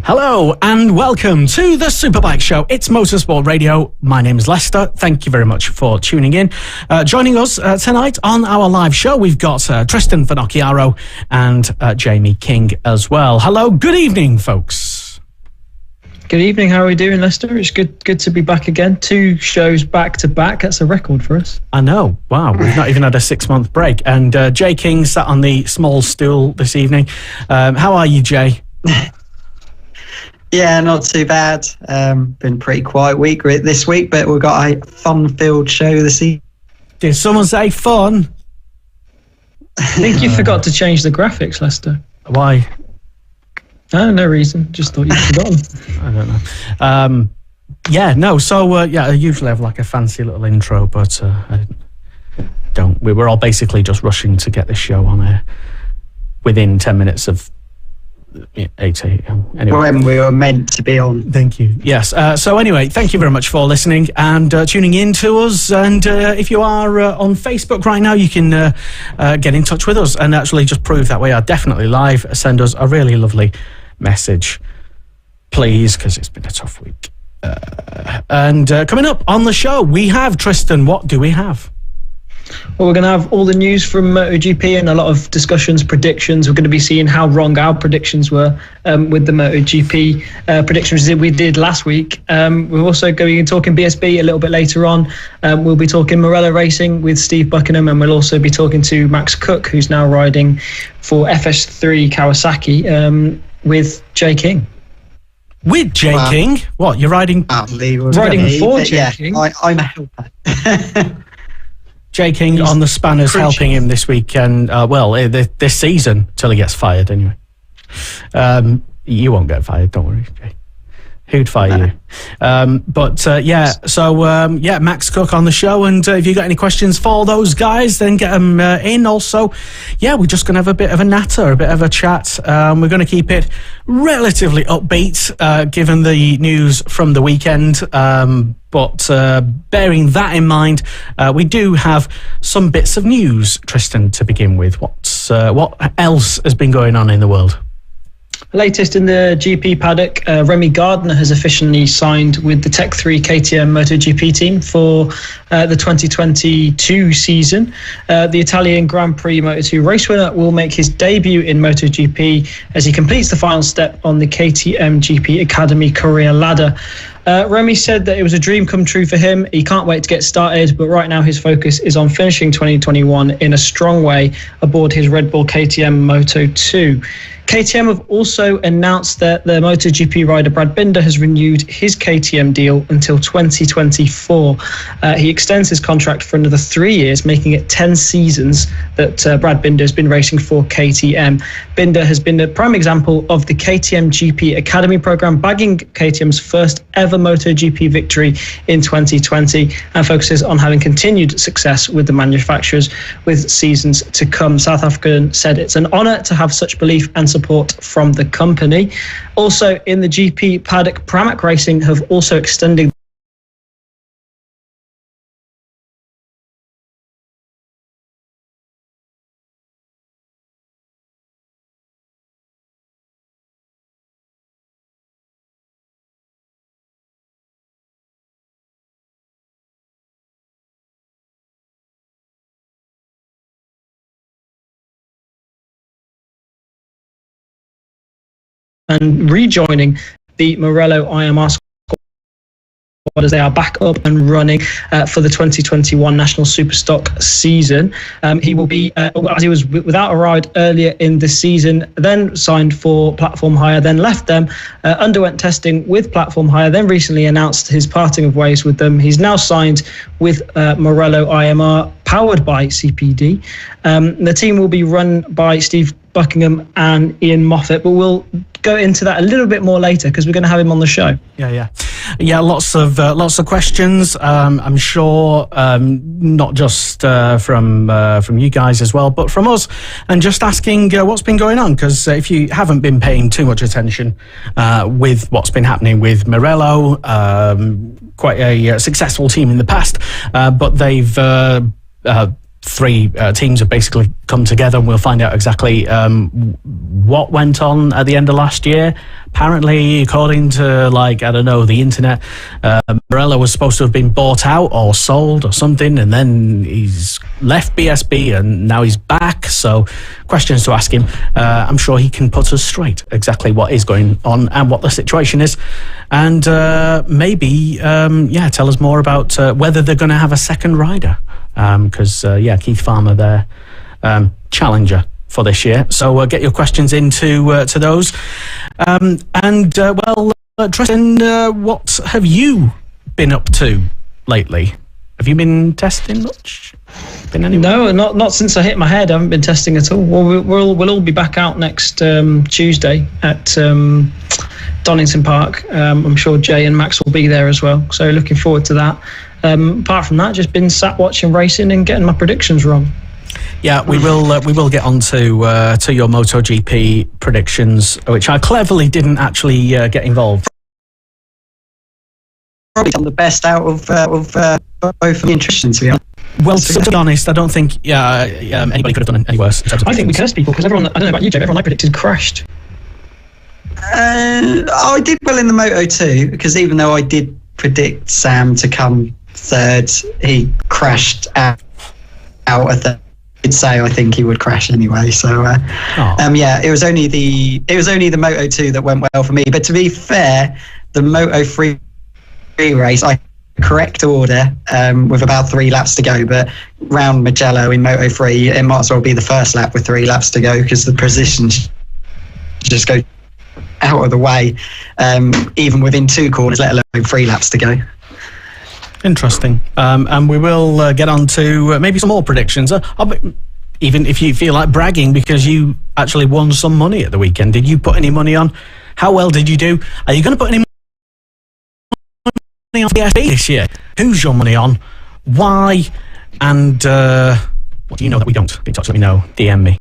Hello and welcome to the Superbike Show. It's Motorsport Radio. My name is Lester. Thank you very much for tuning in. Joining us tonight on our live show, we've got Tristan Finocchiaro and Jamie King as well. Hello, good evening, folks. Good evening. How are we doing, Lester? It's good to be back again. 2 shows back to back. That's a record for us. I know. Wow, we've not even had a 6-month break. And Jay King sat on the small stool this evening. How are you, Jay? Yeah, not too bad. Been a pretty quiet week this week, but we've got a fun-filled show this evening. Did someone say fun? I think you forgot to change the graphics, Lester. Why? No reason. Just thought you'd forgotten. I don't know. I usually have like a fancy little intro, but I don't. We were all basically just rushing to get this show on air within 10 minutes of 8 a.m. Anyway. When we were meant to be on. Thank you. Yes. So anyway, thank you very much for listening and tuning in to us. And if you are on Facebook right now, you can get in touch with us and actually just prove that we are definitely live. Send us a really lovely message, please, because it's been a tough week. And coming up on the show, we have Tristan. What do we have? Well, we're going to have all the news from Moto GP and a lot of discussions, predictions. We're going to be seeing how wrong our predictions were with the Moto GP predictions that we did last week. We're also going to be talking BSB a little bit later on. We'll be talking Morello Racing with Steve Buckenham, and we'll also be talking to Max Cook, who's now riding for FS3 Kawasaki with Jay King. With Jay King? What, you're riding? Riding for Jay King? I'm a helper. Jay King on the spanners helping him this weekend. This season till he gets fired anyway. You won't get fired, don't worry, Jay. Who'd fire you? Max Cook on the show, and if you've got any questions for those guys, then get them in. Also, we're just going to have a bit of a natter, a bit of a chat. We're going to keep it relatively upbeat, given the news from the weekend. But bearing that in mind, we do have some bits of news, Tristan, to begin with. What else has been going on in the world? Latest in the GP paddock, Remy Gardner has officially signed with the Tech 3 KTM MotoGP team for the 2022 season. The Italian Grand Prix Moto2 race winner will make his debut in MotoGP as he completes the final step on the KTM GP Academy career ladder. Remy said that it was a dream come true for him. He can't wait to get started, but right now his focus is on finishing 2021 in a strong way aboard his Red Bull KTM Moto2. KTM have also announced that the MotoGP rider Brad Binder has renewed his KTM deal until 2024. He extends his contract for another 3 years, making it 10 seasons that Brad Binder has been racing for KTM. Binder has been a prime example of the KTM GP Academy program, bagging KTM's first ever MotoGP victory in 2020 and focuses on having continued success with the manufacturers with seasons to come. South African said it's an honour to have such belief and support from the company. Also in the GP paddock, Pramac Racing have also extended and rejoining the Morello IMR squad as they are back up and running for the 2021 National Superstock season. He will be, as he was without a ride earlier in the season, then signed for Platform Hire, then left them, underwent testing with Platform Hire, then recently announced his parting of ways with them. He's now signed with Morello IMR, powered by CPD. The team will be run by Steve Buckingham and Ian Moffat, but we'll go into that a little bit more later because we're going to have him on the show. Yeah. Lots of questions. I'm sure not just from you guys as well, but from us, and just asking what's been going on. Because if you haven't been paying too much attention with what's been happening with Morello, quite a successful team in the past, but they've 3 teams have basically come together, and we'll find out exactly what went on at the end of last year. Apparently, according to, like, I don't know, the internet, Morello was supposed to have been bought out or sold or something, and then he's left BSB and now he's back. So, questions to ask him. I'm sure he can put us straight exactly what is going on and what the situation is. And maybe, tell us more about whether they're going to have a second rider. Because, Keith Farmer there, challenger for this year. So get your questions into to those. Tristan, what have you been up to lately? Have you been testing much? Been anywhere? No, not since I hit my head. I haven't been testing at all. Well, we'll all be back out next Tuesday at Donington Park. I'm sure Jay and Max will be there as well. So looking forward to that. Apart from that, just been sat watching racing and getting my predictions wrong. Yeah, we will get on to your Moto GP predictions, which I cleverly didn't actually get involved. Probably done the best out of both me and Tristan, to be honest. Well, to be honest, I don't think anybody could have done any worse. I think we cursed people because everyone, I don't know about you, Jay, everyone I predicted crashed. I did well in the Moto 2, because even though I did predict Sam to come third, he crashed out at the. I'd say I think he would crash anyway. So it was only the Moto 2 that went well for me. But to be fair, the Moto 3 race, I correct order with about 3 laps to go, but round Mugello in Moto 3, it might as well be the first lap with 3 laps to go, because the positions just go out of the way, even within 2 corners, let alone 3 laps to go. Interesting. And we will get on to maybe some more predictions. Even if you feel like bragging because you actually won some money at the weekend. Did you put any money on? How well did you do? Are you going to put any money on BSB this year? Who's your money on? Why? And what do you know that we don't? Get in touch, let me know. DM me.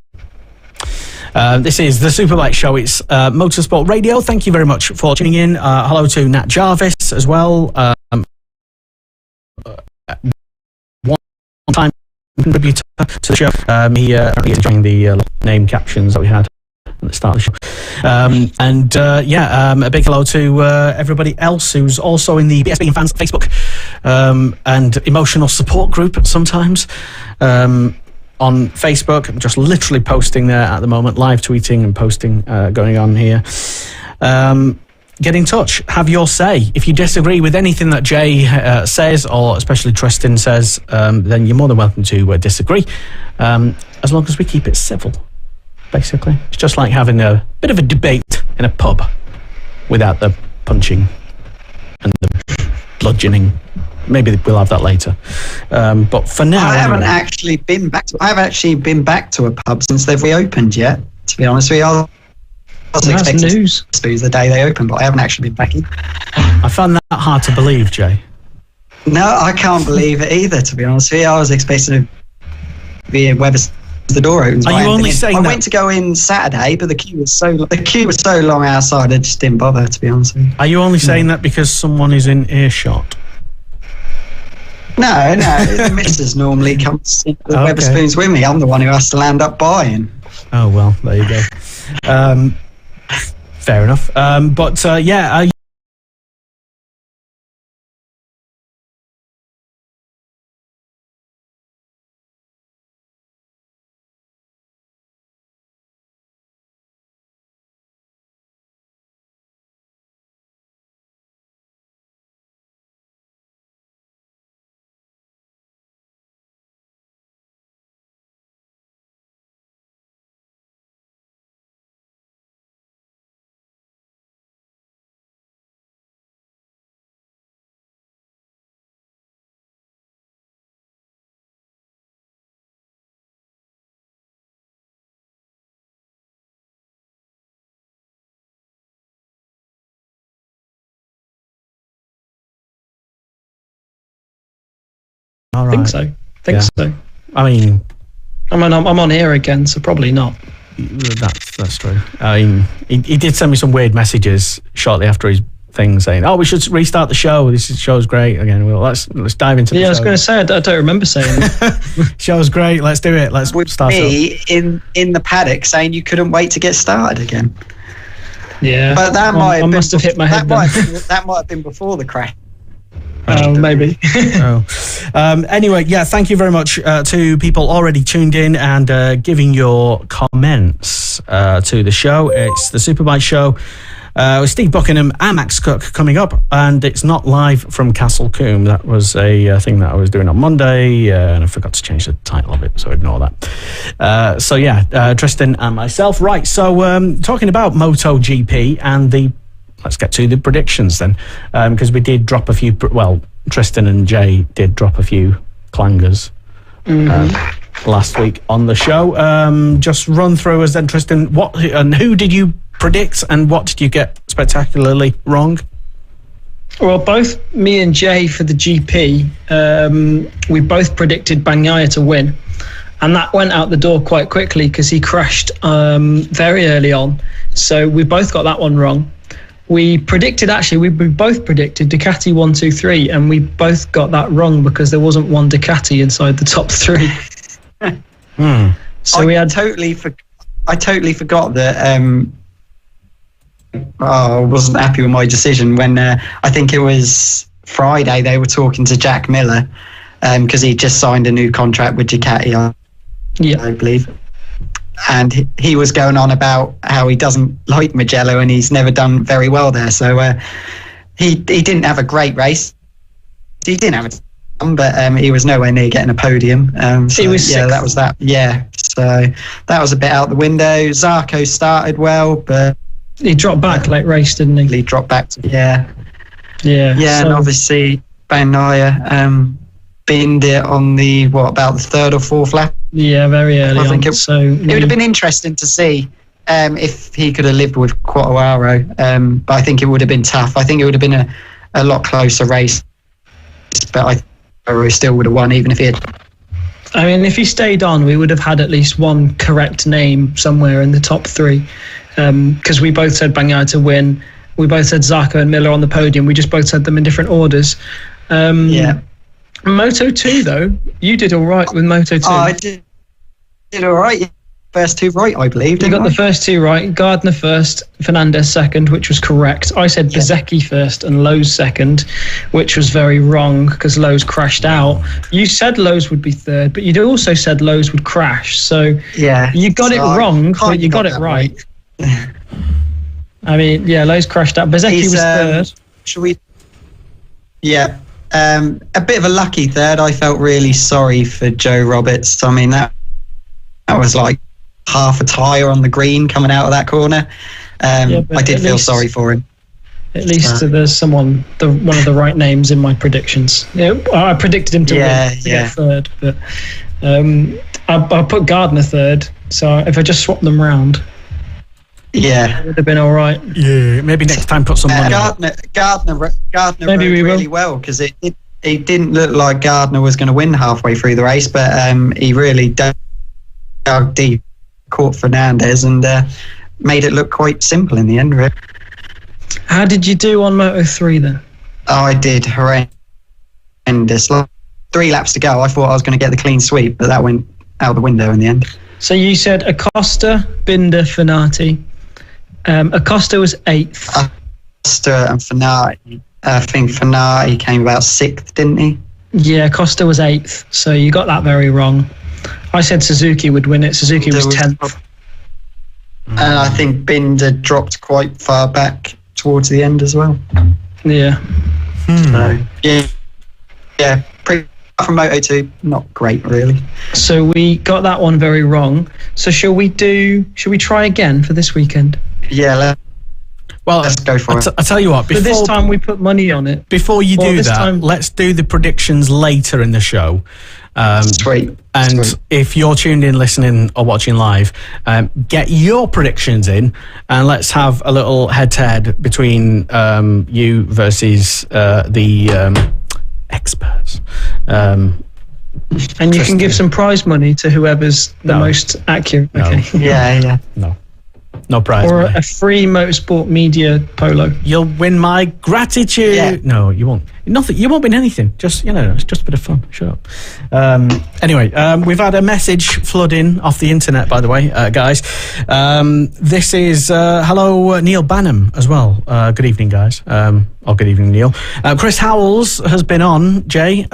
This is the Superbike Show. It's Motorsport Radio. Thank you very much for tuning in. Hello to Nat Jarvis as well. One-time contributor to the show. He is enjoying the name captions that we had at the start of the show. A big hello to everybody else who's also in the BSB fans Facebook and emotional support group sometimes. On Facebook, I'm just literally posting there at the moment, live tweeting and posting going on here. Get in touch, have your say. If you disagree with anything that Jay says, or especially Tristan says, then you're more than welcome to disagree, as long as we keep it civil, basically. It's just like having a bit of a debate in a pub without the punching and the bludgeoning. Maybe we'll have that later. But for now, I haven't actually been back to a pub since they've reopened yet. To be honest with you, I was expecting news the day they opened, but I haven't actually been back in. I found that hard to believe, Jay. No, I can't believe it either. To be honest with you, I was expecting to be in Weber's. The door opens. Are you only saying I went to go in Saturday, but the queue was so long outside, I just didn't bother. To be honest with you. Are you only saying that because someone is in earshot? No, the missus normally comes into the Wetherspoons with me. I'm the one who has to land up buying. Oh, well, there you go. Fair enough. I think so. So. I mean, I'm on here again, so probably not. That's true. I mean, he did send me some weird messages shortly after his thing saying, "Oh, we should restart the show. This show's great again." Well, let's dive into the show. Yeah, I was going to say I don't remember saying that. Show's great. Let's do it. Let's with start. Me in the paddock saying you couldn't wait to get started again. Yeah, but that I must have hit my head. That might have been before the crash. Maybe. Anyway, yeah, thank you very much to people already tuned in and giving your comments to the show. It's the Superbike Show with Steve Buckingham and Max Cook coming up, and it's not live from Castle Combe. That was a thing that I was doing on Monday, and I forgot to change the title of it, so ignore that. So yeah, Tristan and myself. Right, so talking about Moto GP and let's get to the predictions then, because we did drop a few. Well, Tristan and Jay did drop a few clangers last week on the show. Just run through us then, Tristan. What and who did you predict, and what did you get spectacularly wrong? Well, both me and Jay for the GP, we both predicted Bagnaia to win, and that went out the door quite quickly because he crashed very early on. So we both got that one wrong. We both predicted Ducati 1, 2, 3, and we both got that wrong because there wasn't one Ducati inside the top 3. So I totally forgot that. I wasn't happy with my decision when I think it was Friday they were talking to Jack Miller because he just signed a new contract with Ducati, I believe. And he was going on about how he doesn't like Mugello and he's never done very well there. So he didn't have a great race. He didn't have a but he was nowhere near getting a podium. So, he was sixth. That was that. Yeah, so that was a bit out the window. Zarco started well, but he dropped back late race, didn't he? He dropped back. Yeah. So, and obviously Bagnaia binned it on about the third or fourth lap. Yeah, very early on. It would have been interesting to see if he could have lived with Quartararo, but I think it would have been tough. I think it would have been a lot closer race, but I think Quartararo still would have won even if he had. I mean, if he stayed on, we would have had at least one correct name somewhere in the top 3, because we both said Bagnaia to win. We both said Zarco and Miller on the podium. We just both said them in different orders. Moto 2, though, you did all right with Moto 2. Oh, I did all right. First 2 right, I believe. You got the first 2 right. Gardner first, Fernandez second, which was correct. I said Bezzecchi first and Lowe's second, which was very wrong because Lowe's crashed out. You said Lowe's would be third, but you also said Lowe's would crash. So you got it wrong, but you got it right. I mean, Lowe's crashed out. Bezzecchi was third. Should we? Yeah. A bit of a lucky third. I felt really sorry for Joe Roberts. I mean, that was like half a tyre on the green coming out of that corner. I did feel sorry for him. At least there's one of the right names in my predictions. I predicted him to win to get third, but I put Gardner third. So if I just swap them round, it would have been all right. Yeah, maybe next time put some money. Gardner rode really well because it didn't look like Gardner was going to win halfway through the race, but he really dug deep, caught Fernandez and made it look quite simple in the end. Really. How did you do on Moto 3 then? Oh, I did horrendous. 3 laps to go. I thought I was going to get the clean sweep, but that went out the window in the end. So you said Acosta, Binder, Fenati. Acosta was 8th. Acosta and Fenati. I think Fenati came about 6th, didn't he? Yeah, Acosta was 8th. So you got that very wrong. I said Suzuki would win it. Suzuki was 10th. And I think Binder dropped quite far back towards the end as well. Yeah. So, yeah, pretty from Moto 2, not great really. So we got that one very wrong. So shall we try again for this weekend? Yeah, let's go for it. I tell you what, before, this time we put money on it. Before you do that, let's do the predictions later in the show. Sweet. And if you're tuned in, listening or watching live, get your predictions in and let's have a little head-to-head between you versus the experts. And you can give some prize money to whoever's the most accurate. No. Okay. Yeah. No prize money. A free Motorsport Media polo. You'll win my gratitude. Yeah. No, you won't. Nothing. You won't win anything. Just, it's just a bit of fun. Shut up. Anyway, we've had a message flood in off the internet, by the way, guys. This is hello, Neil Buckingham as well. Good evening, guys. Or good evening, Neil. Chris Howells has been on, Jay.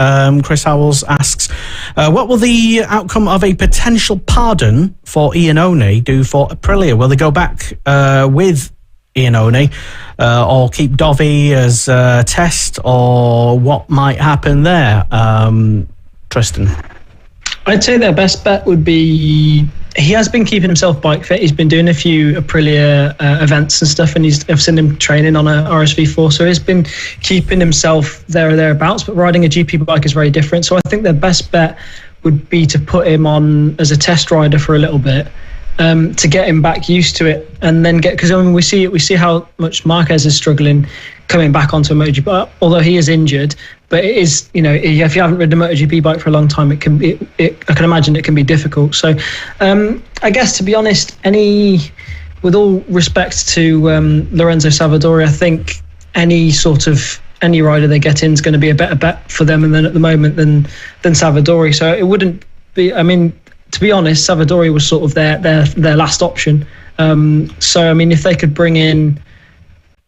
Chris Howells asks, what will the outcome of a potential pardon for Iannone do for Aprilia? Will they go back with Iannone or keep Dovi as a test, or what might happen there? Tristan? I'd say their best bet would be, he has been keeping himself bike fit. He's been doing a few Aprilia events and stuff, and I've seen him training on a RSV4, so he's been keeping himself there or thereabouts, but riding a GP bike is very different. So I think their best bet would be to put him on as a test rider for a little bit, to get him back used to it, and then because we see how much Marquez is struggling coming back onto a MotoGP, although he is injured. But it is, if you haven't ridden a MotoGP bike for a long time, I can imagine it can be difficult. So I guess, to be honest, with all respect to Lorenzo Savadori, I think any rider they get in is going to be a better bet for them, and then at the moment than Savadori. So it wouldn't be. To be honest, Savadori was sort of their last option. So if they could bring in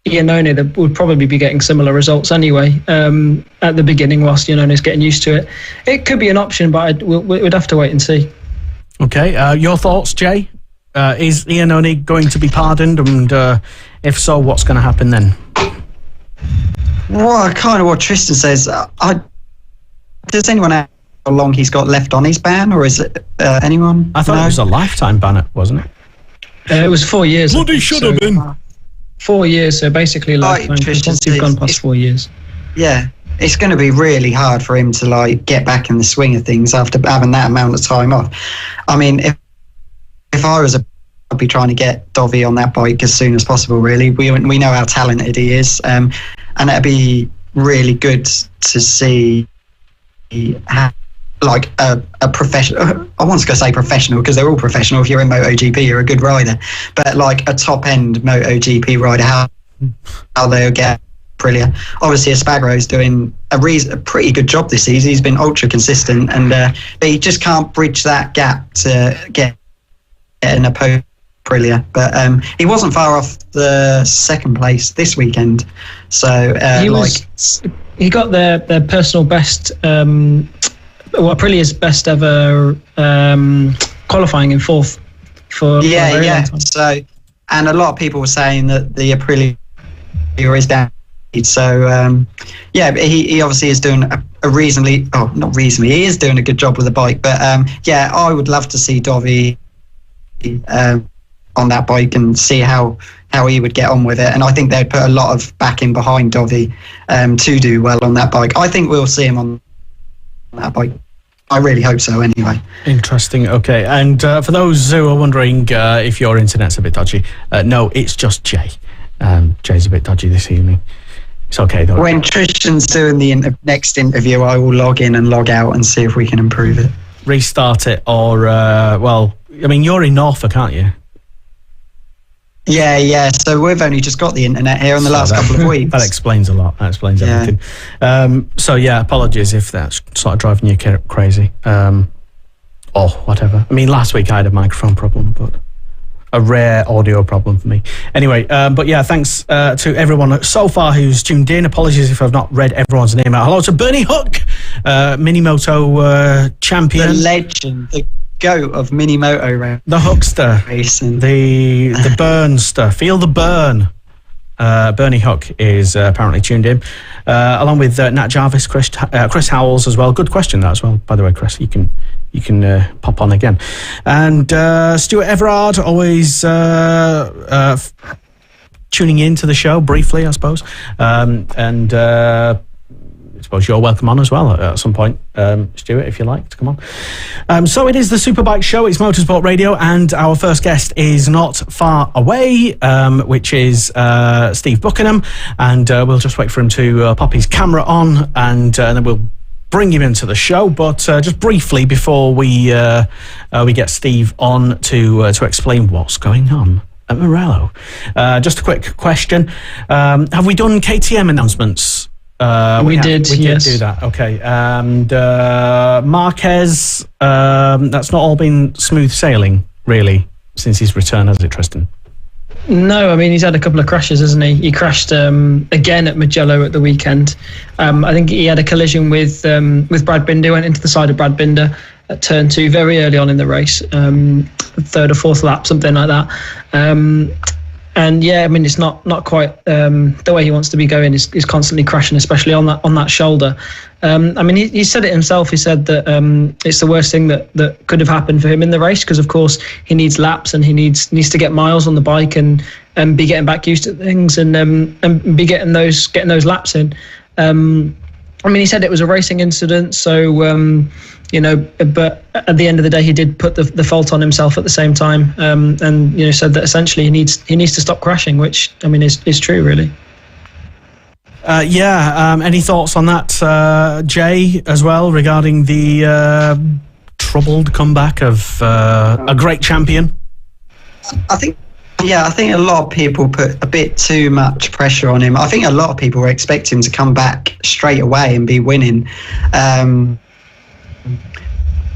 Iannone, they would probably be getting similar results anyway at the beginning, whilst Iannone's getting used to it. It could be an option, but we'd have to wait and see. Okay, your thoughts, Jay? Is Iannone going to be pardoned, and if so, what's going to happen then? Well, kind of what Tristan says. Does anyone know how long he's got left on his ban, or is it anyone? I thought it was a lifetime ban, wasn't it? It was 4 years. Bloody should have been. 4 years, so basically a lifetime. Once you've gone past 4 years. Yeah, it's going to be really hard for him to get back in the swing of things after having that amount of time off. If I was I'd be trying to get Dovi on that bike as soon as possible. Really, we know how talented he is, and it'd be really good to see how, a professional. I want to say professional, because they're all professional. If you're in MotoGP, you're a good rider. But a top end MotoGP rider, how they'll get Aprilia. Obviously, Espargaro's doing a pretty good job this season. He's been ultra consistent, and but he just can't bridge that gap to get in a Aprilia. But he wasn't far off the second place this weekend. So he got their personal best. Aprilia's best ever qualifying in fourth for a very long time. So, and a lot of people were saying that the Aprilia is down. So but he obviously is doing he is doing a good job with the bike. But I would love to see Dovi on that bike and see how he would get on with it. And I think they'd put a lot of backing behind Dovi to do well on that bike. I think we'll see him on that bike. I really hope so anyway. Interesting. Okay, and for those who are wondering if your internet's a bit dodgy, no, it's just Jay. Jay's a bit dodgy this evening. It's okay though. When Tristan's doing the next interview, I will log in and log out and see if we can improve it. Restart it, or you're in Norfolk, aren't you? Yeah. So we've only just got the internet here in the last couple of weeks. That explains a lot. That explains everything. Apologies if that's sort of driving you crazy. Or whatever. Last week I had a microphone problem, but a rare audio problem for me. Anyway, thanks to everyone so far who's tuned in. Apologies if I've not read everyone's name out. Hello to Bernie Hook, Minimoto champion. The legend, the goat of Minimoto. The Hookster. Racing. The Burnster. Feel the burn. Bernie Hook is apparently tuned in, along with Nat Jarvis, Chris Howells as well. Good question that as well, by the way, Chris. You can pop on again. And Stuart Everard, always tuning in to the show briefly, I suppose. I suppose you're welcome on as well at some point, Stuart, if you like to come on. So it is the Superbike show. It's Motorsport Radio, and our first guest is not far away, which is Steve Buckenham, and we'll just wait for him to pop his camera on, and then we'll bring him into the show. But just briefly before we get Steve on to explain what's going on at Morello, just a quick question: have we done KTM announcements We did do that. Okay. And Marquez, that's not all been smooth sailing, really, since his return, has it, Tristan? No, I mean, he's had a couple of crashes, hasn't he? He crashed again at Mugello at the weekend. I think he had a collision with Brad Binder, went into the side of Brad Binder at turn 2 very early on in the race, third or fourth lap, something like that. And yeah, I mean, it's not quite the way he wants to be going. He's constantly crashing, especially on that shoulder. I mean, he said it himself. He said that it's the worst thing that could have happened for him in the race, because of course he needs laps and he needs to get miles on the bike and be getting back used to things and be getting those laps in. I mean, he said it was a racing incident, so. But at the end of the day, he did put the fault on himself at the same time, and said that essentially he needs to stop crashing, which I mean is true, really. Any thoughts on that, Jay, as well, regarding the troubled comeback of a great champion? I think a lot of people put a bit too much pressure on him. I think a lot of people were expecting him to come back straight away and be winning.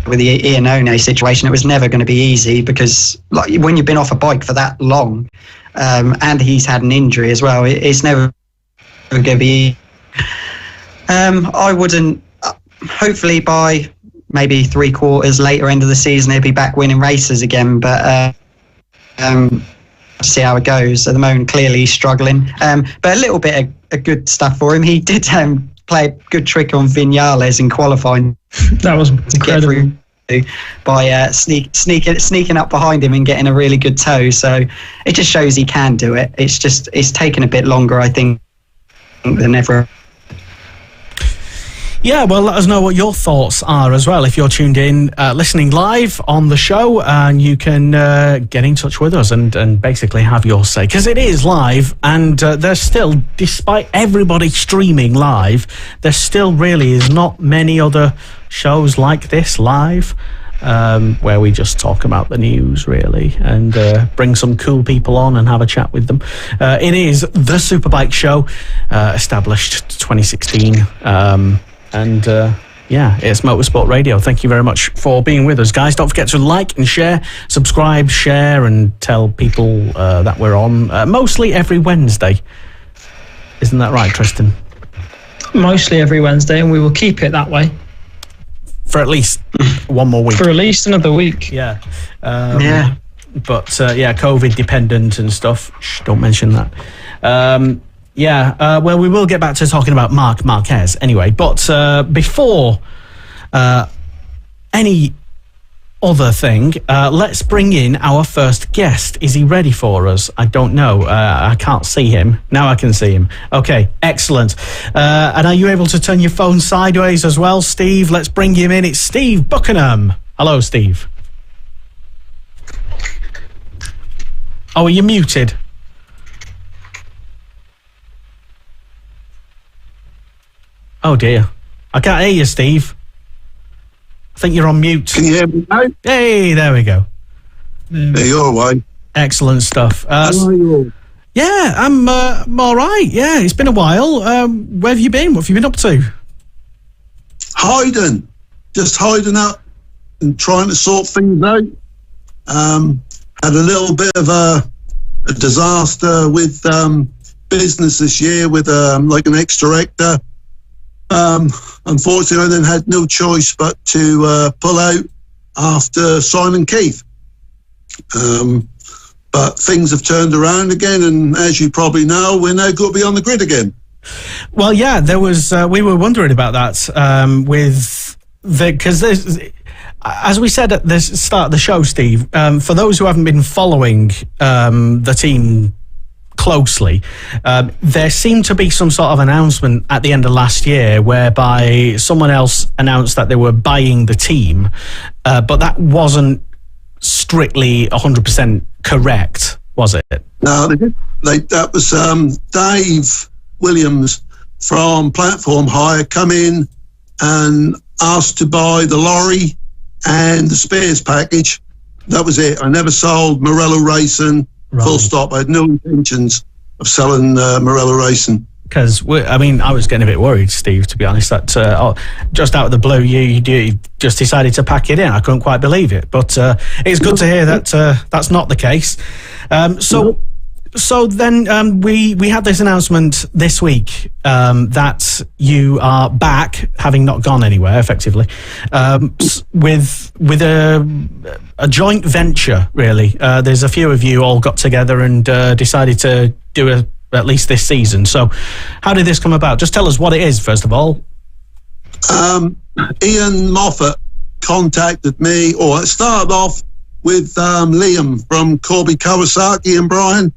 With the Iannone situation, it was never going to be easy, because when you've been off a bike for that long, and he's had an injury as well, it's never going to be. I wouldn't. Hopefully, by maybe 3/4 later end of the season, he'll be back winning races again. But see how it goes. At the moment, clearly he's struggling. But a little bit of good stuff for him. He did play a good trick on Viñales in qualifying. That was incredible. By sneaking up behind him and getting a really good tow. So it just shows he can do it. It's taken a bit longer, I think, than ever. Yeah, well, let us know what your thoughts are as well if you're tuned in, listening live on the show, and you can get in touch with us and basically have your say, because it is live, and there's still, despite everybody streaming live, there still really is not many other shows like this live, where we just talk about the news, really, and bring some cool people on and have a chat with them. It is the Superbike Show, established 2016, and it's Motorsport Radio. Thank you very much for being with us, guys. Don't forget to like and share, subscribe, share, and tell people that we're on mostly every Wednesday. Isn't that right, Tristan? Mostly every Wednesday, and we will keep it that way. For at least one more week. For at least another week. Yeah. But, COVID dependent and stuff. Shh, don't mention that. Well, we will get back to talking about Marquez anyway. But before any other thing, let's bring in our first guest. Is he ready for us? I don't know. I can't see him. Now I can see him. Okay, excellent. And are you able to turn your phone sideways as well, Steve? Let's bring him in. It's Steve Buckenham. Hello, Steve. Oh, are you muted? Oh dear, I can't hear you, Steve. I think you're on mute. Can you hear me now? Hey, there we go. There you're away. Excellent stuff. How are you all? Yeah, I'm all right. Yeah, it's been a while. Where have you been? What have you been up to? Hiding. Just hiding up and trying to sort things out. Had a little bit of a disaster with business this year with like an ex-director. Unfortunately, I then had no choice but to pull out after Simon Keith. But things have turned around again, and as you probably know, we're now going to be on the grid again. Well, yeah, there was. We were wondering about that because there's. As we said at the start of the show, Steve, for those who haven't been following the team closely, there seemed to be some sort of announcement at the end of last year whereby someone else announced that they were buying the team, but that wasn't strictly 100% correct, was it? No, that was Dave Williams from Platform Hire come in and asked to buy the lorry and the spares package. That was it. I never sold Morello Racing. Right. Full stop. I had no intentions of selling Morello Racing. Because, I was getting a bit worried, Steve, to be honest, that just out of the blue, you just decided to pack it in. I couldn't quite believe it. But it's good to hear that that's not the case. So then we had this announcement this week that you are back, having not gone anywhere, effectively, with a joint venture, really. There's a few of you all got together and decided to do at least this season. So how did this come about? Just tell us what it is, first of all. Ian Moffat contacted me, or it started off with Liam from Corby Kawasaki and Brian,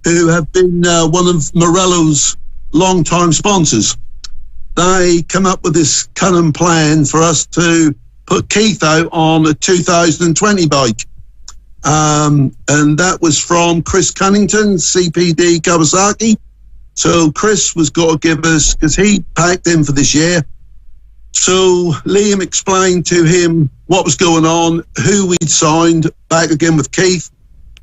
who have been one of Morello's long-time sponsors. They come up with this cunning plan for us to put Keith out on a 2020 bike. And that was from Chris Cunnington, CPD Kawasaki. So Chris was going to give us, because he packed in for this year. So Liam explained to him what was going on, who we'd signed, back again with Keith.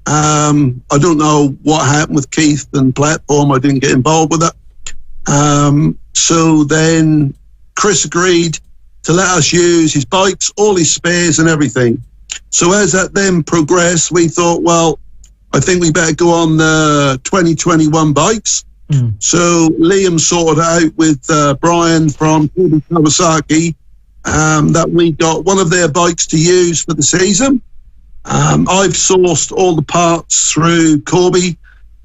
I don't know what happened with Keith and Platform. I didn't get involved with it. So then Chris agreed to let us use his bikes, all his spares and everything. So as that then progressed, we thought, well, I think we better go on the 2021 bikes. So Liam sorted out with Brian from Kawasaki that we got one of their bikes to use for the season. I've sourced all the parts through Corby,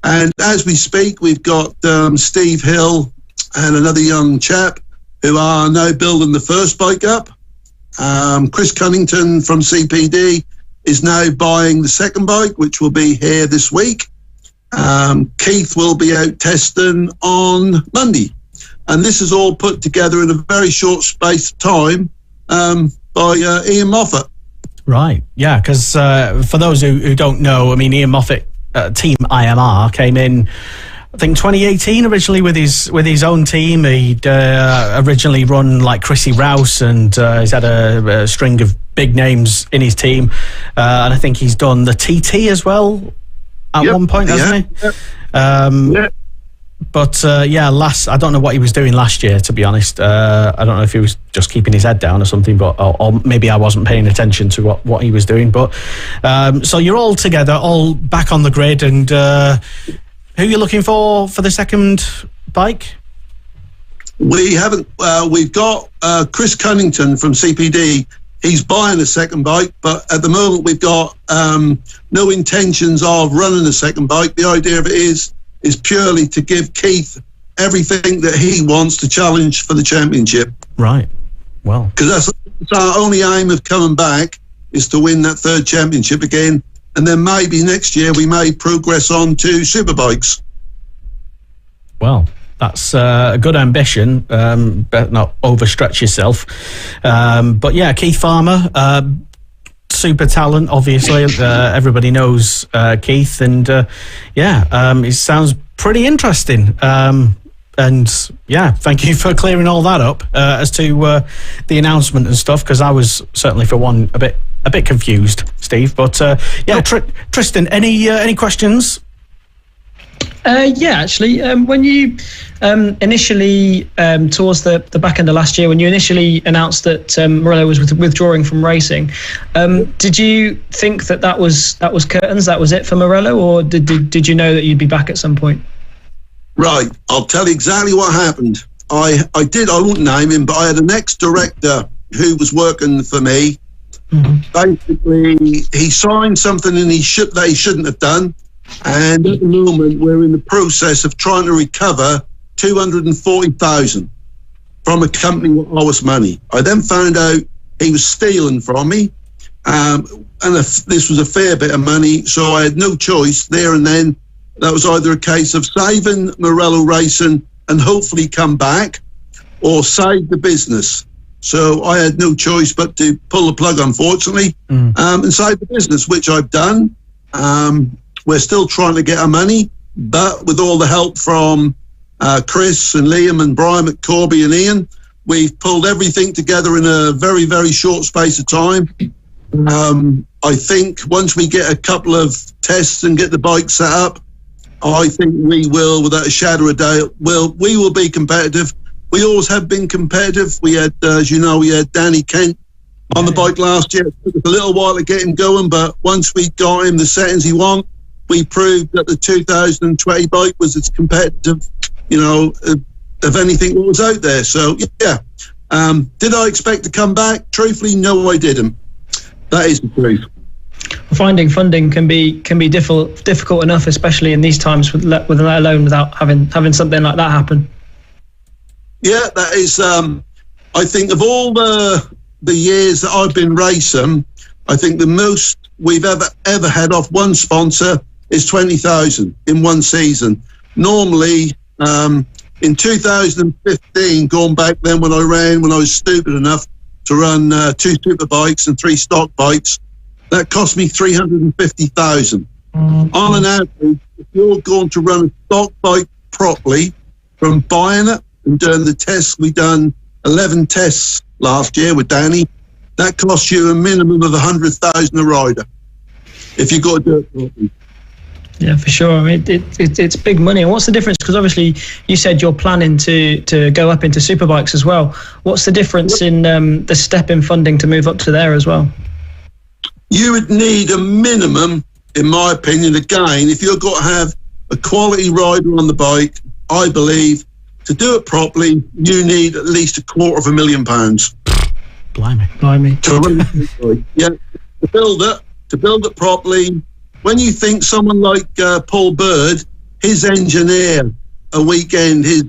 and as we speak, we've got Steve Hill and another young chap who are now building the first bike up. Chris Cunnington from CPD is now buying the second bike, which will be here this week. Keith will be out testing on Monday. And this is all put together in a very short space of time by Ian Moffat. Right, yeah, because for those who don't know, Ian Moffat, Team IMR, came in, I think, 2018 originally with his own team. He'd originally run like Chrissy Rouse, and he's had a string of big names in his team. And I think he's done the TT as well at one point, hasn't he? But I don't know what he was doing last year, to be honest. I don't know if he was just keeping his head down or something, but or maybe I wasn't paying attention to what he was doing. But so you're all together, all back on the grid, and who are you looking for the second bike? We haven't. We've got Chris Cunnington from CPD. He's buying a second bike, but at the moment we've got no intentions of running a second bike. The idea of it is purely to give Keith everything that he wants to challenge for the championship. Right. Well, because that's our only aim of coming back, is to win that third championship again, and then maybe next year we may progress on to Superbikes. Well, that's a good ambition, but not overstretch yourself. But yeah, Keith Farmer, super talent, obviously. Everybody knows Keith, and it sounds pretty interesting. And yeah, thank you for clearing all that up as to the announcement and stuff, because I was certainly, for one, a bit confused, Steve. But Tristan, any questions? Actually, when you initially, towards the back end of last year, when you initially announced that Morello was withdrawing from racing, did you think that was curtains, that was it for Morello, or did you know that you'd be back at some point? Right, I'll tell you exactly what happened. I won't name him, but I had an ex-director who was working for me. Basically, he signed something that he shouldn't have done. And at the moment, we're in the process of trying to recover $240,000 from a company that owed us money. I then found out he was stealing from me, and this was a fair bit of money, so I had no choice there and then. That was either a case of saving Morello Racing and hopefully come back, or save the business. So I had no choice but to pull the plug, unfortunately, and save the business, which I've done. We're still trying to get our money, but with all the help from Chris and Liam and Brian at Corby and Ian, we've pulled everything together in a very, very short space of time. I think once we get a couple of tests and get the bike set up, I think we will, without a shadow of a doubt, we will be competitive. We always have been competitive. We had, as you know, we had Danny Kent on the bike last year. It took us a little while to get him going, but once we got him the settings he wanted, we proved that the 2020 bike was as competitive, of anything that was out there. So, yeah. Did I expect to come back? Truthfully, no, I didn't. That is the truth. Finding funding can be difficult enough, especially in these times, let alone without having something like that happen. Yeah, that is. I think of all the years that I've been racing, I think the most we've ever had off one sponsor is 20,000 in one season. Normally, in 2015, going back then when I was stupid enough to run 2 Superbikes and 3 stock bikes, that cost me 350,000. On an average, if you're going to run a stock bike properly, from buying it and doing the tests, we done 11 tests last year with Danny, that costs you a minimum of 100,000 a rider if you got to do it properly. Yeah, for sure. I mean, it's big money. And what's the difference? Because obviously you said you're planning to go up into Superbikes as well. What's the difference in the step in funding to move up to there as well? You would need a minimum, in my opinion, again, if you've got to have a quality rider on the bike, I believe, to do it properly, you need at least £250,000. Blimey. To run it, yeah, to build it properly. When you think someone like Paul Bird, his engineer, a weekend, his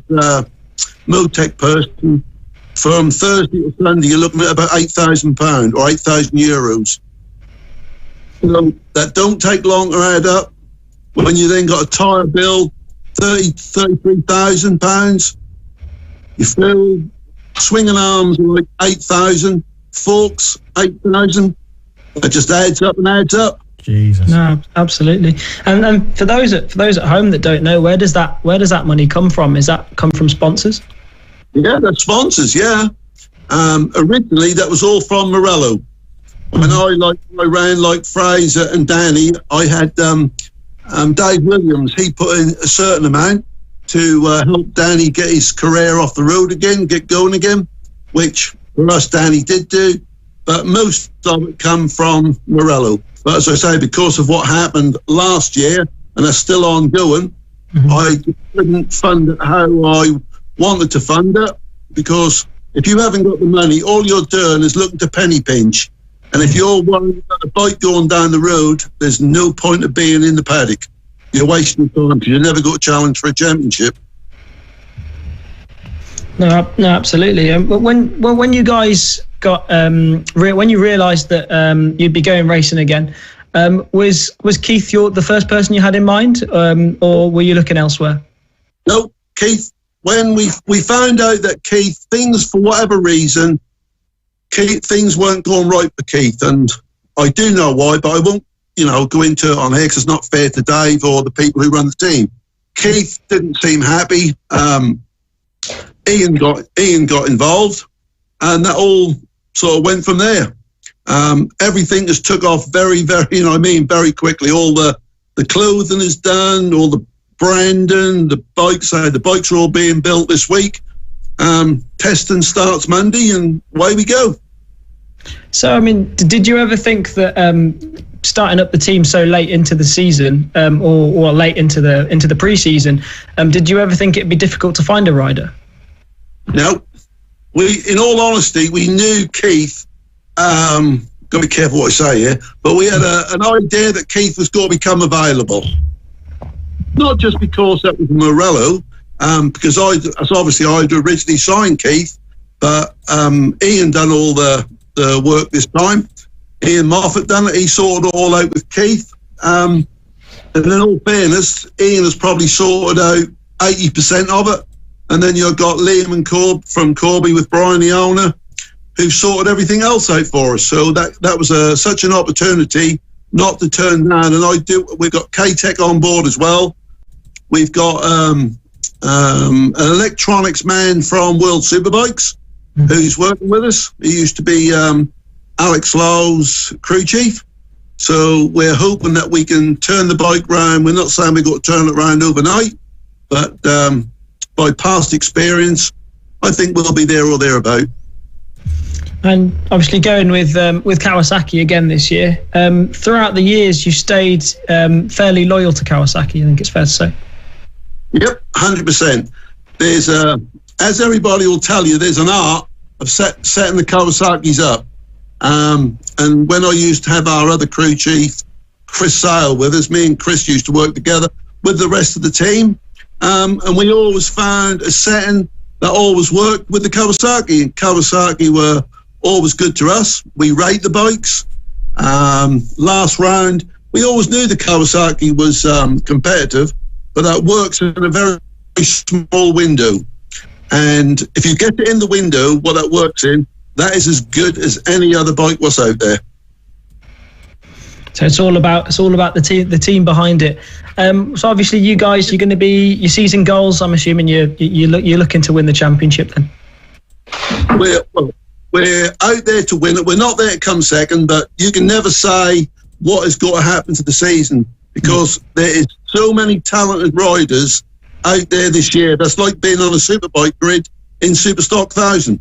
Motec person, from Thursday to Sunday, you're looking at about £8,000 or €8,000. So that don't take long to add up. When you then got a tyre bill, £33,000. You fill swinging arms like 8,000, forks 8,000. It just adds up and adds up. Jesus. No, absolutely. And for those at home that don't know, where does that money come from? Is that come from sponsors? Yeah, that's sponsors. Yeah. Originally, that was all from Morello. When I ran like Fraser and Danny, I had Dave Williams. He put in a certain amount to help Danny get his career off the road again, get going again, which for us Danny did do. But most of it come from Morello. But as I say, because of what happened last year, and it's still ongoing, I couldn't fund it how I wanted to fund it, because if you haven't got the money, all you're doing is looking to penny pinch. And if you're worried about a bike going down the road, there's no point of being in the paddock. You're wasting time because you never got a challenge for a championship. No, absolutely. But when you guys got when you realised that you'd be going racing again, was Keith the first person you had in mind, or were you looking elsewhere? No, Keith. When we found out that Keith, things for whatever reason, things weren't going right for Keith, and I do know why, but I won't, go into it on here because it's not fair to Dave or the people who run the team. Keith didn't seem happy. Ian got involved, and that all sort of went from there. Everything just took off very, very, very quickly. All the clothing is done, all the branding, the bikes are all being built this week. Testing starts Monday, and away we go. So, I mean, did you ever think that starting up the team so late into the season, or late into the pre-season, did you ever think it'd be difficult to find a rider? No. In all honesty, we knew Keith. Got to be careful what I say here, but we had an idea that Keith was going to become available. Not just because that was Morello, because I'd originally signed Keith, but Ian done all the work this time. Ian Moffat done it. He sorted it all out with Keith. And in all fairness, Ian has probably sorted out 80% of it. And then you've got Liam and from Corby with Brian, the owner, who sorted everything else out for us. So that was such an opportunity not to turn down. And we've got K-Tech on board as well. We've got an electronics man from World Superbikes who's working with us. He used to be Alex Lowe's crew chief. So we're hoping that we can turn the bike round. We're not saying we've got to turn it around overnight, but by past experience, I think we'll be there or thereabout. And obviously going with Kawasaki again this year. Throughout the years, you stayed fairly loyal to Kawasaki, I think it's fair to say. Yep, 100%. There's as everybody will tell you, there's an art of setting the Kawasaki's up. And when I used to have our other crew chief, Chris Sale, with us, me and Chris used to work together with the rest of the team. And we always found a setting that always worked with the Kawasaki. And Kawasaki were always good to us. We rate the bikes. Last round, we always knew the Kawasaki was competitive, but that works in a very, very small window. And if you get it in the window, what that works in, that is as good as any other bike was out there. So it's all about the team behind it. So obviously, you guys, you're going to be your season goals. I'm assuming you're looking to win the championship then. We're out there to win it. We're not there to come second, but you can never say what has got to happen to the season because there is so many talented riders out there this year. That's like being on a Superbike grid in Superstock 1000.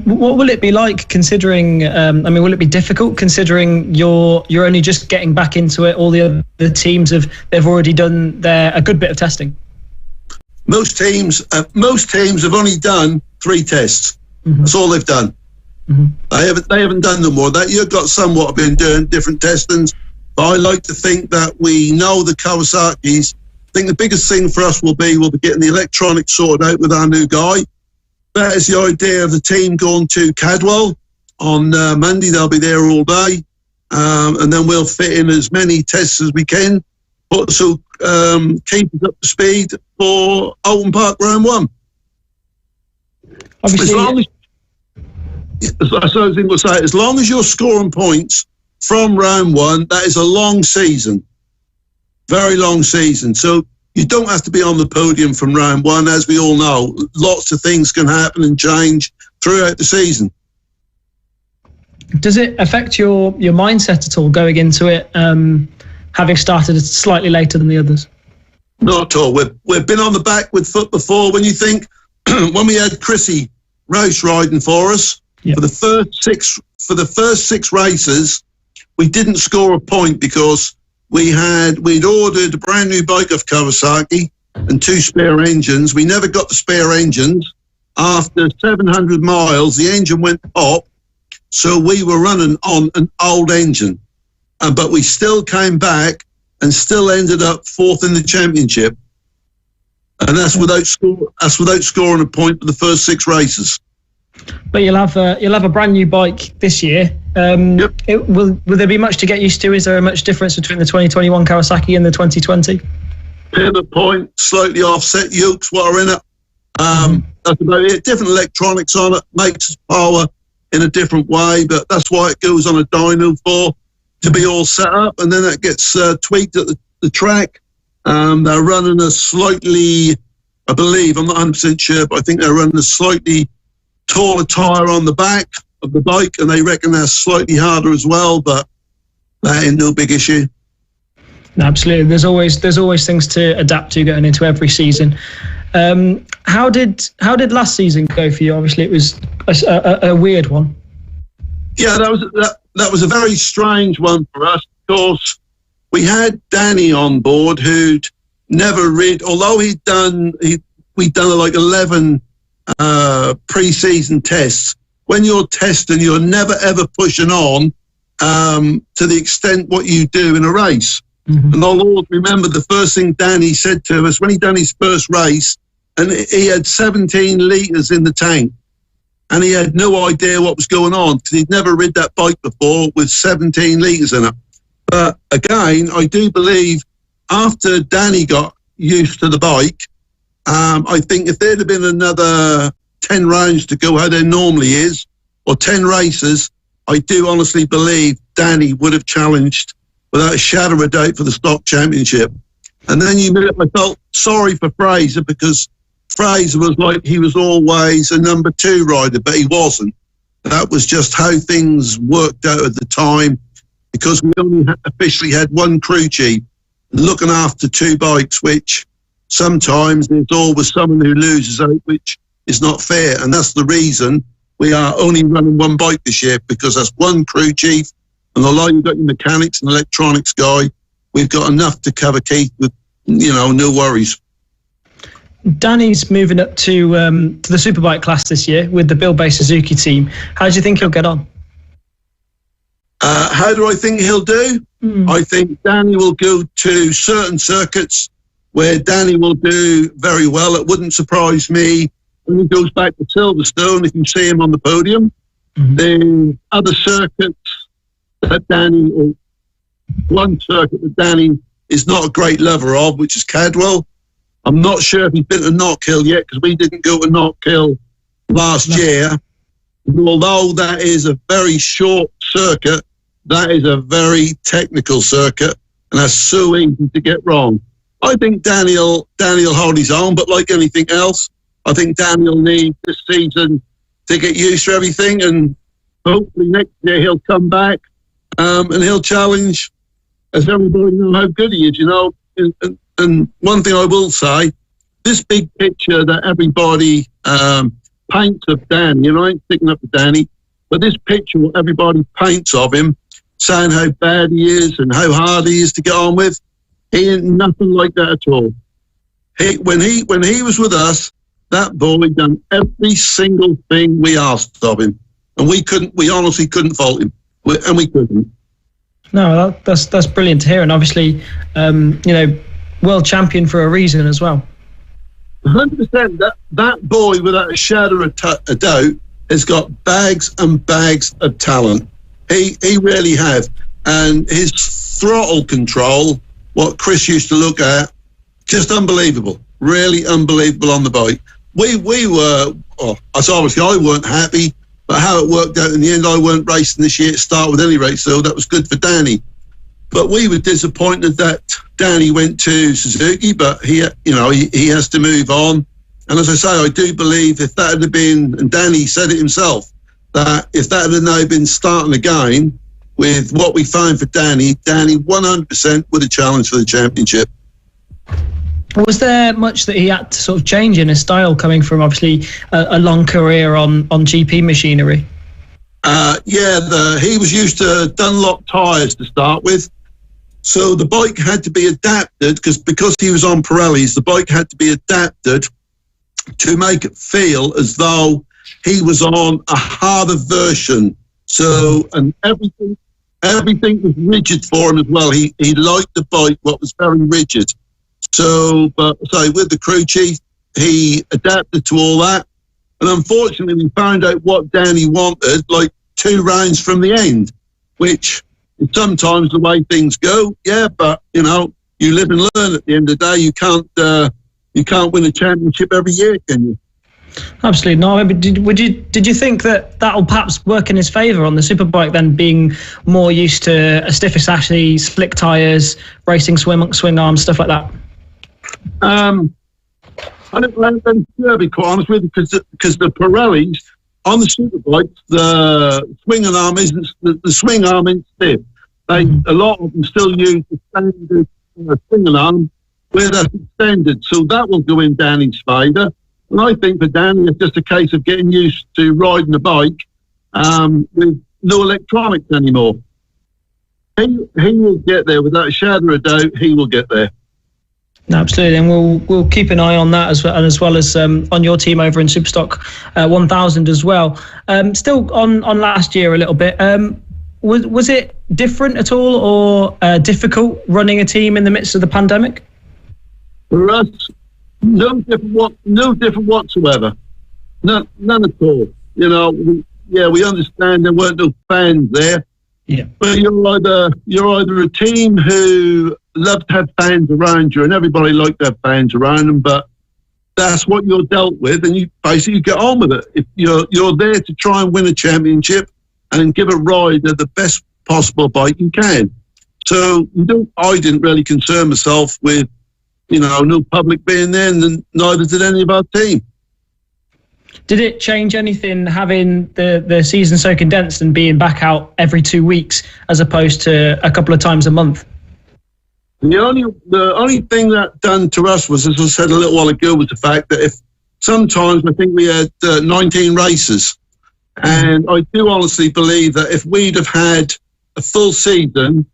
What will it be like considering, will it be difficult considering you're only just getting back into it? All the other teams they've already done a good bit of testing. Most teams have only done 3 tests. Mm-hmm. That's all they've done. Mm-hmm. They haven't done no more. That you've got somewhat been doing different testings, but I like to think that we know the Kawasaki's. I think the biggest thing for us will be getting the electronics sorted out with our new guy. That is the idea of the team going to Cadwell on Monday. They'll be there all day, and then we'll fit in as many tests as we can, but also keep us up to speed for Oulton Park Round 1. Obviously, as long as you're scoring points from Round 1, that is a long season, very long season. So you don't have to be on the podium from Round 1, as we all know. Lots of things can happen and change throughout the season. Does it affect your mindset at all going into it, having started slightly later than the others? Not at all. We've been on the back with foot before. When you think, when we had Chrissy race riding for us, yep, for the first six races, we didn't score a point because we'd ordered a brand new bike off Kawasaki and 2 spare engines. We never got the spare engines. After 700 miles, the engine went pop, so we were running on an old engine. But we still came back and still ended up 4th in the championship. And that's without scoring a point for the first 6 races. But you'll have a brand new bike this year. Yep. Will there be much to get used to? Is there much difference between the 2021 Kawasaki and the 2020? Pivot point, slightly offset yokes, what are in it. That's about it. Different electronics on it, makes power in a different way, but that's why it goes on a dyno for, to be all set up, and then it gets tweaked at the track. They're running a slightly, I believe, I'm not 100% sure, but I think they're running a slightly taller tyre on the back of the bike, and they reckon they're slightly harder as well, but that ain't no big issue. No, absolutely. There's always things to adapt to going into every season. How did last season go for you? Obviously, it was a weird one. Yeah, that was a very strange one for us because we had Danny on board who'd never rid, although we'd done like 11 pre-season tests. When you're testing, you're never ever pushing on to the extent what you do in a race. Mm-hmm. And I'll always remember the first thing Danny said to us when he done his first race, and he had 17 litres in the tank, and he had no idea what was going on because he'd never rid that bike before with 17 litres in it. But again, I do believe after Danny got used to the bike, I think if there'd have been another 10 rounds to go how there normally is, or 10 races, I do honestly believe Danny would have challenged without a shadow of a doubt for the stock championship. And then I felt sorry for Fraser because Fraser was like he was always a number 2 rider, but he wasn't. That was just how things worked out at the time, because we only officially had one crew chief looking after two bikes, which sometimes there's always someone who loses out, which is not fair. And that's the reason we are only running one bike this year, because that's one crew chief. And although you've got your mechanics and electronics guy, we've got enough to cover Keith with, no worries. Danny's moving up to the Superbike class this year with the Bill Bay Suzuki team. How do you think he'll get on? How do I think he'll do? I think Danny will go to certain circuits where Danny will do very well. It wouldn't surprise me when he goes back to Silverstone if you see him on the podium. Then other circuits that Danny, or one circuit that Danny is not a great lover of, which is Cadwell. I'm not sure if he's been to Knockhill yet, because we didn't go to Knockhill last year. Although that is a very short circuit, that is a very technical circuit, and that's so easy to get wrong. I think Daniel hold his own, but like anything else, I think Daniel needs this season to get used to everything, and hopefully next year he'll come back and he'll challenge, as everybody knows how good he is, And one thing I will say, this big picture that everybody paints of Danny, and I ain't sticking up to Danny, but this picture what everybody paints of him, saying how bad he is and how hard he is to get on with, he ain't nothing like that at all. When he was with us, that boy done every single thing we asked of him, and we honestly couldn't fault him, and we couldn't. No, that's brilliant to hear, and obviously, world champion for a reason as well. 100%. That boy, without a shadow of a doubt, has got bags and bags of talent. He really have. And his throttle control, what Chris used to look at, just unbelievable. Really unbelievable on the bike. We were, as obviously I weren't happy, but how it worked out in the end, I weren't racing this year to start with any race, so that was good for Danny. But we were disappointed that Danny went to Suzuki, but he has to move on. And as I say, I do believe if that had been, and Danny said it himself, that if that had now been starting again with what we found for Danny 100% would have challenged for the championship. Was there much that he had to sort of change in his style, coming from obviously a long career on GP machinery? He was used to Dunlop tyres to start with. So the bike had to be adapted, because he was on Pirellis, the bike had to be adapted to make it feel as though he was on a harder version. So, and everything was rigid for him as well. He liked the bike, what was very rigid. So, with the crew chief, he adapted to all that. And unfortunately, we found out what Danny wanted, like 2 rounds from the end, which is sometimes the way things go. Yeah, but, you live and learn at the end of the day. You can't win a championship every year, can you? Absolutely not. But did you think that'll perhaps work in his favour on the Superbike, then, being more used to a stiffer chassis, slick tyres, racing swing arms, stuff like that? I don't know, to be quite honest with you, because the Pirellis on the Superbikes, the swing arm isn't stiff. A lot of them still use the standard swing arm where that's extended, so that will go in Danny's favour. And I think for Danny, it's just a case of getting used to riding a bike with no electronics anymore. He will get there without a shadow of a doubt. He will get there. No, absolutely, and we'll keep an eye on that as well as on your team over in Superstock 1000 as well. Still on last year a little bit. Was it different at all, or difficult running a team in the midst of the pandemic? For us, no different whatsoever. None at all. We understand there weren't no fans there. Yeah. But you're either a team who love to have fans around you, and everybody likes to have fans around them, but that's what you're dealt with, and you basically get on with it. If you're there to try and win a championship and give a ride at the best possible bike you can. So I didn't really concern myself with no public being there, and neither did any of our team. Did it change anything having the season so condensed and being back out every 2 weeks as opposed to a couple of times a month? The only thing that done to us was, as I said a little while ago, was the fact that if sometimes I think we had 19 races, and I do honestly believe that if we'd have had a full season,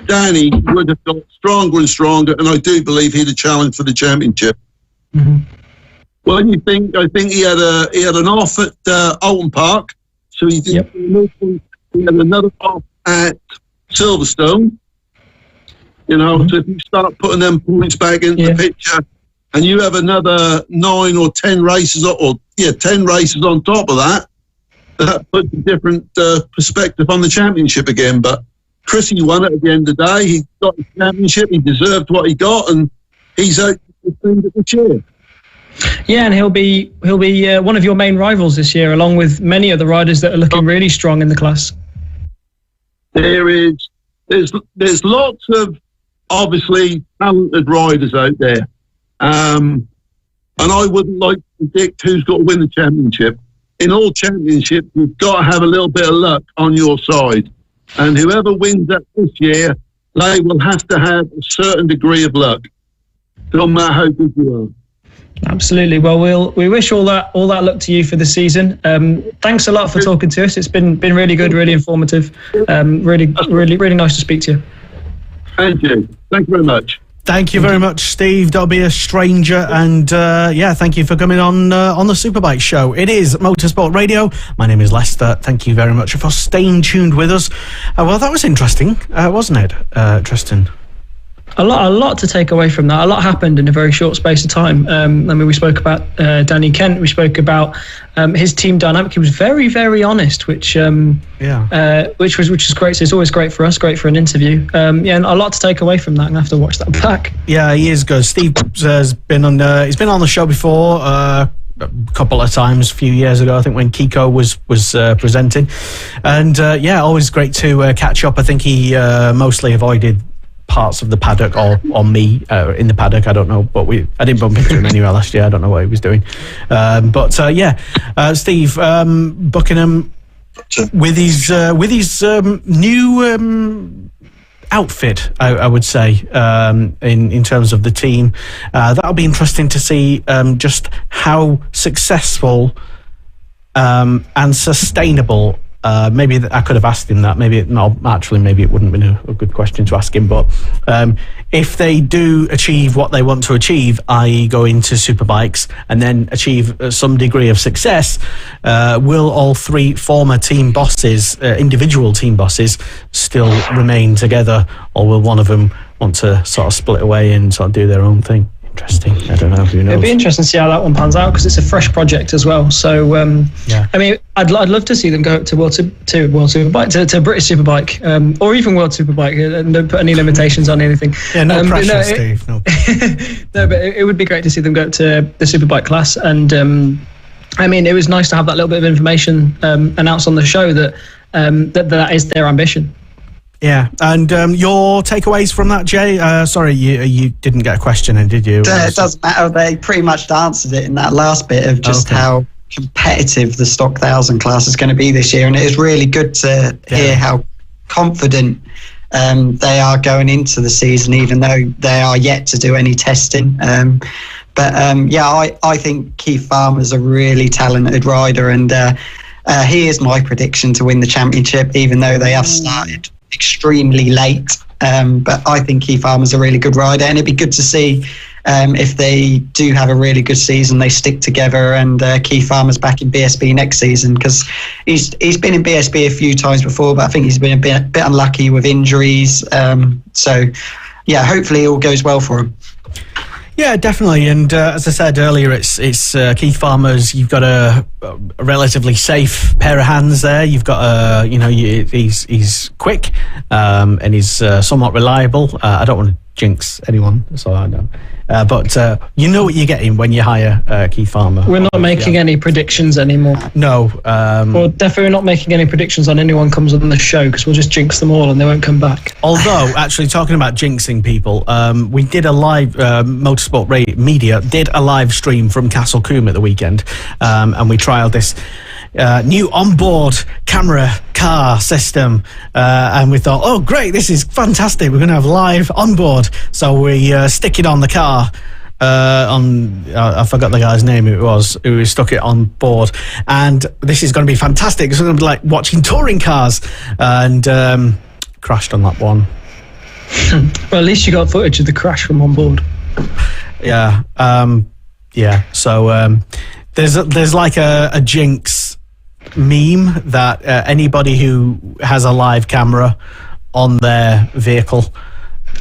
Danny would have got stronger and stronger, and I do believe he'd have challenged for the championship. Mm-hmm. Well, I think he had an off at Alton Park, so he did. Yep. He had another off at Silverstone. You know, so if you start putting them points back into the picture, and you have another 9 or 10 races, 10 races on top of that, that puts a different perspective on the championship again. But Chrissy won it at the end of the day. He got the championship. He deserved what he got, and he's out to the chair. Yeah, and he'll be one of your main rivals this year, along with many other riders that are looking really strong in the class. There's lots of obviously talented riders out there, and I wouldn't like to predict who's got to win the championship. In all championships, you've got to have a little bit of luck on your side, and whoever wins that this year, they will have to have a certain degree of luck, no matter how good you are. Absolutely. Well, we wish all that luck to you for the season. Thanks a lot for talking to us. It's been really good, really informative. Really nice to speak to you. Thank you. Thank you very much. Thank you very much, Steve. Don't be a stranger. And thank you for coming on the Superbike show. It is Motorsport Radio. My name is Lester. Thank you very much for staying tuned with us. Well, that was interesting, wasn't it, Tristan? A lot to take away from that. A lot happened in a very short space of time. We spoke about Danny Kent. We spoke about his team dynamic. He was very, very honest, which was great. So it's always great for us, great for an interview. And a lot to take away from that. I'm gonna have to watch that back. Yeah, he is good. Steve has been on. He's been on the show before. A couple of times a few years ago, I think, when Kiko was presenting, and always great to catch up. I think he mostly avoided parts of the paddock or me in the paddock. I don't know, but I didn't bump into him anywhere last year. I don't know what he was doing, Steve, Buckingham with his new outfit, I would say, in terms of the team. That'll be interesting to see just how successful and sustainable. Maybe I could have asked him that. Maybe it wouldn't have been a good question to ask him. But if they do achieve what they want to achieve, i.e. go into Superbikes and then achieve some degree of success, will all three former team bosses, individual team bosses, still remain together, or will one of them want to sort of split away and sort of do their own thing? Interesting. I don't know. Who knows? It'd be interesting to see how that one pans out, because it's a fresh project as well. So, I mean, I'd love to see them go to World Superbike, to British Superbike, or even World Superbike, and don't put any limitations on anything. Yeah, no pressure, Steve. No. No, but it would be great to see them go to the Superbike class. And I mean, it was nice to have that little bit of information announced on the show that that is their ambition. Yeah, and your takeaways from that, Jay? Sorry, you didn't get a question in, did you? It doesn't matter. They pretty much answered it in that last bit of just how competitive the Stock 1000 class is going to be this year. And it is really good to hear how confident they are going into the season, even though they are yet to do any testing. I think Keith Farmer's a really talented rider, and he is my prediction to win the championship, even though they have started extremely late. But I think Keith Farmer's a really good rider, and it'd be good to see if they do have a really good season, they stick together, and Keith Farmer's back in BSB next season, because he's been in BSB a few times before, but I think he's been a bit unlucky with injuries. Hopefully it all goes well for him. Yeah, definitely. And as I said earlier, it's Keith Farmer's. You've got a relatively safe pair of hands there. You've got he's quick and he's somewhat reliable. I don't want to jinx anyone, so I know. But you know what you're getting when you hire Keith Farmer. We're not making any predictions anymore. No. We're definitely not making any predictions on anyone comes on the show, because we'll just jinx them all and they won't come back. Although, actually, talking about jinxing people, we did a live, Motorsport Media did a live stream from Castle Combe at the weekend, and we trialled this new onboard camera car system, and we thought, oh great, this is fantastic, we're going to have live onboard. So we stick it on the car, I forgot the guy's name who stuck it on board, and this is going to be fantastic. It's going to be like watching touring cars, and crashed on that one. Well, at least you got footage of the crash from on board. Yeah. So there's like a jinx meme that anybody who has a live camera on their vehicle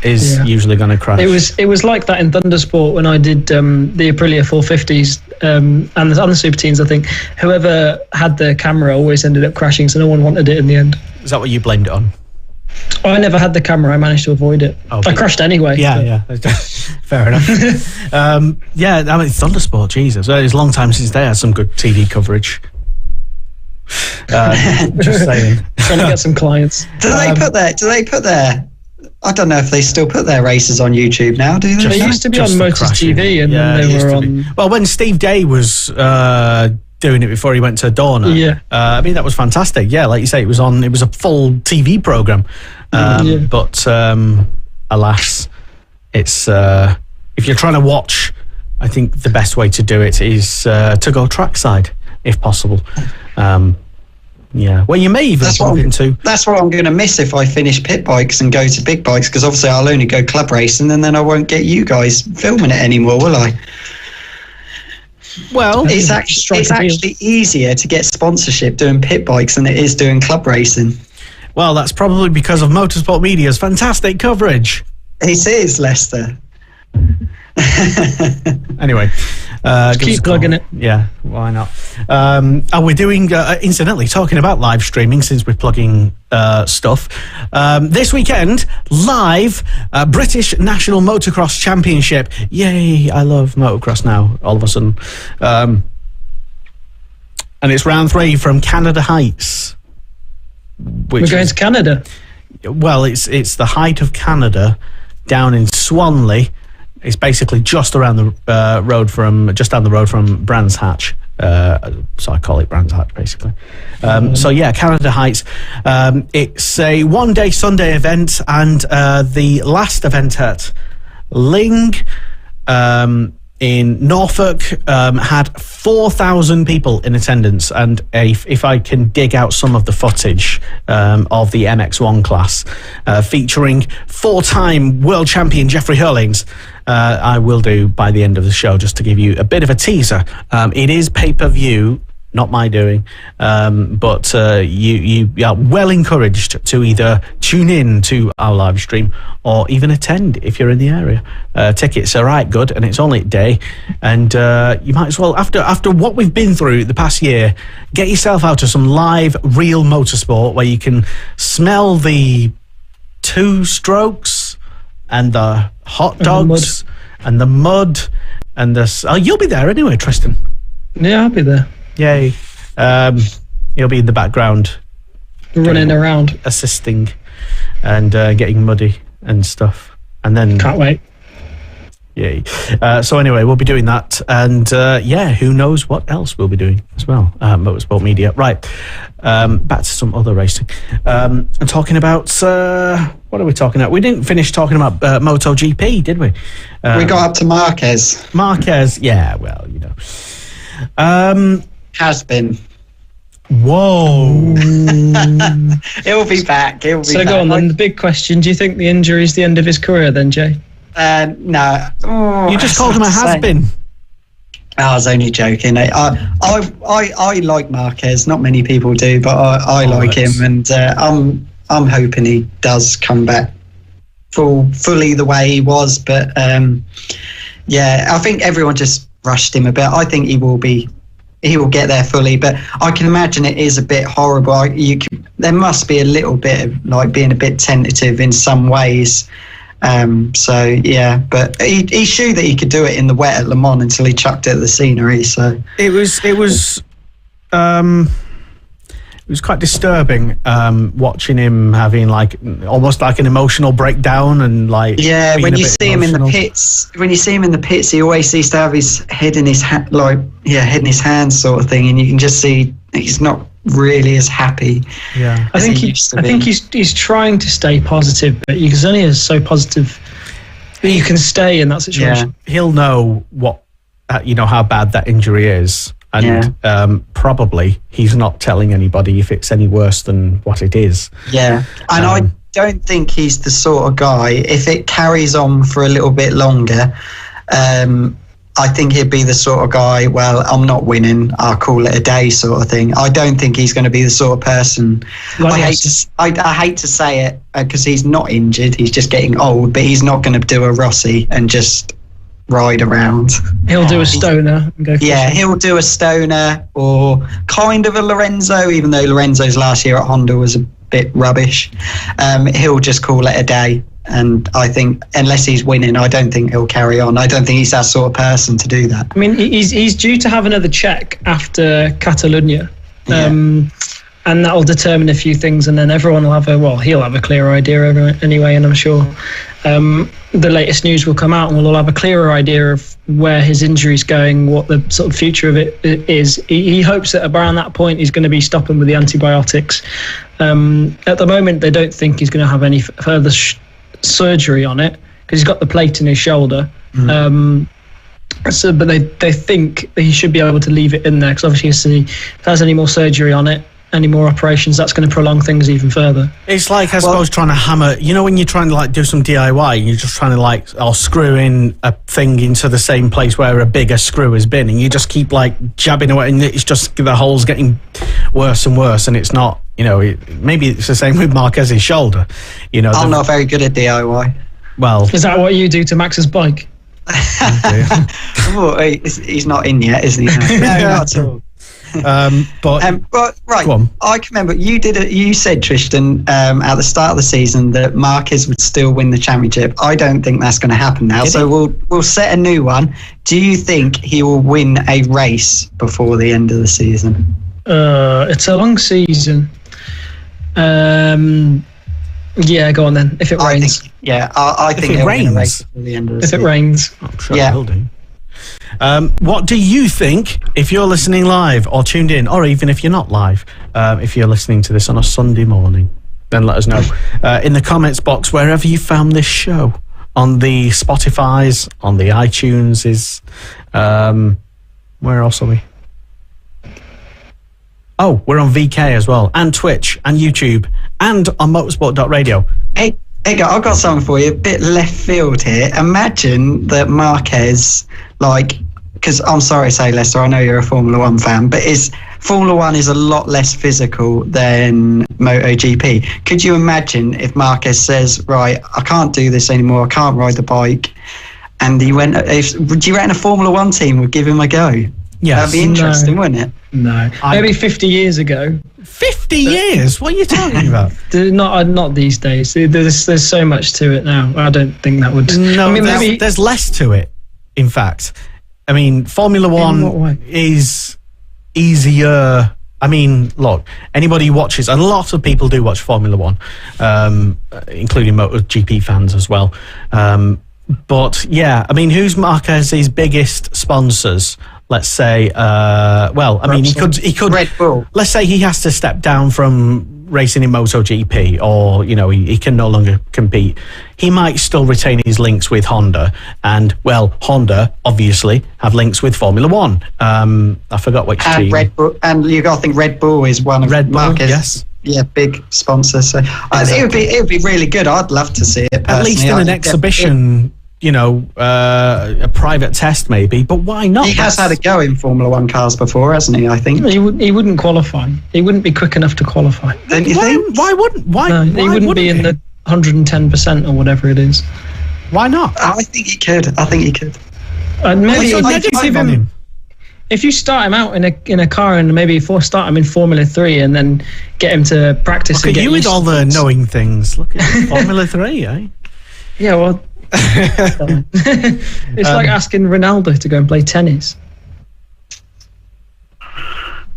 is usually going to crash. It was like that in Thundersport when I did the Aprilia 450s and the Super Teens. I think whoever had the camera always ended up crashing, so no one wanted it in the end. Is that what you blamed it on? I never had the camera. I managed to avoid it. I crashed anyway. Yeah. Fair enough. Thundersport, Jesus. Well, it's a long time since they had some good TV coverage. Just saying. Trying to get some clients. Do they put their I don't know if they still put their races on YouTube now, do they? They used to be on Motors TV, and then they were on... Well, when Steve Day was doing it before he went to Dorna, I mean, that was fantastic. Yeah, like you say, it was a full TV programme. But alas, it's if you're trying to watch, I think the best way to do it is to go trackside, if possible. Well, you may even bump into... That's what I'm going to miss if I finish pit bikes and go to big bikes, because obviously I'll only go club racing, and then I won't get you guys filming it anymore, will I? Well, it's actually easier to get sponsorship doing pit bikes than it is doing club racing. Well, that's probably because of Motorsport Media's fantastic coverage. It is, Lester. Anyway, keep plugging it. Yeah, why not? We're doing, incidentally, talking about live streaming, since we're plugging stuff. This weekend, live British National Motocross Championship. Yay! I love motocross now. All of a sudden, and it's round 3 from Canada Heights. We're going to Canada. Well, it's the height of Canada down in Swanley. It's basically just around the road down the road from Brands Hatch. So I call it Brands Hatch, basically. So yeah, Canada Heights. It's a one-day Sunday event, and the last event at Ling in Norfolk had 4,000 people in attendance, and if I can dig out some of the footage of the MX1 class featuring 4-time world champion Jeffrey Hurlings, I will do by the end of the show, just to give you a bit of a teaser. It is pay-per-view, not my doing, but you are well encouraged to either tune in to our live stream or even attend if you're in the area. Tickets are right good, and it's only a day, and you might as well, after what we've been through the past year, get yourself out to some live real motorsport where you can smell the 2-strokes and the hot dogs and the mud and the... you'll be there anyway, Tristan. Yeah, I'll be there. Yay. He'll be in the background running around, assisting and getting muddy and stuff, and then can't wait. Yay. So anyway, we'll be doing that, and who knows what else we'll be doing as well. Motorsport Media. Right, back to some other racing. I'm talking about what are we talking about? We didn't finish talking about Moto GP, did we? We got up to Marquez. Yeah, well, you know. Has been. Whoa. He'll be back. Go on then. The big question: do you think the injury is the end of his career then, Jay? No. You just called him a has-been. I was only joking. I like Marquez. Not many people do, but I like him, and I'm hoping he does come back fully the way he was. But I think everyone just rushed him a bit. I think he will get there fully, but I can imagine it is a bit horrible. There must be a little bit of like being a bit tentative in some ways, So yeah, but he showed that he could do it in the wet at Le Mans until he chucked it at the scenery. So it was quite disturbing watching him having like almost like an emotional breakdown and like when you see him in the pits, he always seems to have his head in his head in his hands sort of thing, and you can just see he's not really as happy. Yeah, I think he's trying to stay positive, but you can only so positive that you can stay in that situation. Yeah. He'll know what how bad that injury is. And probably he's not telling anybody if it's any worse than what it is. Yeah, and I don't think he's the sort of guy, if it carries on for a little bit longer, I think he'd be the sort of guy, well, I'm not winning, I'll call it a day sort of thing. I don't think he's going to be the sort of person. I hate to say it because he's not injured, he's just getting old, but he's not going to do a Rossi and just ride around. He'll do a stoner and go fishing. Yeah, he'll do a stoner or kind of a Lorenzo, even though Lorenzo's last year at Honda was a bit rubbish. He'll just call it a day. And I think unless he's winning, I don't think he'll carry on. I don't think he's that sort of person to do that. I mean, he's due to have another check after Catalonia. And that will determine a few things, and then everyone will he'll have a clearer idea anyway, and I'm sure the latest news will come out and we'll all have a clearer idea of where his injury's going, what the sort of future of it is. He hopes that around that point he's going to be stopping with the antibiotics. At the moment, they don't think he's going to have any further surgery on it because he's got the plate in his shoulder. But they think that he should be able to leave it in there because obviously if he has any more surgery on it, any more operations, that's going to prolong things even further. It's like, I suppose, trying to hammer, when you're trying to like do some DIY, you're just trying to screw in a thing into the same place where a bigger screw has been, and you just keep like jabbing away, and it's just the hole's getting worse and worse, and it's not, maybe it's the same with Marquez's shoulder. I'm not very good at DIY. Well, is that what you do to Max's bike? He's not in yet, is he? No, not at all. But right, I can remember you said, Tristan, at the start of the season that Marquez would still win the championship. I don't think that's going to happen now. We'll set a new one. Do you think he will win a race before the end of the season? It's a long season. Yeah, go on then. If it rains, I think it rains. Win a race before the end of the season. If it rains, I'm sure it will do. What do you think if you're listening live or tuned in, or even if you're not live, if you're listening to this on a Sunday morning, then let us know in the comments box wherever you found this show, on the Spotify's, on the iTunes, where else are we? Oh, we're on VK as well, and Twitch and YouTube and on motorsport.radio. Hey, I've got something for you, a bit left field here. Imagine that Marquez, because I'm sorry to say, Lester, I know you're a Formula One fan, but Formula One is a lot less physical than Moto GP. Could you imagine if Marquez says, right, I can't do this anymore, I can't ride the bike, and do you reckon a Formula One team would give him a go? Yes. That'd be interesting, wouldn't it? No. Maybe 50 years ago. 50 years? What are you talking about? Not these days. There's so much to it now. I don't think that would... No, there's less to it, in fact. I mean, Formula One is easier. I mean, look, anybody who watches, and a lot of people do watch Formula One, including Moto GP fans as well. But, yeah, I mean, who's Marquez's biggest sponsors? Let's say, he could. Red Bull. Let's say he has to step down from racing in Moto GP, or he can no longer compete. He might still retain his links with Honda, and Honda obviously have links with Formula One. I forgot which team. Red Bull, and you got to think Red Bull is one of Marquez's. Yes. Big sponsor. So exactly. it would be really good. I'd love to see it personally. At least in an exhibition. A private test maybe, but why not? He has had a go in Formula One cars before, hasn't he? I think he wouldn't qualify. He wouldn't be quick enough to qualify. Don't you think? Why wouldn't? He wouldn't be in the 110% or whatever it is. Why not? I think he could. And maybe if you start him out in a car and maybe start him in Formula 3 and then get him to practice. Look at you with all the knowing things. Look at Formula 3, eh? Yeah, well, it's like asking Ronaldo to go and play tennis.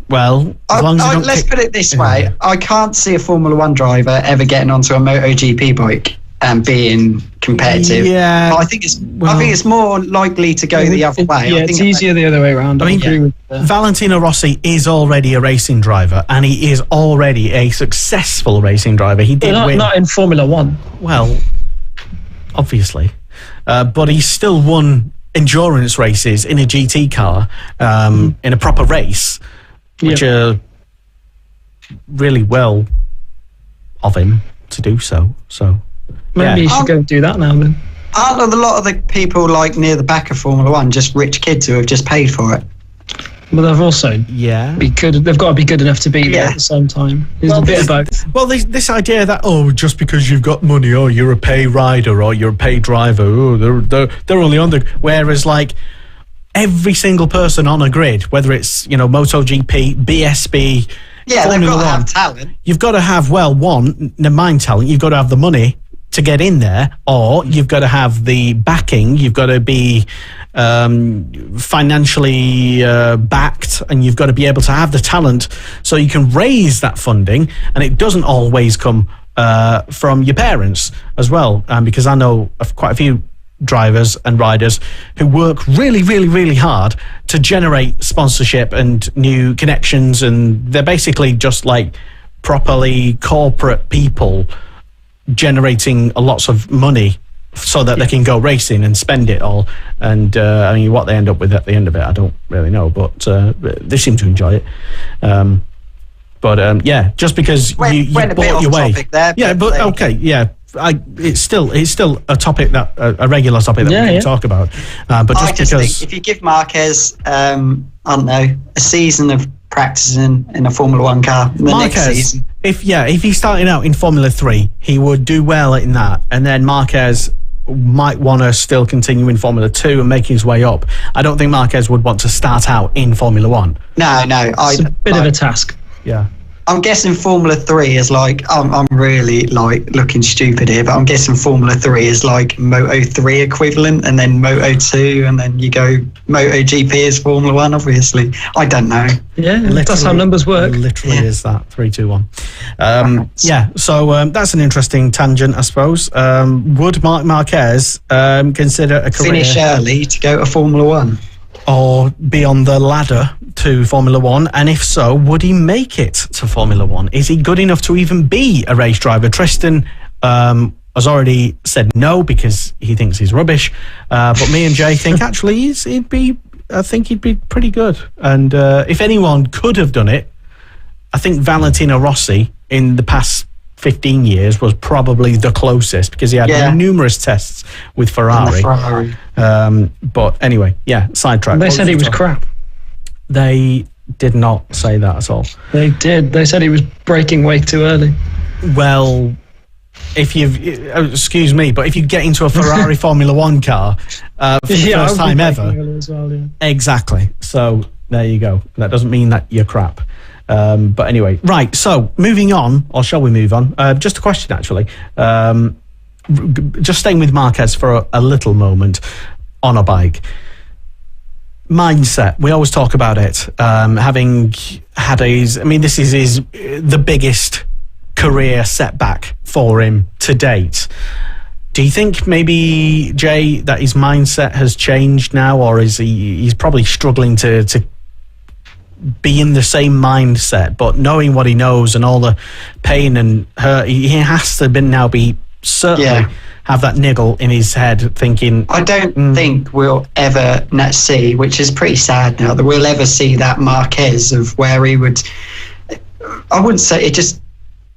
Well, as long as you don't let's put it this way. I can't see a Formula 1 driver ever getting onto a Moto GP bike and being competitive. Yeah. But I think it's more likely to go the other way. Yeah, I think it's easier the other way around. I mean, Valentino Rossi is already a racing driver, and he is already a successful racing driver. He did win. Not in Formula 1. Well, obviously. But he still won endurance races in a GT car, in a proper race, which are really well of him to do so. So maybe you should go and do that now then. Aren't a lot of the people like near the back of Formula 1 just rich kids who have just paid for it? But they've also be good. They've got to be good enough to be there at the same time. There's a bit of both. Well, this idea that just because you've got money, you're a pay rider or you're a pay driver, they're only on the. Whereas like every single person on a grid, whether it's Moto GP, BSB, Formula 1, have talent. You've got to have the mind talent. You've got to have the money to get in there, or you've got to have the backing. You've got to be financially backed, and you've got to be able to have the talent so you can raise that funding, and it doesn't always come from your parents as well, because I know of quite a few drivers and riders who work really, really, really hard to generate sponsorship and new connections, and they're basically just like properly corporate people generating lots of money so that they can go racing and spend it all. And I mean, what they end up with at the end of it, I don't really know, but they seem to enjoy it. Just because you bought your way. It's still a topic that a regular topic that we can talk about. But I just think if you give Marquez, I don't know, a season of practicing in a Formula 1 car, next season. If he started out in Formula 3, he would do well in that, and then Marquez might want to still continue in Formula 2 and make his way up. I don't think Marquez would want to start out in Formula 1. No, it's a bit of a task. Yeah. I'm guessing Formula 3 is like, I'm really like looking stupid here, but I'm guessing Formula 3 is like Moto 3 equivalent, and then Moto 2, and then you go Moto GP is Formula 1, obviously. I don't know. Yeah, that's how numbers work. Literally is that 3, 2, 1. So that's an interesting tangent, I suppose. Would Marc Marquez consider a career... Finish early to go to Formula 1? Or be on the ladder to Formula 1, and if so, would he make it to Formula 1? Is he good enough to even be a race driver? Tristan has already said no because he thinks he's rubbish, but me and Jay think actually he'd be pretty good. And if anyone could have done it, I think Valentino Rossi in the past 15 years was probably the closest, because he had numerous tests with Ferrari. But anyway, sidetrack. They said he was crap. They did not say that at all. They did. They said he was braking way too early. Well, if excuse me, but if you get into a Ferrari Formula 1 car for the first time ever, exactly. So there you go. That doesn't mean that you're crap. But anyway, right, so moving on, or shall we move on? Just a question, actually. Just staying with Marquez for a little moment on a bike. Mindset, we always talk about it. Having had this is the biggest career setback for him to date. Do you think maybe, Jay, that his mindset has changed now, or is he's probably struggling to be in the same mindset, but knowing what he knows and all the pain and hurt, he has to now be certainly have that niggle in his head thinking... I don't think we'll ever see, which is pretty sad now, that we'll ever see that Marquez of where he would... I wouldn't say it just...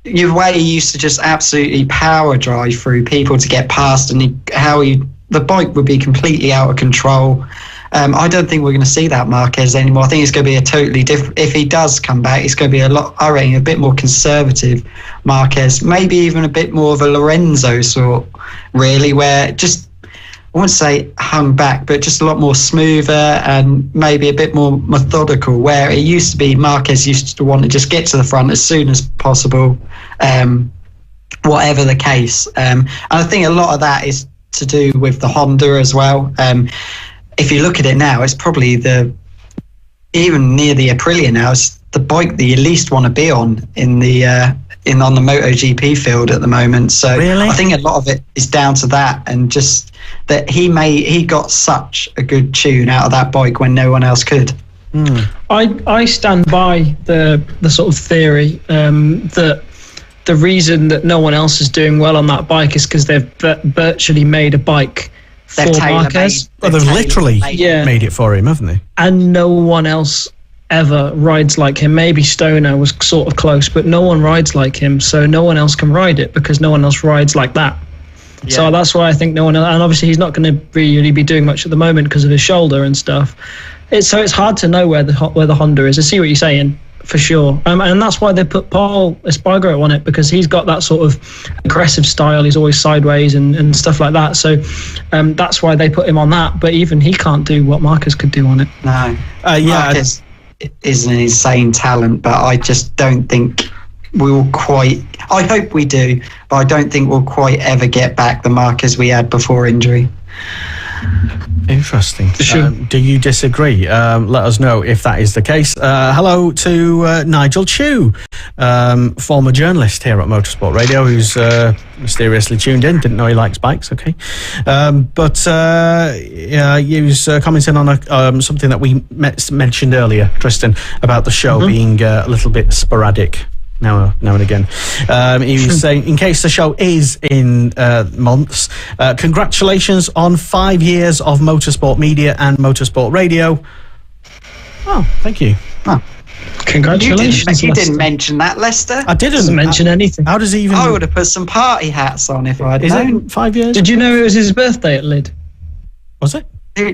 The way he used to just absolutely power drive through people to get past, and the bike would be completely out of control. I don't think we're going to see that Marquez anymore. I think it's going to be a totally different... If he does come back, it's going to be a bit more conservative Marquez. Maybe even a bit more of a Lorenzo sort, really, where just... I wouldn't say hung back, but just a lot more smoother and maybe a bit more methodical, where it used to be Marquez used to want to just get to the front as soon as possible, whatever the case. And I think a lot of that is to do with the Honda as well. If you look at it now, it's probably even near the Aprilia now, it's the bike that you least want to be on on the MotoGP field at the moment. So really? I think a lot of it is down to that, and just that he got such a good tune out of that bike when no one else could. I stand by the sort of theory that the reason that no one else is doing well on that bike is because they've virtually made a bike for Marquez. Well, they've literally made it for him, haven't they? And no one else ever rides like him. Maybe Stoner was sort of close, but no one rides like him, so no one else can ride it because no one else rides like that. Yeah. So that's why I think no one else, and obviously he's not going to really be doing much at the moment because of his shoulder and stuff. So it's hard to know where the Honda is. I see what you're saying, for sure. And that's why they put Paul Espargaro on it, because he's got that sort of aggressive style. He's always sideways and stuff like that. So that's why they put him on that. But even he can't do what Marquez could do on it. No. Marquez is an insane talent, but I just don't think we'll quite... I hope we do, but I don't think we'll quite ever get back the Marquez we had before injury. Interesting. Sure. Do you disagree? Let us know if that is the case. Hello to Nigel Chu, former journalist here at Motorsport Radio, who's mysteriously tuned in. Didn't know he likes bikes. Okay, but he was commenting on something that we mentioned earlier, Tristan, about the show being a little bit sporadic. Now and again. He was saying, in case the show is in months, congratulations on 5 years of Motorsport Media and Motorsport Radio. Oh, thank you. Oh. Congratulations. You didn't mention that, Lester. I didn't Doesn't mention anything. How does he even... I would have put some party hats on if I'd known. It 5 years? Did you know it was his birthday at Lid? Was it?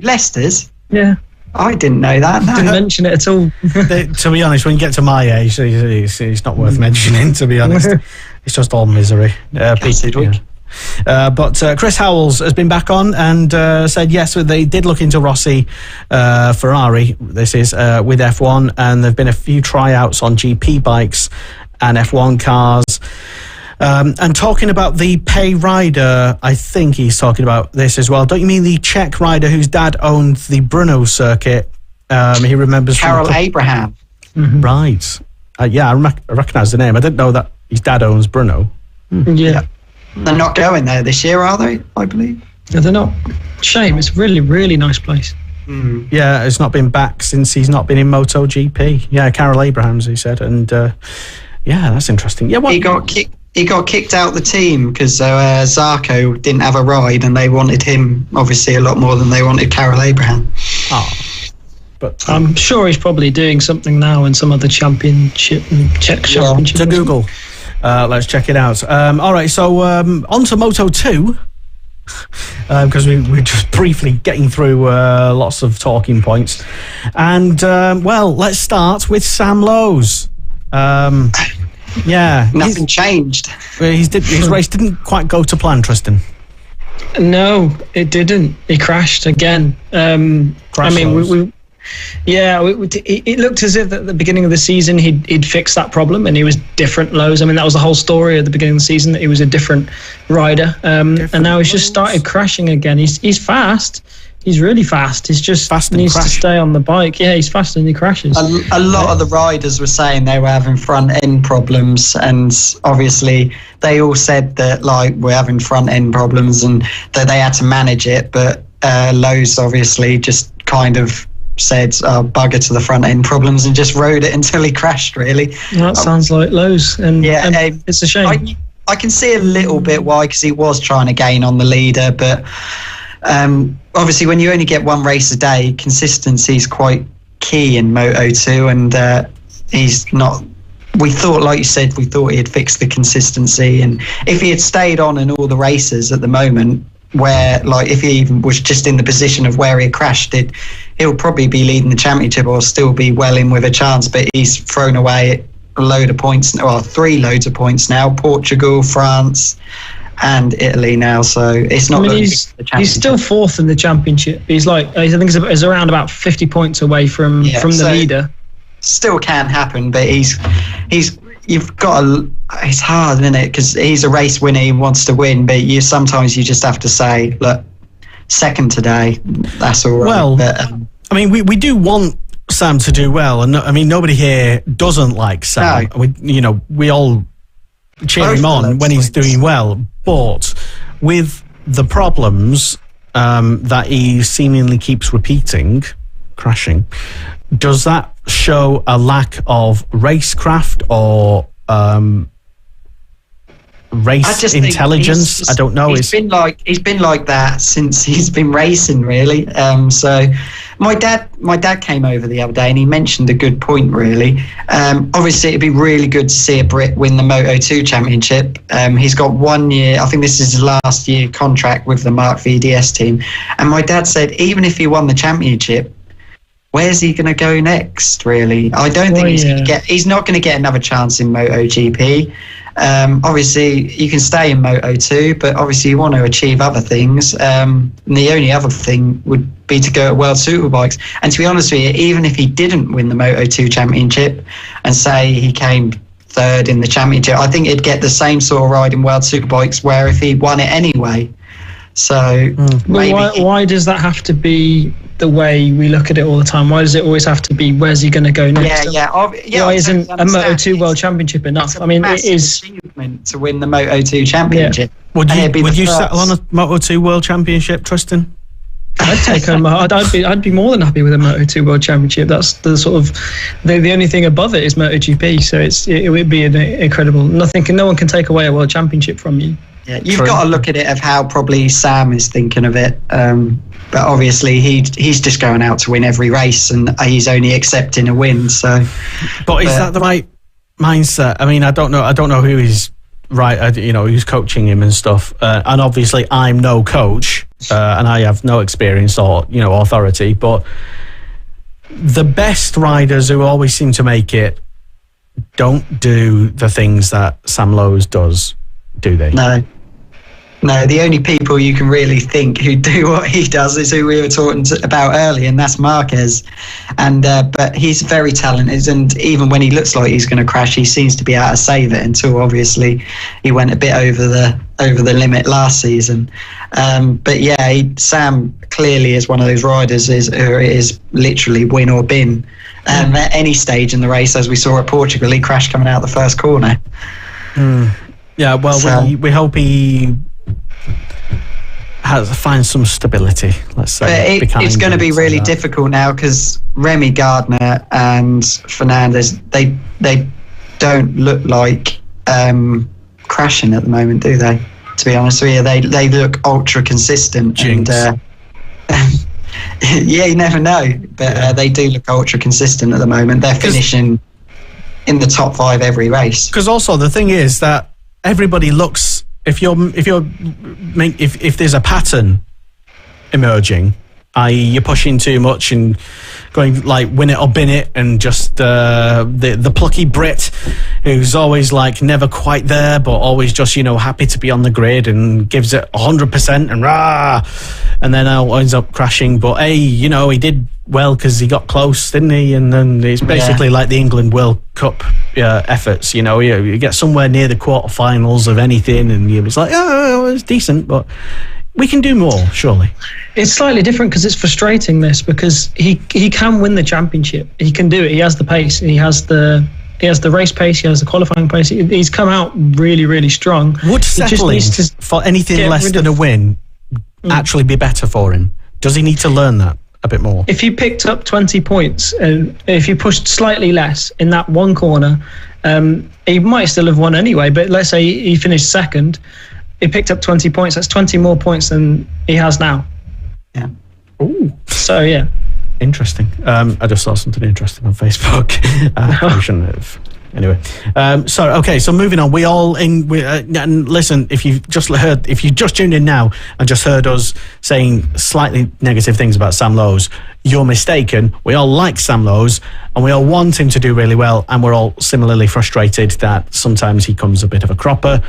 Lester's? Yeah. I didn't know that. No. Didn't mention it at all. To be honest, when you get to my age, it's not worth mentioning, to be honest. It's just all misery. But Chris Howells has been back on and said yes, they did look into Rossi Ferrari. This is with F1, and there have been a few tryouts on GP bikes and F1 cars. And talking about the pay rider, I think he's talking about this as well. Don't you mean the Czech rider whose dad owned the Brno circuit? He remembers... Carol Abraham. Mm-hmm. Right. I recognise the name. I didn't know that his dad owns Brno. Yeah. They're not going there this year, are they? I believe. No, they're not. Shame. It's a really, really nice place. Yeah, it's not been back since he's not been in Moto GP. Yeah, Carol Abrahams, he said. And yeah, that's interesting. Yeah, what... He got kicked out the team because Zarco didn't have a ride, and they wanted him obviously a lot more than they wanted Carol Abraham. Oh, but I'm sure he's probably doing something now in some other championship, Czech championship. To Google, let's check it out. All right, so on to Moto 2, because we're just briefly getting through lots of talking points, and well, let's start with Sam Lowes. Yeah, nothing changed. His race didn't quite go to plan, Tristan. No, it didn't. He crashed again. I mean, it looked as if at the beginning of the season he'd fixed that problem and he was different Lowes. I mean, that was the whole story at the beginning of the season, that he was a different rider. And now he's just started crashing again. He's fast. He's really fast. He's just needs to stay on the bike. Yeah, he's fast and he crashes. A lot of the riders were saying they were having front end problems, and obviously they all said that like we're having front end problems and that they had to manage it. But Lowes obviously just kind of said bugger to the front end problems and just rode it until he crashed. Really, that sounds like Lowes, and it's a shame. I can see a little bit why, because he was trying to gain on the leader, but. Obviously, when you only get one race a day, consistency is quite key in Moto 2, and he's not. We thought, like you said, he had fixed the consistency, and if he had stayed on in all the races at the moment, where like if he even was just in the position of where he crashed, he'll probably be leading the championship or still be well in with a chance. But he's thrown away a load of points, or 3 loads of points now: Portugal, France, and Italy now, so it's not. I mean, he's still 4th in the championship. He's like, I think he's around about 50 points away from the leader. Still can happen, but he's you've got to. It's hard, isn't it? Because he's a race winner. He wants to win, but sometimes you just have to say, look, second today. That's all right. Well, but, I mean, we do want Sam to do well, and I mean, nobody here doesn't like Sam. No. We all cheer him on when he's doing well, but with the problems that he seemingly keeps repeating, crashing, does that show a lack of racecraft or race intelligence? I don't know. He's been like that since he's been racing, really. So my dad came over the other day and he mentioned a good point, really. Obviously, it'd be really good to see a Brit win the Moto2 Championship. He's got 1 year. I think this is his last year contract with the Mark VDS team. And my dad said, even if he won the championship, where's he going to go next, really? I don't think he's not going to get another chance in MotoGP. Obviously, you can stay in Moto2, but obviously you want to achieve other things. And the only other thing would be to go at World Superbikes. And to be honest with you, even if he didn't win the Moto2 Championship and say he came third in the championship, I think he'd get the same sort of ride in World Superbikes where if he won it anyway. So maybe why does that have to be the way we look at it all the time? Why does it always have to be where's he going to go next? Why isn't a Moto2 World Championship enough? I mean, it is achievement to win the Moto2 Championship. Yeah. Would you settle on a Moto2 World Championship, Tristan? I'd take home. I'd be more than happy with a Moto2 World Championship. That's the sort of the only thing above it is MotoGP. So it would be incredible. No one can take away a World Championship from you. Yeah, you've got to look at it of how probably Sam is thinking of it. But obviously he's just going out to win every race, and he's only accepting a win. So, but is that the right mindset? I mean, I don't know who is right. Who's coaching him and stuff. And obviously, I'm no coach, and I have no experience or authority. But the best riders who always seem to make it don't do the things that Sam Lowes does, do they? No, the only people you can really think who do what he does is who we were talking about earlier, and that's Marquez. And but he's very talented, and even when he looks like he's going to crash, he seems to be able to save it. Until obviously he went a bit over the limit last season. But yeah, Sam clearly is one of those riders who is literally win or bin. At any stage in the race, as we saw at Portugal, he crashed coming out the first corner. Yeah, well, we hope he finds some stability, let's say. But it's going to be really difficult now because Remy Gardner and Fernandez, they don't look like crashing at the moment, do they? To be honest with you, they look ultra consistent. Jinx. And yeah, you never know, but they do look ultra consistent at the moment. They're finishing in the top 5 every race. Because also the thing is that everybody looks. If there's a pattern emerging, i.e. you're pushing too much and going like win it or bin it, and just the plucky Brit who's always like never quite there but always just happy to be on the grid and gives it 100% and rah, and then ends up crashing. But he did well because he got close, didn't he? And then it's basically like the England World Cup efforts. You get somewhere near the quarterfinals of anything, and you was like, oh, it's decent, but we can do more, surely. It's slightly different because it's frustrating because he can win the championship. He can do it. He has the pace. He has the race pace. He has the qualifying pace. He's come out really, really strong. Would settling for anything less than a win actually be better for him? Does he need to learn that a bit more? If he picked up 20 points and if you pushed slightly less in that one corner, he might still have won anyway. But let's say he finished second. He picked up 20 points. That's 20 more points than he has now. Yeah. Ooh. So, yeah. Interesting. I just saw something interesting on Facebook. I shouldn't have. Anyway. So moving on. We all and listen, if you just tuned in now and just heard us saying slightly negative things about Sam Lowes, you're mistaken. We all like Sam Lowes and we all want him to do really well, and we're all similarly frustrated that sometimes he comes a bit of a cropper.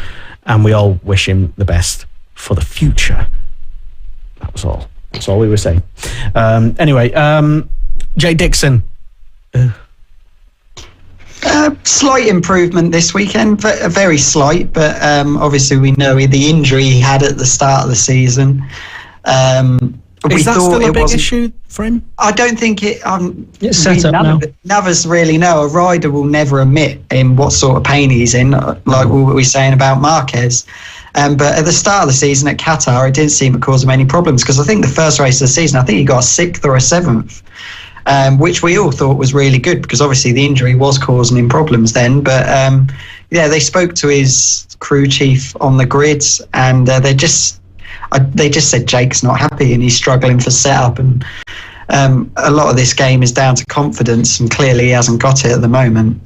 And we all wish him the best for the future. That was all. That's all we were saying. Anyway, Jay Dixon. Slight improvement this weekend, very slight, but obviously we know the injury he had at the start of the season. Is that still a big issue for him? I don't think it. It's set up now. None of us really know. A rider will never admit in what sort of pain he's in, like what we were saying about Marquez. But at the start of the season at Qatar, it didn't seem to cause him any problems, because I think the first race of the season, I think he got a 6th or a 7th, which we all thought was really good, because obviously the injury was causing him problems then. But they spoke to his crew chief on the grids, and they just said Jake's not happy and he's struggling for setup, and a lot of this game is down to confidence, and clearly he hasn't got it at the moment.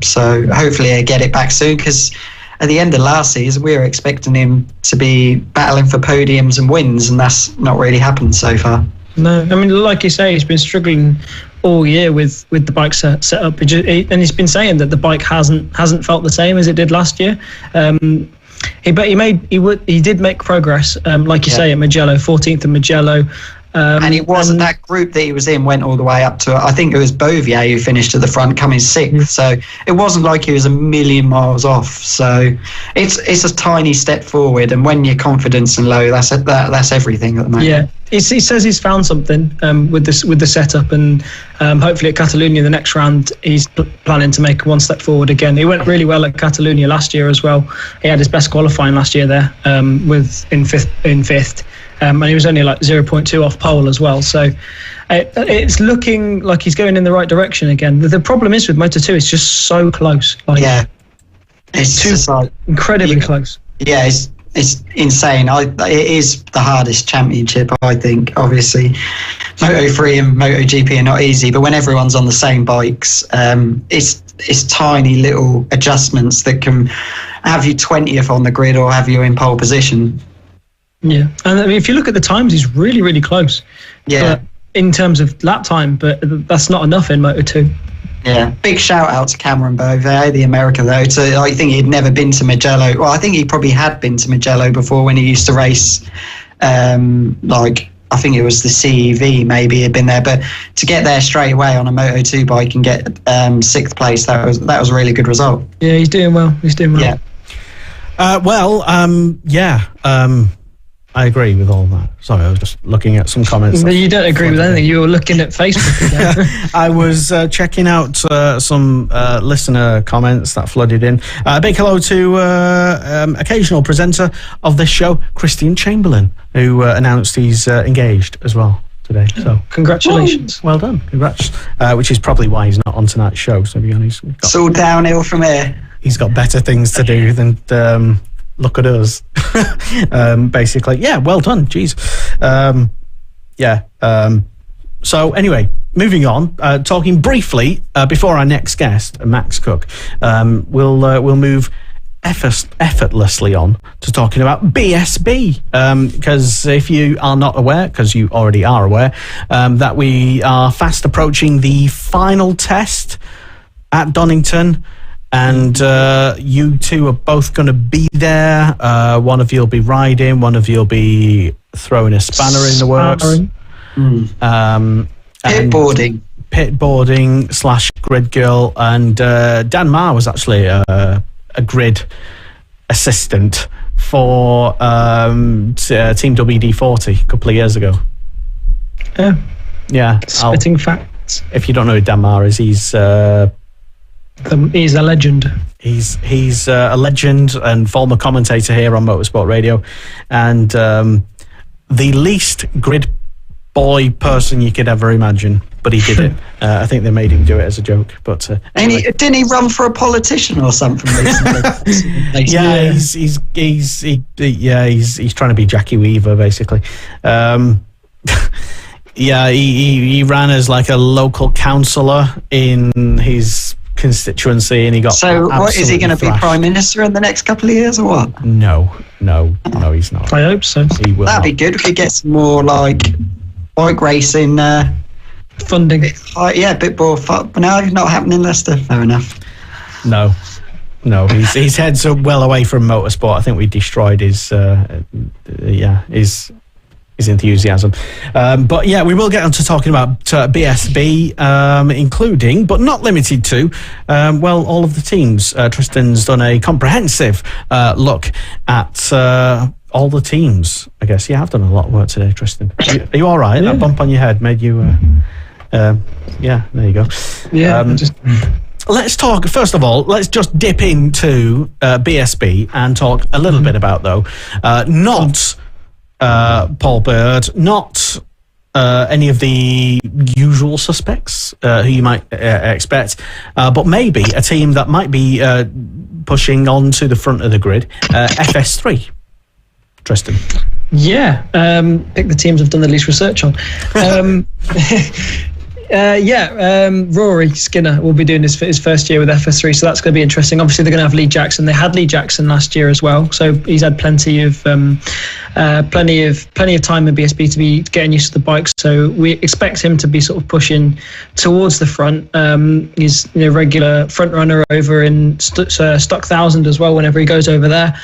So hopefully he'll get it back soon, because at the end of last season we were expecting him to be battling for podiums and wins, and that's not really happened so far. No, I mean, like you say, he's been struggling all year with the bike set up, and he's been saying that the bike hasn't felt the same as it did last year. He did make progress, like you say, at Mugello, 14th at Mugello. And it wasn't that group that he was in went all the way up to, I think it was Bouvier who finished at the front, coming 6th. So it wasn't like he was a million miles off. So it's a tiny step forward. And when your confidence and low, that's everything at the moment. Yeah, he says he's found something with the setup, and hopefully at Catalonia the next round he's planning to make one step forward again. He went really well at Catalonia last year as well. He had his best qualifying last year there, in fifth. And he was only like 0.2 off pole as well. So it's looking like he's going in the right direction again. The problem is with Moto2, it's just so close. It's just like incredibly close. Yeah, it's insane. It is the hardest championship, I think. Obviously, Moto3 and MotoGP are not easy, but when everyone's on the same bikes, it's tiny little adjustments that can have you 20th on the grid or have you in pole position. Yeah, and I mean, if you look at the times, he's really, really close. Yeah. In terms of lap time, but that's not enough in Moto2. Yeah, big shout out to Cameron Beauvais, the American, though. I think he'd never been to Mugello. Well, I think he probably had been to Mugello before when he used to race, I think it was the CEV, maybe he'd been there. But to get there straight away on a Moto2 bike and get 6th place, that was a really good result. Yeah, he's doing well. Yeah. I agree with all that. Sorry, I was just looking at some comments. No, you don't agree with anything. You were looking at Facebook again. I was checking out some listener comments that flooded in. A big hello to occasional presenter of this show, Christian Chamberlain, who announced he's engaged as well today. So congratulations. Well done. Congrats. Which is probably why he's not on tonight's show. So it's all downhill from here. He's got better things to do than... look at us. Basically, yeah, well done. Jeez. So anyway, moving on, talking briefly before our next guest, Max Cook, we'll move effortlessly on to talking about BSB, because if you are not aware, because you already are aware, that we are fast approaching the final test at Donington. And you two are both going to be there. One of you will be riding. One of you will be throwing a spanner in the works. Pitboarding / grid girl. And Dan Marr was actually a grid assistant for Team WD-40 a couple of years ago. Yeah. Spitting facts. If you don't know who Dan Marr is, he's a legend. He's a legend and former commentator here on Motorsport Radio, and the least grid boy person you could ever imagine, but he did it. I think they made him do it as a joke. But anyway. Didn't he run for a politician or something recently? Yeah, he's trying to be Jackie Weaver, basically. Yeah, he ran as like a local councillor in his constituency, and he got. So, what is he going to be Prime Minister in the next couple of years, or what? No, he's not. I hope so. He will. That'd be good. We could get some more like bike racing funding. A bit more fun. But no, not happening in Leicester. Fair enough. No, his head's well away from motorsport. I think we destroyed his his enthusiasm. But yeah, we will get on to talking about BSB, including, but not limited to, all of the teams. Tristan's done a comprehensive look at all the teams. I guess you have done a lot of work today, Tristan. Are you all right? Yeah. That bump on your head made you... yeah, there you go. Yeah, let's talk, first of all, let's just dip into BSB and talk a little bit about, though, not... Paul Bird, not any of the usual suspects who you might expect, but maybe a team that might be pushing on to the front of the grid, FS3. Tristan. Yeah, pick the teams I've done the least research on. Rory Skinner will be doing his first year with FS3, so that's going to be interesting. Obviously, they're going to have Lee Jackson. They had Lee Jackson last year as well, so he's had plenty of time in BSB to be getting used to the bike. So we expect him to be sort of pushing towards the front. He's regular front runner over in Stock 1000 as well. Whenever he goes over there,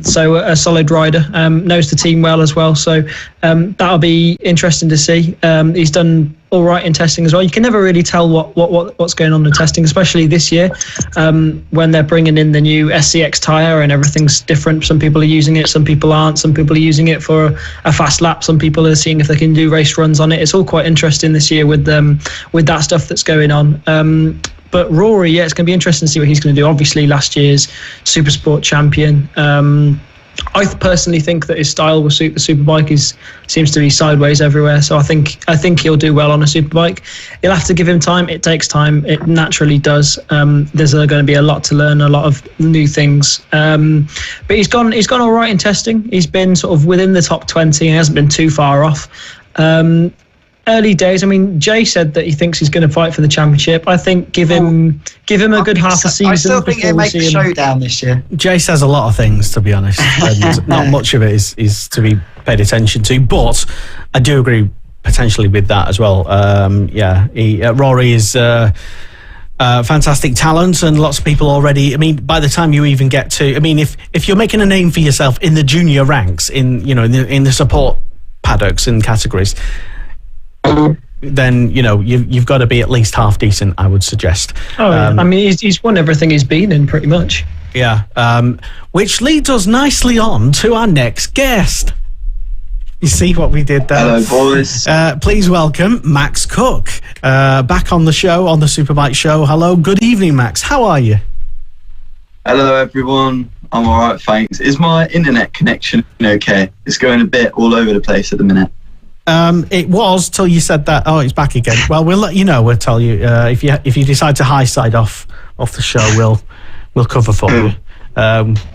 so a solid rider, knows the team well as well. So that'll be interesting to see. He's done all right in testing as well. You can never really tell what's going on in testing, especially this year, when they're bringing in the new SCX tyre and everything's different. Some people are using it, some people aren't. Some people are using it for a fast lap. Some people are seeing if they can do race runs on it. It's all quite interesting this year with that stuff that's going on. But Rory, yeah, it's going to be interesting to see what he's going to do. Obviously, last year's Supersport champion. I personally think that his style will suit the Superbike. Seems to be sideways everywhere, so I think he'll do well on a Superbike. You'll have to give him time. It takes time. It naturally does. There's going to be a lot to learn, a lot of new things. But he's gone all right in testing. He's been sort of within the top 20. He hasn't been too far off. Early days. I mean, Jay said that he thinks he's going to fight for the championship. I think give him a good half a season. I still think he'll make a showdown this year. Jay says a lot of things, to be honest, and not much of it is to be paid attention to. But I do agree potentially with that as well. Rory is fantastic talent, and lots of people already. I mean, by the time you even get to, I mean, if you're making a name for yourself in the junior ranks, in the support paddocks and categories, then you've got to be at least half decent, I would suggest. I mean, he's won everything he's been in pretty much. Yeah, which leads us nicely on to our next guest. You see what we did there? Hello, boys. Please welcome Max Cook back on the show, on the Superbike show. Hello, good evening, Max. How are you? Hello, everyone. I'm all right, thanks. Is my internet connection okay? It's going a bit all over the place at the minute. It was till you said that. Oh, it's back again. Well, we'll let you know. We'll tell you if you decide to high side off the show. We'll cover for you.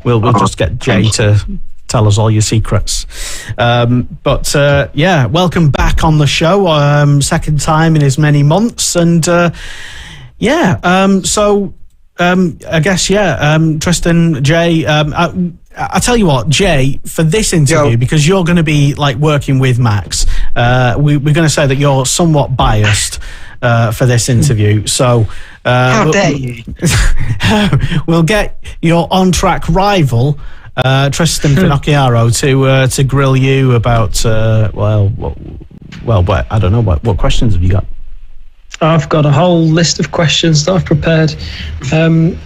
We'll just get Jay to tell us all your secrets. Welcome back on the show. Second time in as many months, and I guess Tristan, Jay. I tell you what, Jay, for this interview, because you're going to be working with Max, we're going to say that you're somewhat biased for this interview. So how dare you? We'll get your on-track rival, Tristan Finocchiaro, to grill you about I don't know, what questions have you got? I've got a whole list of questions that I've prepared.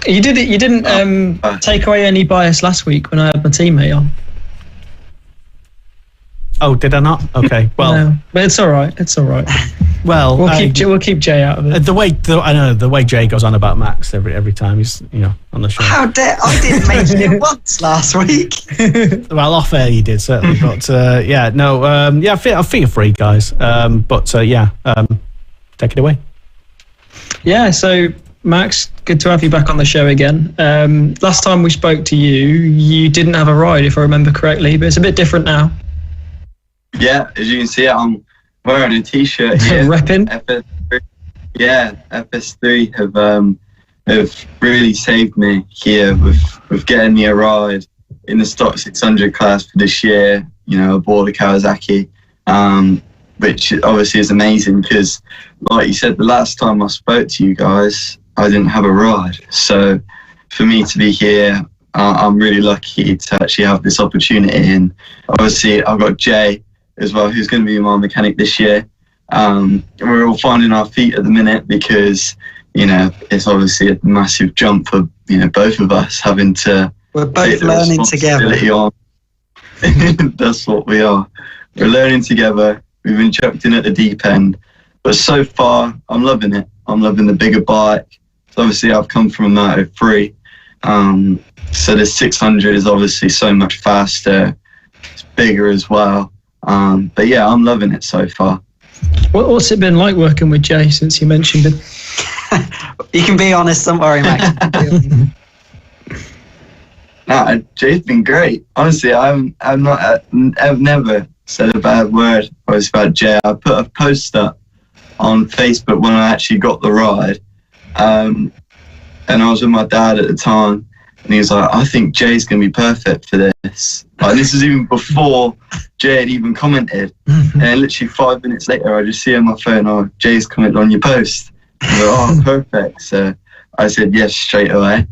You didn't take away any bias last week when I had my teammate on. Oh, did I not? Okay, well, no, but it's all right. It's all right. Well, we'll keep Jay out of it. The way Jay goes on about Max every time he's on the show. How dare I didn't mention it once last week. Well, off air you did certainly, but feel free, guys. Take it away. Yeah, so Max, good to have you back on the show again. Last time we spoke to you didn't have a ride, if I remember correctly, but it's a bit different now. Yeah, as you can see, I'm wearing a T-shirt here. Repping. FS3. Yeah, FS3 have really saved me here with getting me a ride in the stock 600 class for this year. Aboard the Kawasaki. Which obviously is amazing because, like you said, the last time I spoke to you guys, I didn't have a ride. So for me to be here, I'm really lucky to actually have this opportunity. And obviously I've got Jay as well, who's going to be my mechanic this year. We're all finding our feet at the minute because, you know, it's obviously a massive jump for, you know, both of us having to. We're both learning together. That's what we are. We're learning together. We've been chucked in at the deep end. But so far, I'm loving it. I'm loving the bigger bike. So obviously, I've come from a Moto 3. So the 600 is obviously so much faster. It's bigger as well. But yeah, I'm loving it so far. What's it been like working with Jay since you mentioned him? You can be honest, don't worry, Max. Nah, Jay's been great. Honestly, I've never said a bad word about Jay. I put a post up on Facebook when I actually got the ride, and I was with my dad at the time, and he was like, "I think Jay's gonna be perfect for this." Like, this was even before Jay had even commented, and literally 5 minutes later, I just see on my phone, "Oh, Jay's commented on your post." I was like, "Oh, perfect." So I said yes straight away,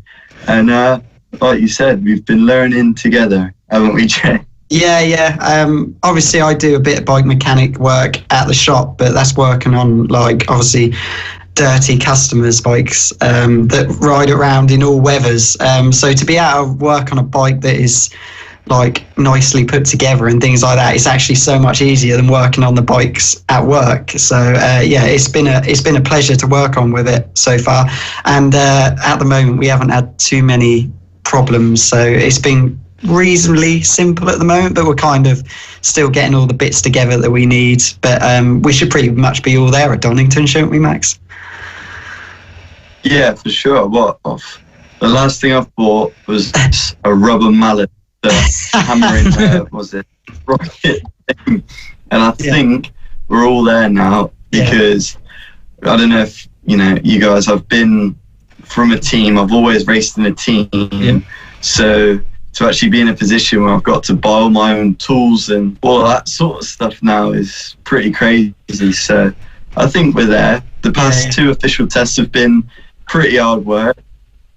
and like you said, we've been learning together, haven't we, Jay? Yeah. Obviously, I do a bit of bike mechanic work at the shop, but that's working on, like, obviously dirty customers' bikes that ride around in all weathers. So to be able to work on a bike that is like nicely put together and things like that, it's actually so much easier than working on the bikes at work. So yeah, it's been a pleasure to work on with it so far. And at the moment, we haven't had too many problems, so it's been reasonably simple at the moment, but we're kind of still getting all the bits together that we need. But we should pretty much be all there at Donington, shouldn't we, Max? Yeah, for sure. The last thing I bought was a rubber mallet hammering was it rocket thing. And I think we're all there now because I don't know if you know, you guys, I've been from a team. I've always raced in a team, so to actually be in a position where I've got to buy all my own tools and all that sort of stuff now is pretty crazy. So I think we're there. The past two official tests have been pretty hard work,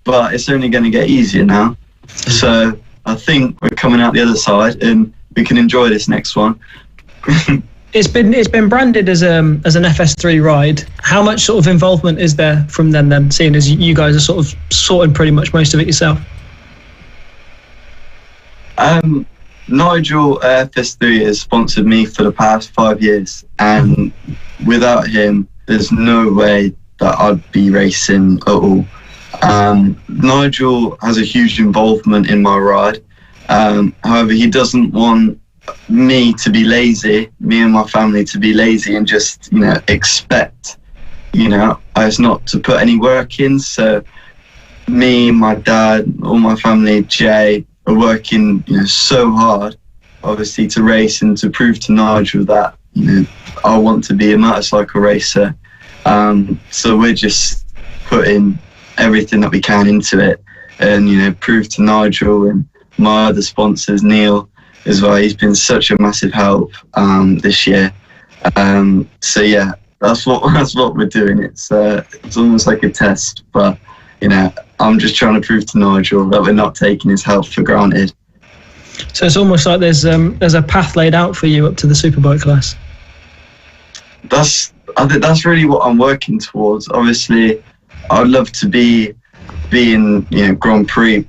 but it's only going to get easier now. So I think we're coming out the other side and we can enjoy this next one. It's been branded as an FS3 ride. How much sort of involvement is there from them then, seeing as you guys are sort of sorting pretty much most of it yourself? Nigel FS3 has sponsored me for the past 5 years, and without him there's no way that I'd be racing at all. Nigel has a huge involvement in my ride. However, he doesn't want me to be lazy, me and my family to be lazy and just, you know, expect, you know, us not to put any work in. So me, my dad, all my family, Jay, are working, you know, so hard, obviously, to race and to prove to Nigel that, you know, I want to be a motorcycle racer. So we're just putting everything that we can into it, and, you know, prove to Nigel and my other sponsors, Neil as well. He's been such a massive help this year. So yeah, that's what we're doing. It's almost like a test, but, you know, I'm just trying to prove to Nigel that we're not taking his help for granted. So it's almost like there's a path laid out for you up to the Superbike class. I think that's really what I'm working towards. Obviously, I'd love to be in, you know, Grand Prix,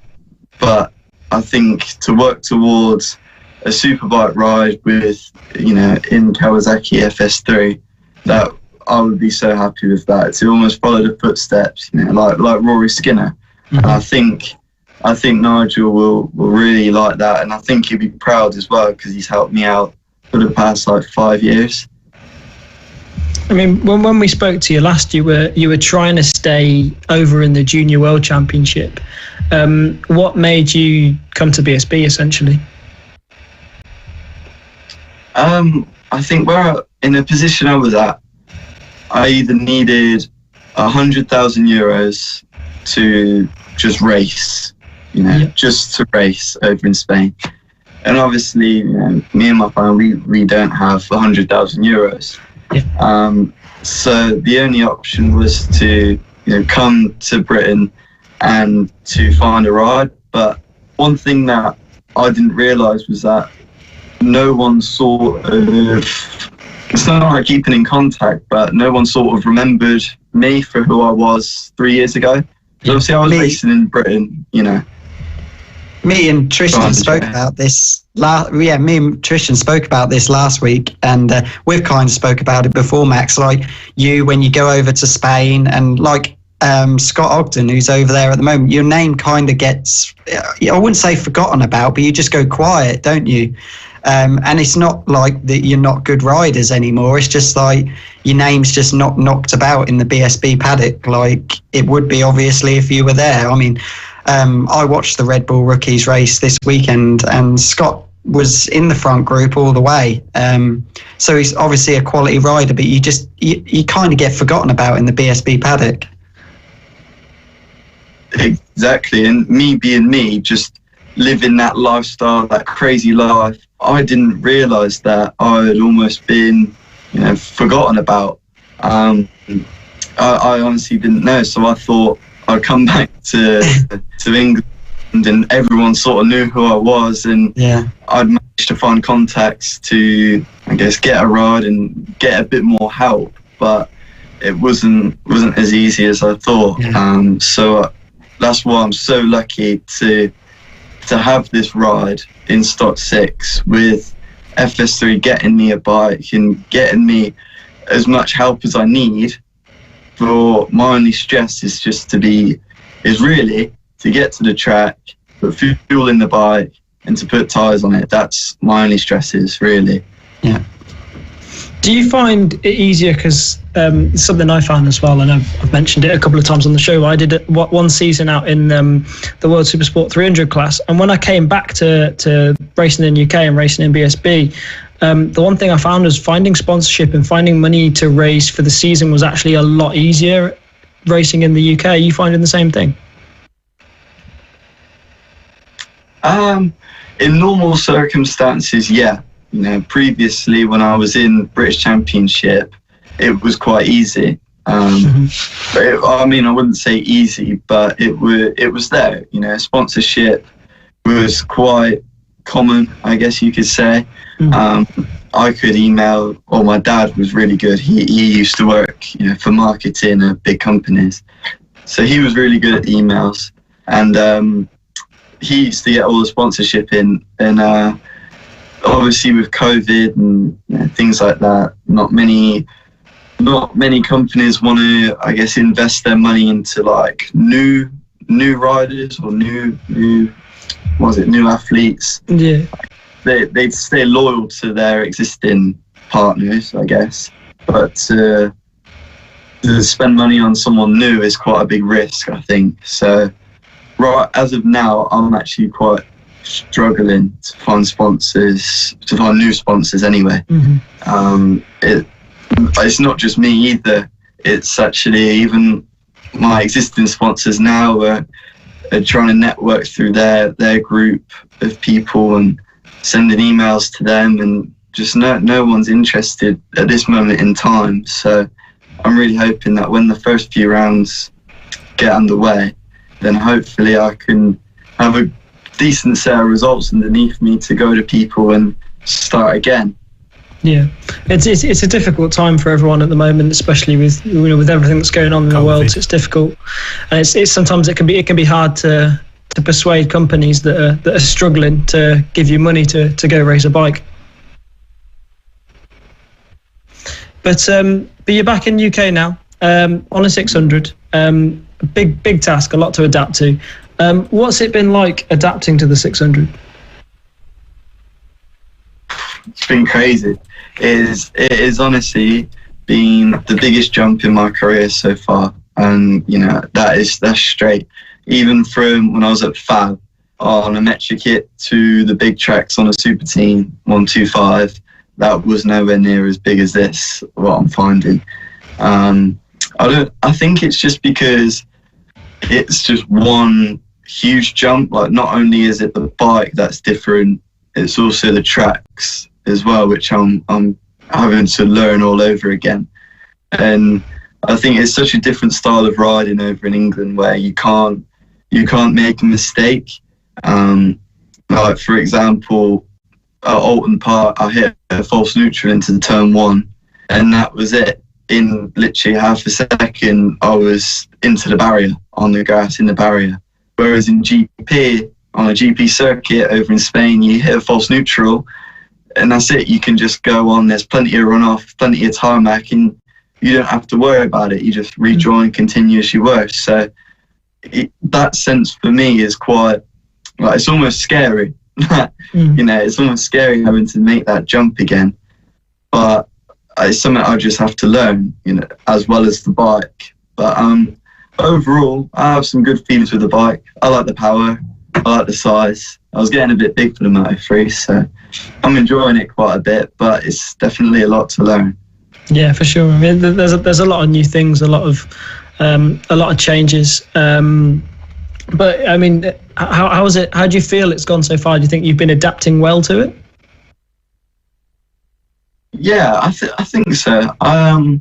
but I think to work towards a Superbike ride with, you know, in Kawasaki FS3, that I would be so happy with that, to almost follow the footsteps, you know, like Rory Skinner. And I think Nigel will really like that, and I think he'll be proud as well because he's helped me out for the past 5 years. I mean, when we spoke to you last, you were trying to stay over in the Junior World Championship. What made you come to BSB essentially? I think in the position I was at, I either needed 100,000 euros to just race, you know, just to race over in Spain. And obviously, you know, me and my family, we don't have 100,000 euros. So the only option was to, you know, come to Britain and to find a ride. But one thing that I didn't realise was that no one sort of, it's not like keeping in contact, but no one sort of remembered me for who I was 3 years ago. Because obviously I was racing in Britain, you know. Me and Tristan spoke about this. Me and Tristan spoke about this last week, and we've kind of spoke about it before, Max. Like you, when you go over to Spain, and like Scott Ogden, who's over there at the moment, your name kind of gets, I wouldn't say forgotten about, but you just go quiet, don't you? And it's not like that you're not good riders anymore. It's just like your name's just not knocked about in the BSB paddock like it would be, obviously, if you were there. I mean, I watched the Red Bull Rookies race this weekend, and Scott was in the front group all the way. So he's obviously a quality rider, but you kind of get forgotten about in the BSB paddock. Exactly, and me being me, just living that lifestyle, that crazy life, I didn't realise that I had almost been, forgotten about. I honestly didn't know, so I thought I'd come back to England, and everyone sort of knew who I was, and I'd managed to find contacts to, I guess, get a ride and get a bit more help, but it wasn't as easy as I thought. So that's why I'm so lucky to have this ride in Stock 6 with FS3 getting me a bike and getting me as much help as I need. For my only stress is really to get to the track, put fuel in the bike, and to put tyres on it. That's my only stresses, really. Yeah. Do you find it easier, because it's something I found as well, and I've mentioned it a couple of times on the show. I did one season out in the World Supersport 300 class, and when I came back to racing in UK and racing in BSB, the one thing I found was finding sponsorship and finding money to race for the season was actually a lot easier racing in the UK. Are you finding the same thing? In normal circumstances, yeah. Previously when I was in British Championship, it was quite easy. I wouldn't say easy, but it was there. Sponsorship was quite common, I guess you could say. I could email, or my dad was really good. He used to work, for marketing at big companies, so he was really good at emails, and he used to get all the sponsorship in, and obviously with COVID and things like that, not many companies want to, I guess, invest their money into like new riders or new athletes. Yeah, they'd stay loyal to their existing partners, I guess, but to spend money on someone new is quite a big risk, I think. So right as of now, I'm actually quite struggling to find new sponsors anyway. It's not just me either, it's actually even my existing sponsors now are trying to network through their group of people and sending emails to them, and just no one's interested at this moment in time. So I'm really hoping that when the first few rounds get underway, then hopefully I can have a decent set of results underneath me to go to people and start again. Yeah, it's a difficult time for everyone at the moment, especially with everything that's going on in the world. So it's difficult, and it's sometimes it can be hard to persuade companies that are struggling to give you money to go race a bike. But you're back in UK now, on a 600. Big task, a lot to adapt to. What's it been like adapting to the 600? It's been crazy. It is honestly been the biggest jump in my career so far, and that's straight. Even from when I was at Fab on a Metro kit to the big tracks on a Super Team 125, that was nowhere near as big as this. What I'm finding, I think it's just because it's just one huge jump. Like, not only is it the bike that's different, it's also the tracks as well, which I'm having to learn all over again. And I think it's such a different style of riding over in England, where you can't make a mistake. Like, for example, Alton Park, I hit a false neutral into turn 1, and that was it. In literally half a second, I was into the barrier, on the grass in the barrier. Whereas in GP, on a GP circuit over in Spain, you hit a false neutral, and that's it. You can just go on. There's plenty of runoff, plenty of tarmac, and you don't have to worry about it. You just rejoin, continue as you were. So that sense for me is quite, like, it's almost scary. You know, it's almost scary having to make that jump again. But it's something I just have to learn, you know, as well as the bike. But overall, I have some good feelings with the bike. I like the power. I like the size. I was getting a bit big for the Moto 3, so I'm enjoying it quite a bit, but it's definitely a lot to learn. Yeah, for sure. I mean, there's a lot of new things, a lot of changes. But I mean, how is it? How do you feel it's gone so far? Do you think you've been adapting well to it? Yeah, I think so. I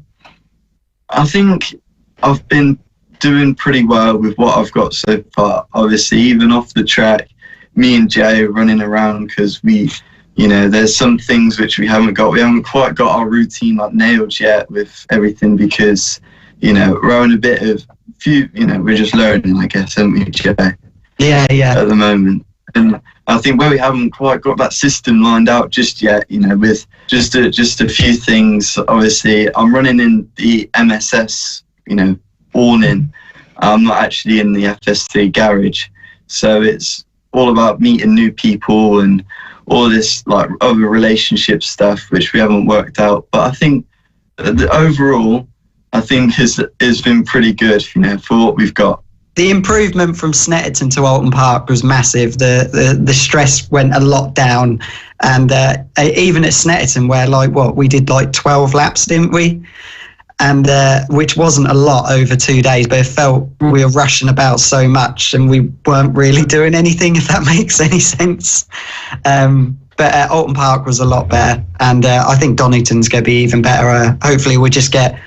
think I've been doing pretty well with what I've got so far. Obviously, even off the track, me and Jay are running around because we, you know, there's some things which we haven't got. We haven't quite got our routine like nailed yet with everything because, you know, we're on a bit of few, you know, we're just learning, I guess, haven't we, Jay? Yeah. At the moment. And I think where we haven't quite got that system lined out just yet, you know, with just a few things. Obviously, I'm running in the MSS, you know, awning. I'm not actually in the FS3 garage. So it's all about meeting new people and all this like other relationship stuff, which we haven't worked out. But I think overall, I think has been pretty good, you know, for what we've got. The improvement from Snetterton to Alton Park was massive. The stress went a lot down, and even at Snetterton, where we did 12 laps, didn't we? And which wasn't a lot over 2 days, but it felt we were rushing about so much, and we weren't really doing anything, if that makes any sense. But Alton Park was a lot better, and I think Donington's going to be even better. Hopefully, we'll just get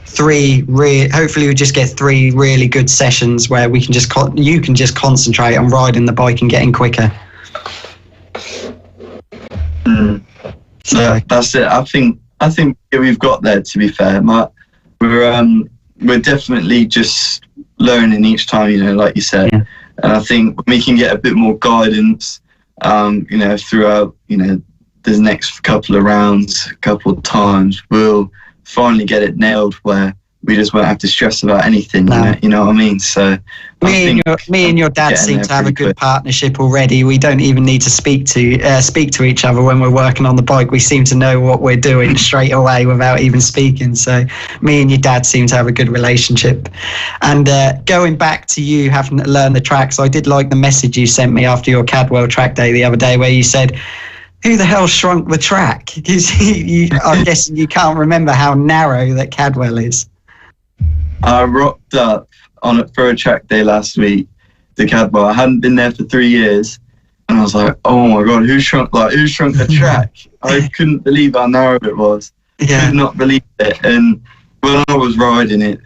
three really good sessions where we can you can just concentrate on riding the bike and getting quicker. So that's it. I think we've got there, to be fair. We're definitely just learning each time, you know, like you said. Yeah. And I think we can get a bit more guidance, you know, throughout, you know, the next couple of rounds, a couple of times, we'll finally get it nailed where we just won't have to stress about anything. No. You know what I mean? So me and your dad seem to have a good partnership already. We don't even need to speak to each other when we're working on the bike. We seem to know what we're doing straight away without even speaking. So me and your dad seem to have a good relationship. And going back to you having to learn the tracks, I did like the message you sent me after your Cadwell track day the other day where you said, who the hell shrunk the track? Because I'm guessing you can't remember how narrow that Cadwell is. I rocked up for a track day last week to Cadwell. I hadn't been there for 3 years, and I was like, "Oh my god, who shrunk the track?" I couldn't believe how narrow it was. Yeah. Could not believe it. And when I was riding it,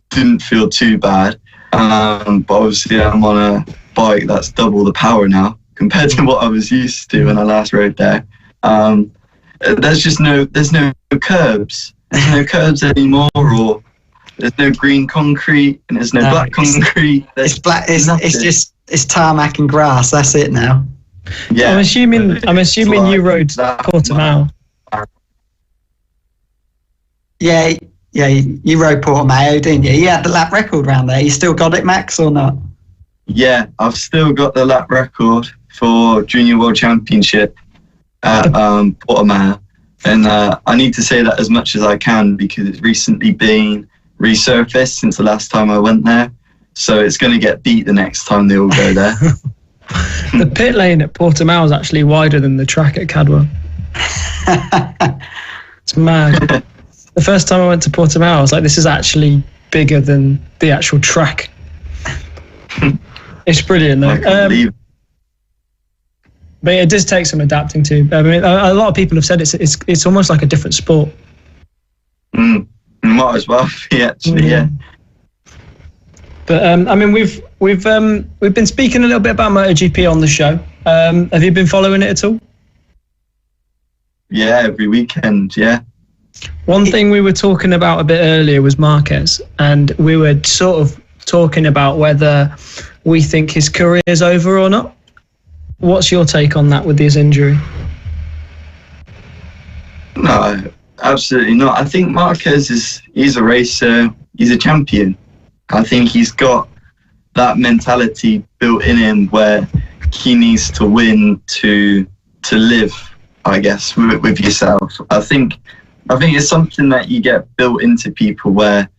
didn't feel too bad. But obviously, I'm on a bike that's double the power now compared to what I was used to when I last rode there. There's no curbs. There's no curbs anymore, or there's no green concrete and there's no black concrete. It's black. It's tarmac and grass. That's it now. Yeah. I'm assuming you rode Portimao. Yeah. You rode Portimao, didn't you? You had the lap record round there. You still got it, Max, or not? Yeah, I've still got the lap record for Junior World Championship at Portimao, and I need to say that as much as I can because it's recently been resurfaced since the last time I went there, so it's going to get beat the next time they all go there. The pit lane at Portimao is actually wider than the track at Cadwell. It's mad. The first time I went to Portimao, I was like, this is actually bigger than the actual track. It's brilliant though. But it does take some adapting to. I mean, a lot of people have said it's almost like a different sport. Might as well be, actually, yeah. But I mean, we've been speaking a little bit about MotoGP on the show. Have you been following it at all? every weekend, yeah. One thing we were talking about a bit earlier was Marquez, and we were sort of talking about whether we think his career's over or not. What's your take on that with his injury? No, absolutely not. I think Marquez he's a racer, he's a champion. I think he's got that mentality built in him where he needs to win to live, I guess, with yourself. I think it's something that you get built into people where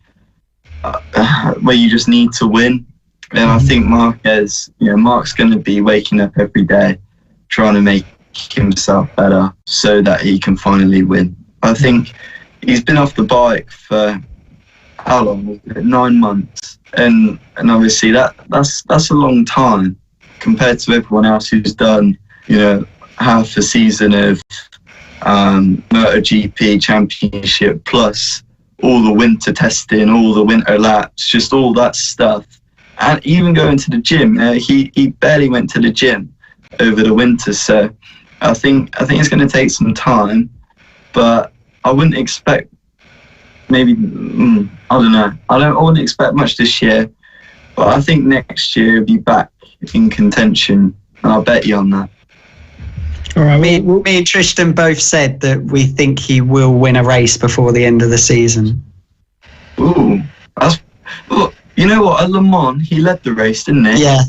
you just need to win. And I think Marquez, Mark's going to be waking up every day trying to make himself better so that he can finally win. I think he's been off the bike for how long? 9 months, and obviously that's a long time compared to everyone else who's done half a season of Moto Gp Championship plus all the winter testing, all the winter laps, just all that stuff. And even going to the gym, he barely went to the gym over the winter. So I think it's going to take some time, but I wouldn't expect maybe, I don't know. I wouldn't expect much this year, but I think next year he'll be back in contention, and I'll bet you on that. All right. Me and Tristan both said that we think he will win a race before the end of the season. Ooh, you know what? At Le Mans, he led the race, didn't he? Yeah.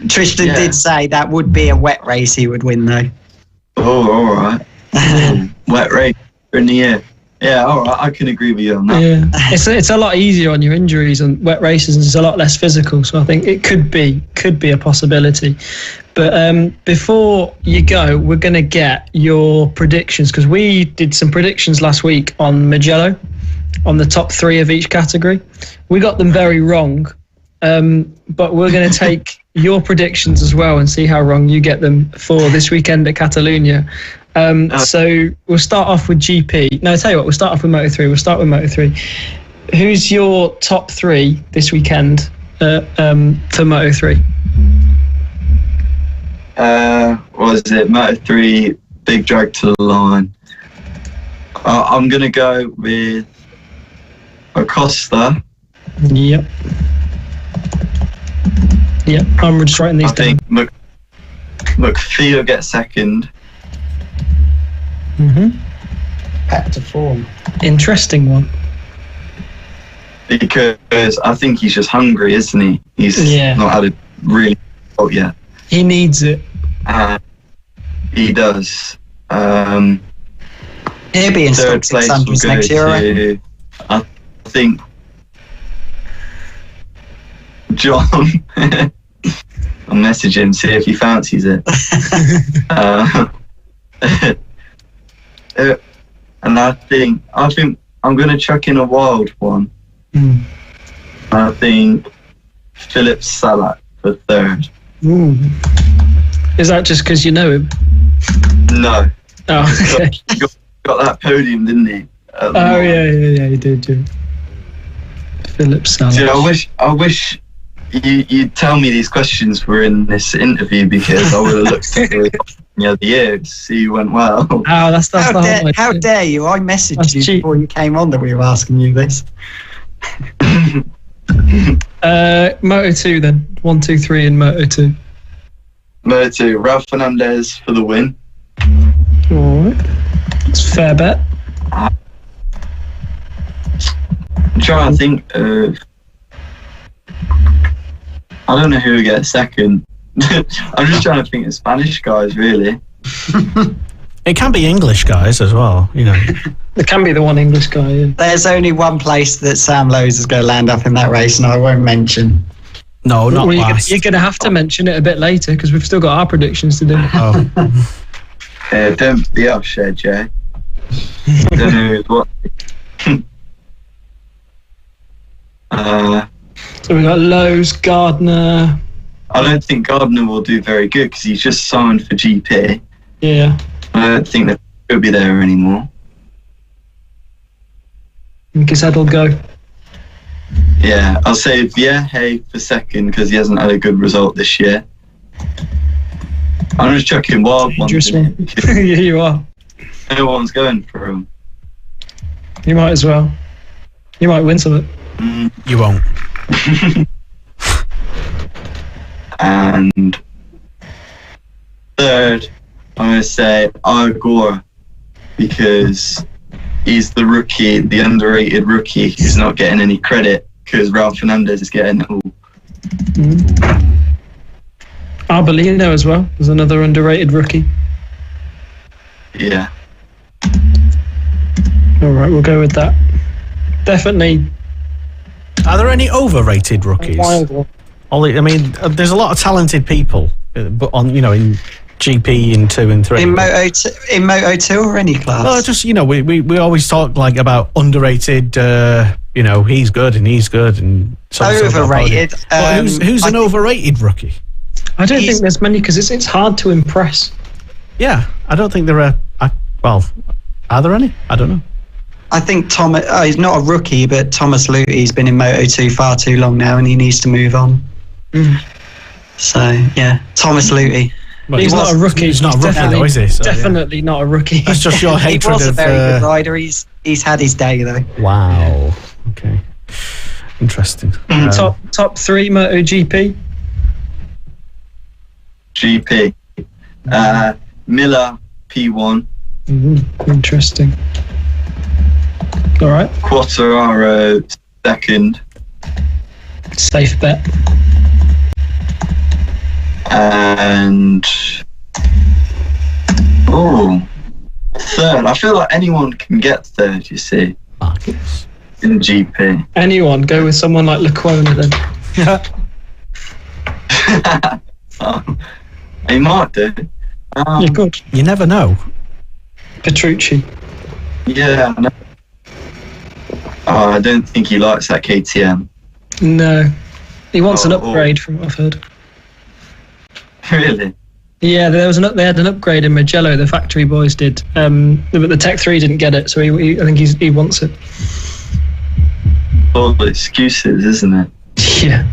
Tristan did say that would be a wet race he would win, though. Oh, all right. Wet race in the year. Yeah, all right. I can agree with you on that. Yeah, it's a lot easier on your injuries and wet races, and it's a lot less physical. So I think it could be a possibility. But before you go, we're going to get your predictions, because we did some predictions last week on Mugello, on the top 3 of each category. We got them very wrong, but we're going to take your predictions as well and see how wrong you get them for this weekend at Catalonia. So we'll start off with GP. No, I'll tell you what, we'll start off with Moto3. We'll start with Moto3. Who's your top 3 this weekend for Moto3? What is it? Moto3, big drag to the line. I'm going to go with Acosta. Yep, I'm just writing these down. I think McPhee will get second. Back to form. Interesting one. Because I think he's just hungry, isn't he? He's not had a really result yet. He needs it. He does. He'll be in third place will go next year, I think John. I'll message him, see if he fancies it. And I think I'm going to chuck in a wild one. I think Philip Salat for third. Is that just because you know him? No. Oh, okay. He got that podium, didn't he? Oh, yeah, he did, yeah. Philip Salat. Dude, I wish you'd tell me these questions were in this interview, because I would have looked at the other year to see who went well. Oh, that's how dare you? I messaged you before you came on that we were asking you this. Moto2 then. 1, 2, 3 in Moto2. Moto2, Ralph Fernandez for the win. Alright. It's a fair bet. I'm trying to think of... I don't know who will get second. I'm just trying to think of Spanish guys, really. It can be English guys as well, There can be the one English guy, yeah. There's only one place that Sam Lowe's is going to land up in that race, and I won't mention. No, not last. You're going to have to mention it a bit later, because we've still got our predictions to do. Oh. Don't be upset, Jay. I don't know what. So we've got Lowe's, Gardner. I don't think Gardner will do very good because he's just signed for GP. Yeah. I don't think that he'll be there anymore. I guess that'll go. Yeah, I'll say Vieja for second because he hasn't had a good result this year. I'm just chucking wild ones in. Yeah, you are. no one's going for him. You might as well. You might win something. You won't. And third, I'm going to say Agora, because he's the rookie, the underrated rookie who's not getting any credit because Ralph Fernandez is getting it all. Arbolino as well is another underrated rookie. Yeah. All right, we'll go with that. Definitely. Are there any overrated rookies? Wild one. I mean, there's a lot of talented people, but in GP and 2 and 3. In Moto 2 or any class? Well, just we always talk like about underrated. He's good and overrated. Who's an overrated rookie? I don't think there's many because it's hard to impress. Yeah, I don't think there are. Are there any? I don't know. I think Thomas. He's not a rookie, but Thomas Luty's been in Moto 2 far too long now, and he needs to move on. So yeah, Thomas Luty. Well, he's not a rookie. He's not a rookie, though, is he? So, definitely not a rookie. That's just your hatred he was a of. very good rider. He's had his day though. Wow. Okay. Interesting. Top 3 Moto GP. GP. Miller P1. Interesting. All right. Quartararo second. Safe bet. And third. I feel like anyone can get third, you see. Marcus. In GP. Anyone. Go with someone like Lecuona then. He might do. You're good. You never know. Petrucci. Yeah, I know. I don't think he likes that KTM. No. He wants an upgrade from what I've heard. Really? Yeah, they had an upgrade in Mugello, the factory boys did. But the Tech 3 didn't get it, so I think he wants it. All excuses, isn't it? Yeah.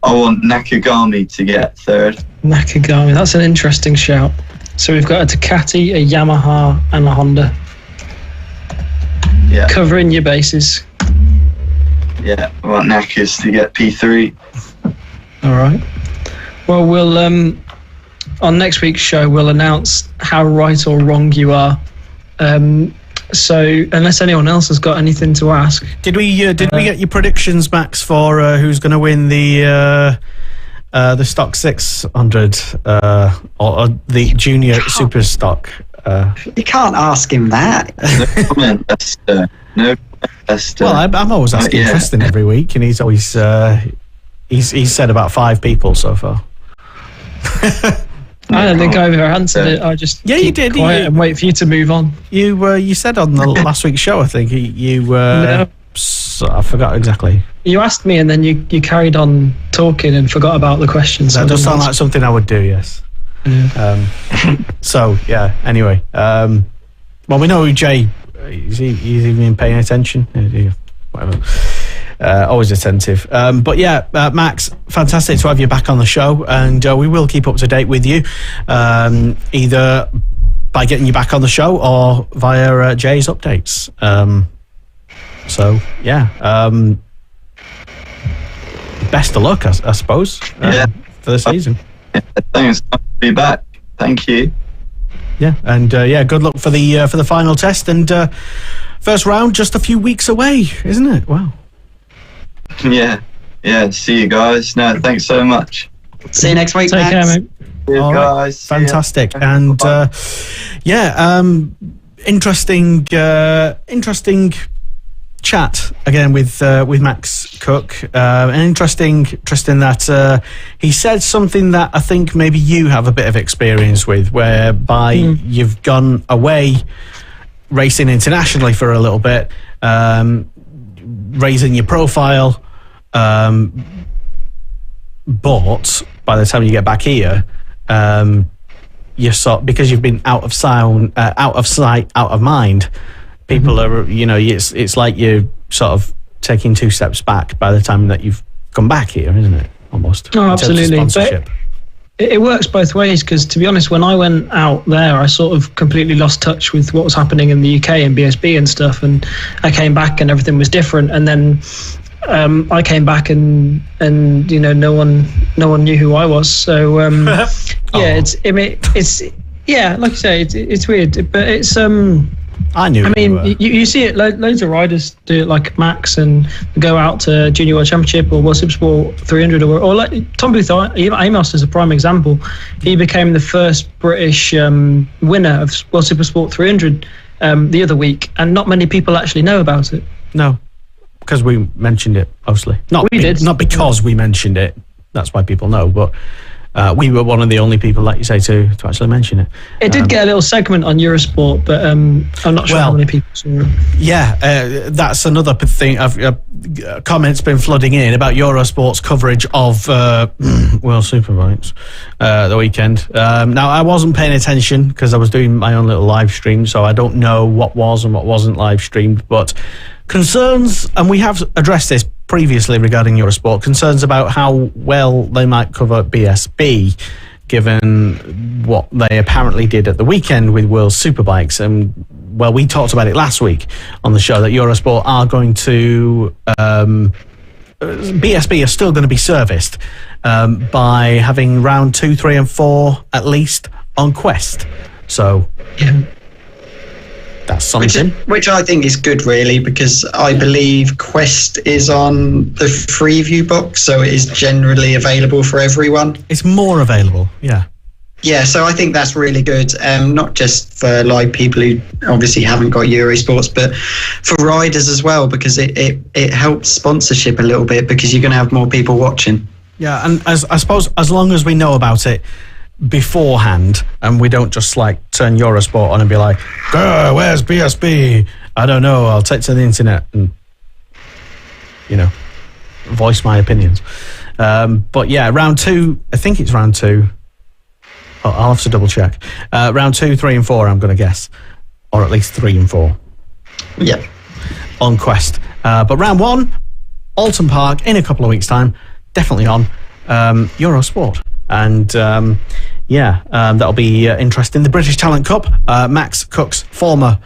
I want Nakagami to get third. Nakagami, that's an interesting shout. So we've got a Ducati, a Yamaha, and a Honda. Yeah. Covering your bases. Yeah, I want Nakas to get P3. All right. Well, we'll on next week's show we'll announce how right or wrong you are. So unless anyone else has got anything to ask, did we get your predictions, Max, for who's going to win the stock 600 or the junior super stock? You can't ask him that. No comment, Esther. No comment, Esther. Well, I'm always asking Preston every week, and he's always he's said about 5 people so far. I don't think I've ever answered it. I just you did. Quiet and wait for you to move on. You said on the last week's show, I think No. So I forgot exactly. You asked me, and then you carried on talking and forgot about the questions. That does sound like something I would do. Yes. Yeah. So yeah. Anyway, well, we know who Jay. He's even paying attention. Whatever. Always attentive. But yeah, Max, fantastic to have you back on the show, and we will keep up to date with you, either by getting you back on the show or via Jay's updates. So yeah, best of luck, I suppose, for the season. Thanks. I'll be back. Thank you. Yeah, and good luck for the final test, and first round just a few weeks away, isn't it? Wow. Yeah. See you guys. No, thanks so much. See you next week. Take care, mate. Cheers, All right. guys. Fantastic. And interesting chat again with Max Cook. And interesting that he said something that I think maybe you have a bit of experience with, whereby you've gone away racing internationally for a little bit, raising your profile, but by the time you get back here, you're because you've been out of sight, out of mind. People are, it's like you're sort of taking 2 steps back by the time that you've come back here, isn't it? Almost. Oh, absolutely. Sponsorship. it works both ways, because to be honest, when I went out there, I sort of completely lost touch with what was happening in the UK and BSB and stuff, and I came back and everything was different. And then I came back and no one knew who I was. So it's like you say, it's weird, but it's I mean, you see it. Loads of riders do it, like Max, and go out to Junior World Championship or World Supersport 300, or like Tom Booth, Amos is a prime example. He became the first British winner of World Supersport 300 the other week, and not many people actually know about it. No, because we mentioned it, mostly. Not because we mentioned it. That's why people know, but. We were one of the only people, like you say, to actually mention it. It did get a little segment on Eurosport, but I'm not sure how many people saw it. Yeah, that's another thing. Comments been flooding in about Eurosport's coverage of World Superbikes the weekend. Now, I wasn't paying attention because I was doing my own little live stream, so I don't know what was and what wasn't live streamed, but concerns, and we have addressed this previously regarding Eurosport, concerns about how well they might cover BSB, given what they apparently did at the weekend with World Superbikes. And, well, we talked about it last week on the show that Eurosport are going to... BSB are still going to be serviced by having round 2, 3 and 4 at least on Quest. So... Yeah. That's something. Which I think is good, really, because I believe Quest is on the Freeview box, so it is generally available for everyone. It's more available, yeah. Yeah, so I think that's really good, not just for like people who obviously haven't got Eurosports, but for riders as well, because it helps sponsorship a little bit, because you're going to have more people watching. Yeah, and I suppose as long as we know about it beforehand, and we don't just like turn Eurosport on and be like, where's BSB? I don't know, I'll take to the internet and voice my opinions. But yeah, round 2, I think it's round 2. I'll have to double check. Round 2, 3 and 4, I'm going to guess, or at least 3 and 4. Yeah, on Quest. But round 1, Alton Park in a couple of weeks' time, definitely on Eurosport. And that'll be interesting. The British Talent Cup, Max Cook's former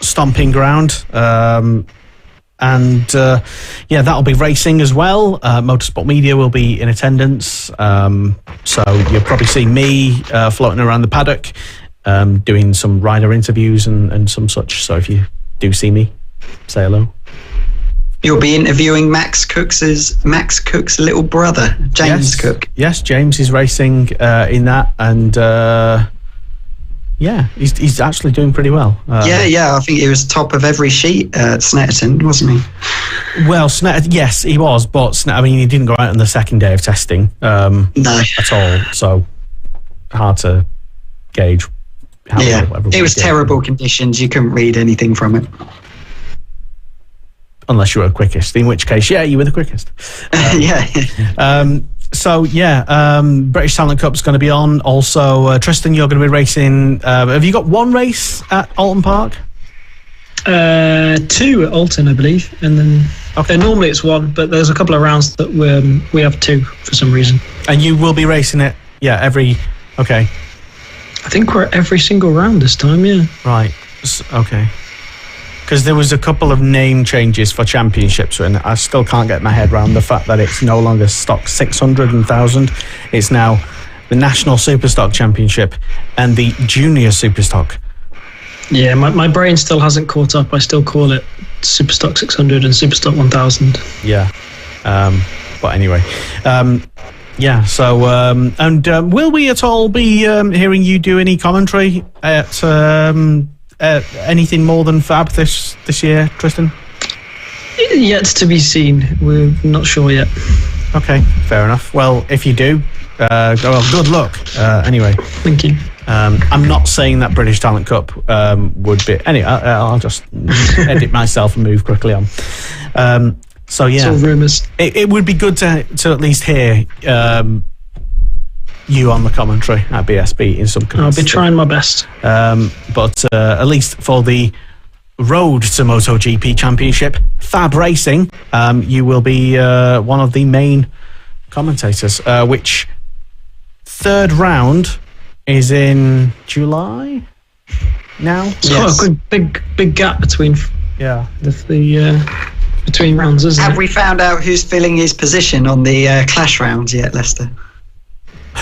stomping ground. That'll be racing as well. Motorsport Media will be in attendance. So you'll probably see me floating around the paddock, doing some rider interviews and some such. So if you do see me, say hello. You'll be interviewing Max Cook's little brother, James Cook. Yes, James is racing in that, and he's actually doing pretty well. I think he was top of every sheet at Snetterton, wasn't he? Well, yes, he was, but he didn't go out on the second day of testing no. at all, so hard to gauge. It was terrible conditions. You couldn't read anything from it. Unless you were quickest, in which case, you were the quickest. British Talent Cup's going to be on. Also, Tristan, you're going to be racing. Have you got one race at Alton Park? 2 at Alton, I believe, and then normally it's 1, but there's a couple of rounds that we have 2 for some reason. And you will be racing it, every. Okay. I think we're at every single round this time. Yeah. Right. Okay. Because there was a couple of name changes for championships, and I still can't get my head around the fact that it's no longer stock 600 and 1000. It's now the National Superstock Championship and the Junior Superstock. Yeah, my brain still hasn't caught up. I still call it Superstock 600 and Superstock 1000. Yeah. But anyway. Will we at all be hearing you do any commentary at... anything more than Fab this year, Tristan? Yet to be seen. We're not sure yet. Okay, fair enough. Well, if you do, good luck. Anyway. Thank you. I'm not saying that British Talent Cup would be... Anyway, I'll just edit myself and move quickly on. It's all rumours. It would be good to at least hear... you on the commentary at BSB in some capacity. I'll be trying my best. But at least for the road to Moto Gp Championship, Fab Racing, you will be one of the main commentators, which third round is in July now. It's quite a good big gap between between rounds, isn't it? Have we found out who's filling his position on the Clash rounds yet, Lester?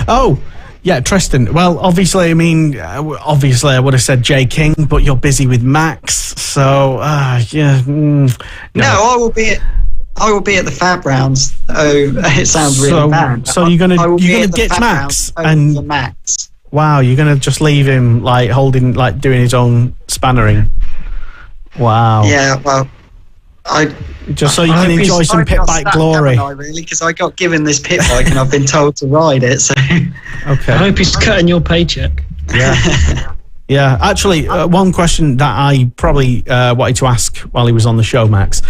Oh, yeah, Tristan. Well, obviously, I mean, obviously I would have said Jay King, but you're busy with Max, so yeah. No, I will be at the Fab rounds. Oh, it sounds really bad. So you're gonna get Max and Max. Wow, you're gonna just leave him doing his own spannering. Wow. Yeah, well, just so you can enjoy some pit bike glory. Really, because I got given this pit bike and I've been told to ride it. So okay. I hope he's cutting your paycheck. Yeah. Yeah, actually, one question that I probably wanted to ask while he was on the show, Max,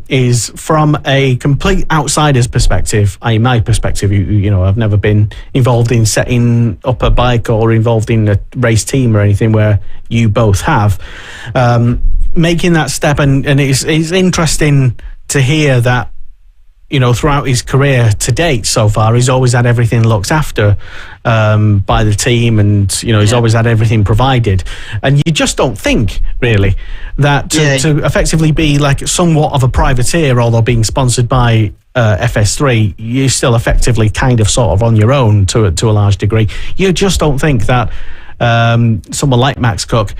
is from a complete outsider's perspective, i.e. my perspective. You know, I've never been involved in setting up a bike or involved in a race team or anything where you both have. Making that step, and it's interesting to hear that, you know, throughout his career to date so far, he's always had everything looked after by the team, and, you know, he's always had everything provided. And you just don't think, really, that to effectively be like somewhat of a privateer, although being sponsored by FS3, you're still effectively kind of sort of on your own to a large degree. You just don't think that someone like Max Cook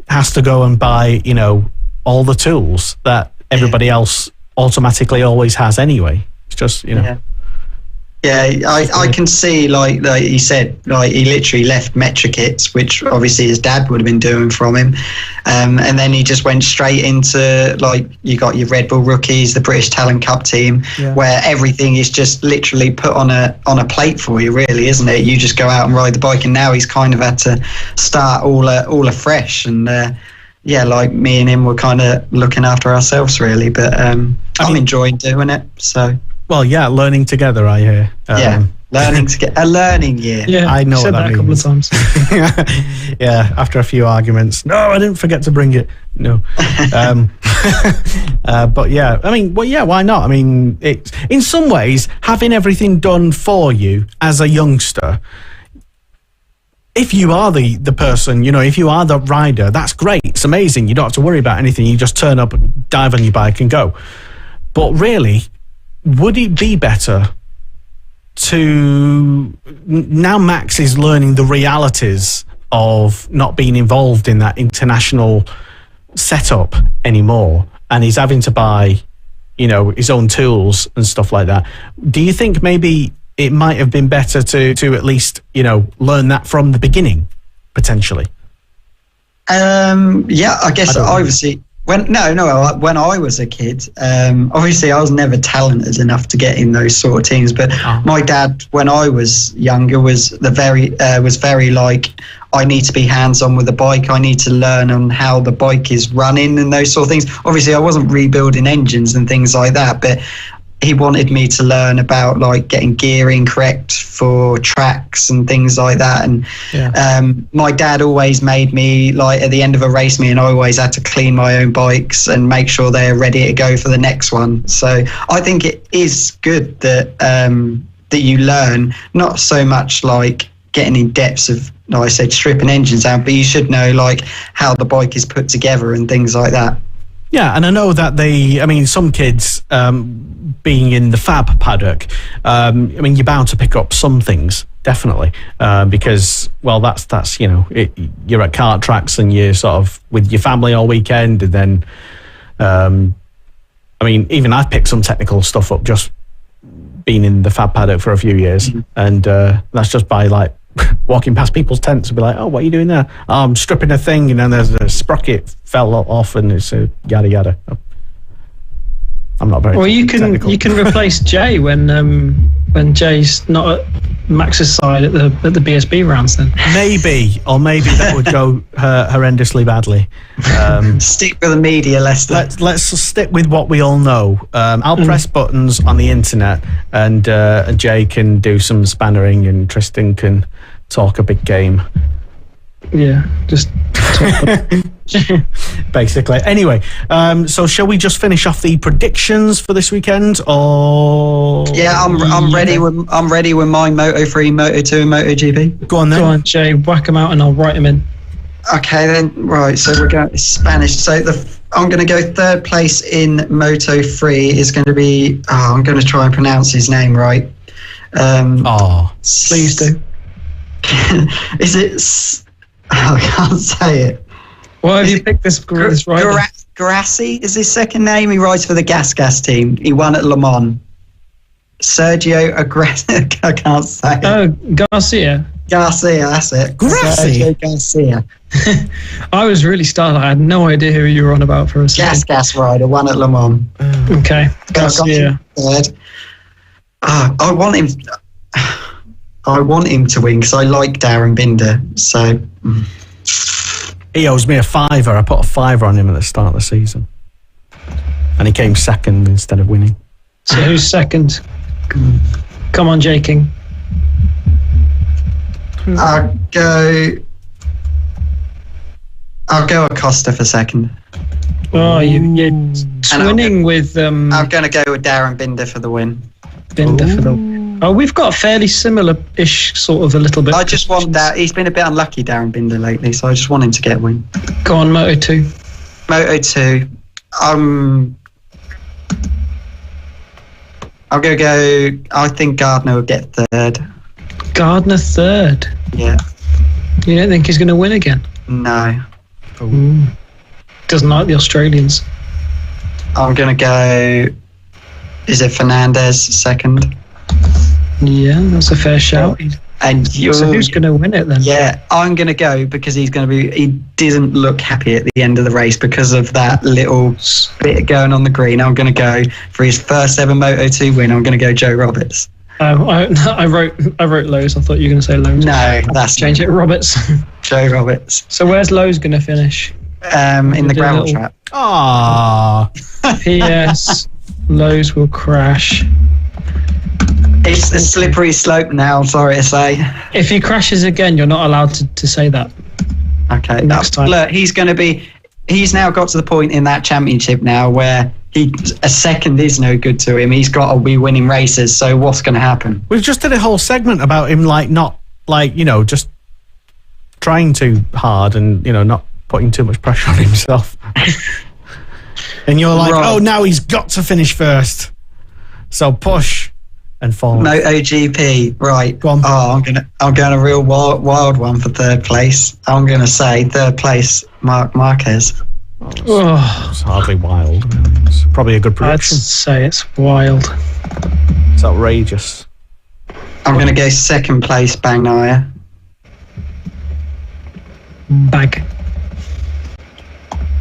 has to go and buy, you know, all the tools that everybody else automatically always has anyway. It's just, you know. I can see, like he said, like he literally left Metrokits, which obviously his dad would have been doing from him, and then he just went straight into, like, you got your Red Bull rookies, the British Talent Cup team, where everything is just literally put on a plate for you, really, isn't it? You just go out and ride the bike, and now he's kind of had to start all afresh, and like me and him were kind of looking after ourselves, really, but I'm enjoying doing it, so. Well, yeah, learning together, I hear. Learning to get a learning year. Yeah, I know said that a couple of times. Yeah, after a few arguments. No, I didn't forget to bring it. No. But yeah, I mean, well, yeah, why not? I mean, it's in some ways having everything done for you as a youngster. If you are the person, you know, if you are the rider, that's great. It's amazing. You don't have to worry about anything. You just turn up, dive on your bike and go. But really, would it be better to, now Max is learning the realities of not being involved in that international setup anymore, and he's having to buy, you know, his own tools and stuff like that. Do you think maybe it might have been better to at least, you know, learn that from the beginning, potentially? I guess obviously when I was a kid, obviously I was never talented enough to get in those sort of teams. But my dad, when I was younger, was very like, I need to be hands-on with the bike. I need to learn on how the bike is running and those sort of things. Obviously, I wasn't rebuilding engines and things like that, but he wanted me to learn about, like, getting gearing correct for tracks and things like that. And my dad always made me, like, at the end of a race meeting, I always had to clean my own bikes and make sure they're ready to go for the next one. So I think it is good that that you learn, not so much like getting in depths of, like I said, stripping engines out, but you should know, like, how the bike is put together and things like that. Yeah, and I know that some kids, being in the Fab paddock, you're bound to pick up some things, definitely, because, well, that's you know, you're at kart tracks and you're sort of with your family all weekend, and then, even I've picked some technical stuff up just being in the Fab paddock for a few years, and that's just by, like, walking past people's tents and be like, oh, what are you doing there? Oh, I'm stripping a thing, and then there's a sprocket fell off, and it's a yada yada. I'm not very. Well, you technical. can replace Jay when Jay's not at Max's side at the BSB rounds. Then maybe that would go horrendously badly. Stick with the media, Lester. Let's stick with what we all know. I'll press buttons on the internet, and Jay can do some spannering, and Tristan can talk a big game. Yeah, just basically. Anyway, so shall we just finish off the predictions for this weekend, or? Yeah, I'm ready with my Moto 3, Moto 2, and Moto GP. Go on then. Go on, Jay, whack them out and I'll write them in. Okay then, right. So we're going Spanish. So I'm going to go third place in Moto 3 is going to be. Oh, I'm going to try and pronounce his name right. Please do. Is it? I can't say it. Why have you picked this rider? Grassi is his second name. He rides for the Gas team. He won at Le Mans. Sergio Agresti. I can't say it. Oh, Garcia, that's it. Grassi? Sergio Garcia. I was really startled. I had no idea who you were on about for a second. Gas rider, won at Le Mans. Okay, Garcia. Third. I want him to win because I like Darren Binder. So he owes me a £5. I put a £5 on him at the start of the season, and he came second instead of winning. So who's second? Come on, J King. I'll go Acosta for second. Oh, you're twinning with. I'm going to go with Darren Binder for the win. Binder for the. Oh, we've got fairly similar-ish, sort of a little bit. I just want that. He's been a bit unlucky, Darren Binder, lately, so I just want him to get a win. Go on, Moto 2. Moto 2. I'll go. I think Gardner will get third. Gardner third. Yeah. You don't think he's going to win again? No. Doesn't like the Australians. I'm going to go. Is it Fernandez second? Yeah, that's a fair shout. And so who's going to win it then? Yeah, I'm going to go because he didn't look happy at the end of the race because of that little bit going on the green. I'm going to go for his first ever Moto 2 win. I'm going to go Joe Roberts. I wrote Lowe's. I thought you were going to say Lowe's. No, that's change it, Roberts. Joe Roberts. So where's Lowe's going to finish? In the gravel trap. Ah. P.S. Lowe's will crash. It's a slippery slope now, sorry to say. If he crashes again, you're not allowed to say that. Okay. Next time. Look, he's now got to the point in that championship now where a second is no good to him. He's got to be winning races, so what's going to happen? We just did a whole segment about him, just trying too hard and, not putting too much pressure on himself. And you're like, right. Oh, now he's got to finish first. So push and fall. Moto GP, right. Go on. Oh, I'm going a real wild one for third place. I'm going to say third place, Marquez. It's hardly wild. It's probably a good prediction. I'd say it's wild. It's outrageous. I'm going to go second place, Bagnaia. Bag.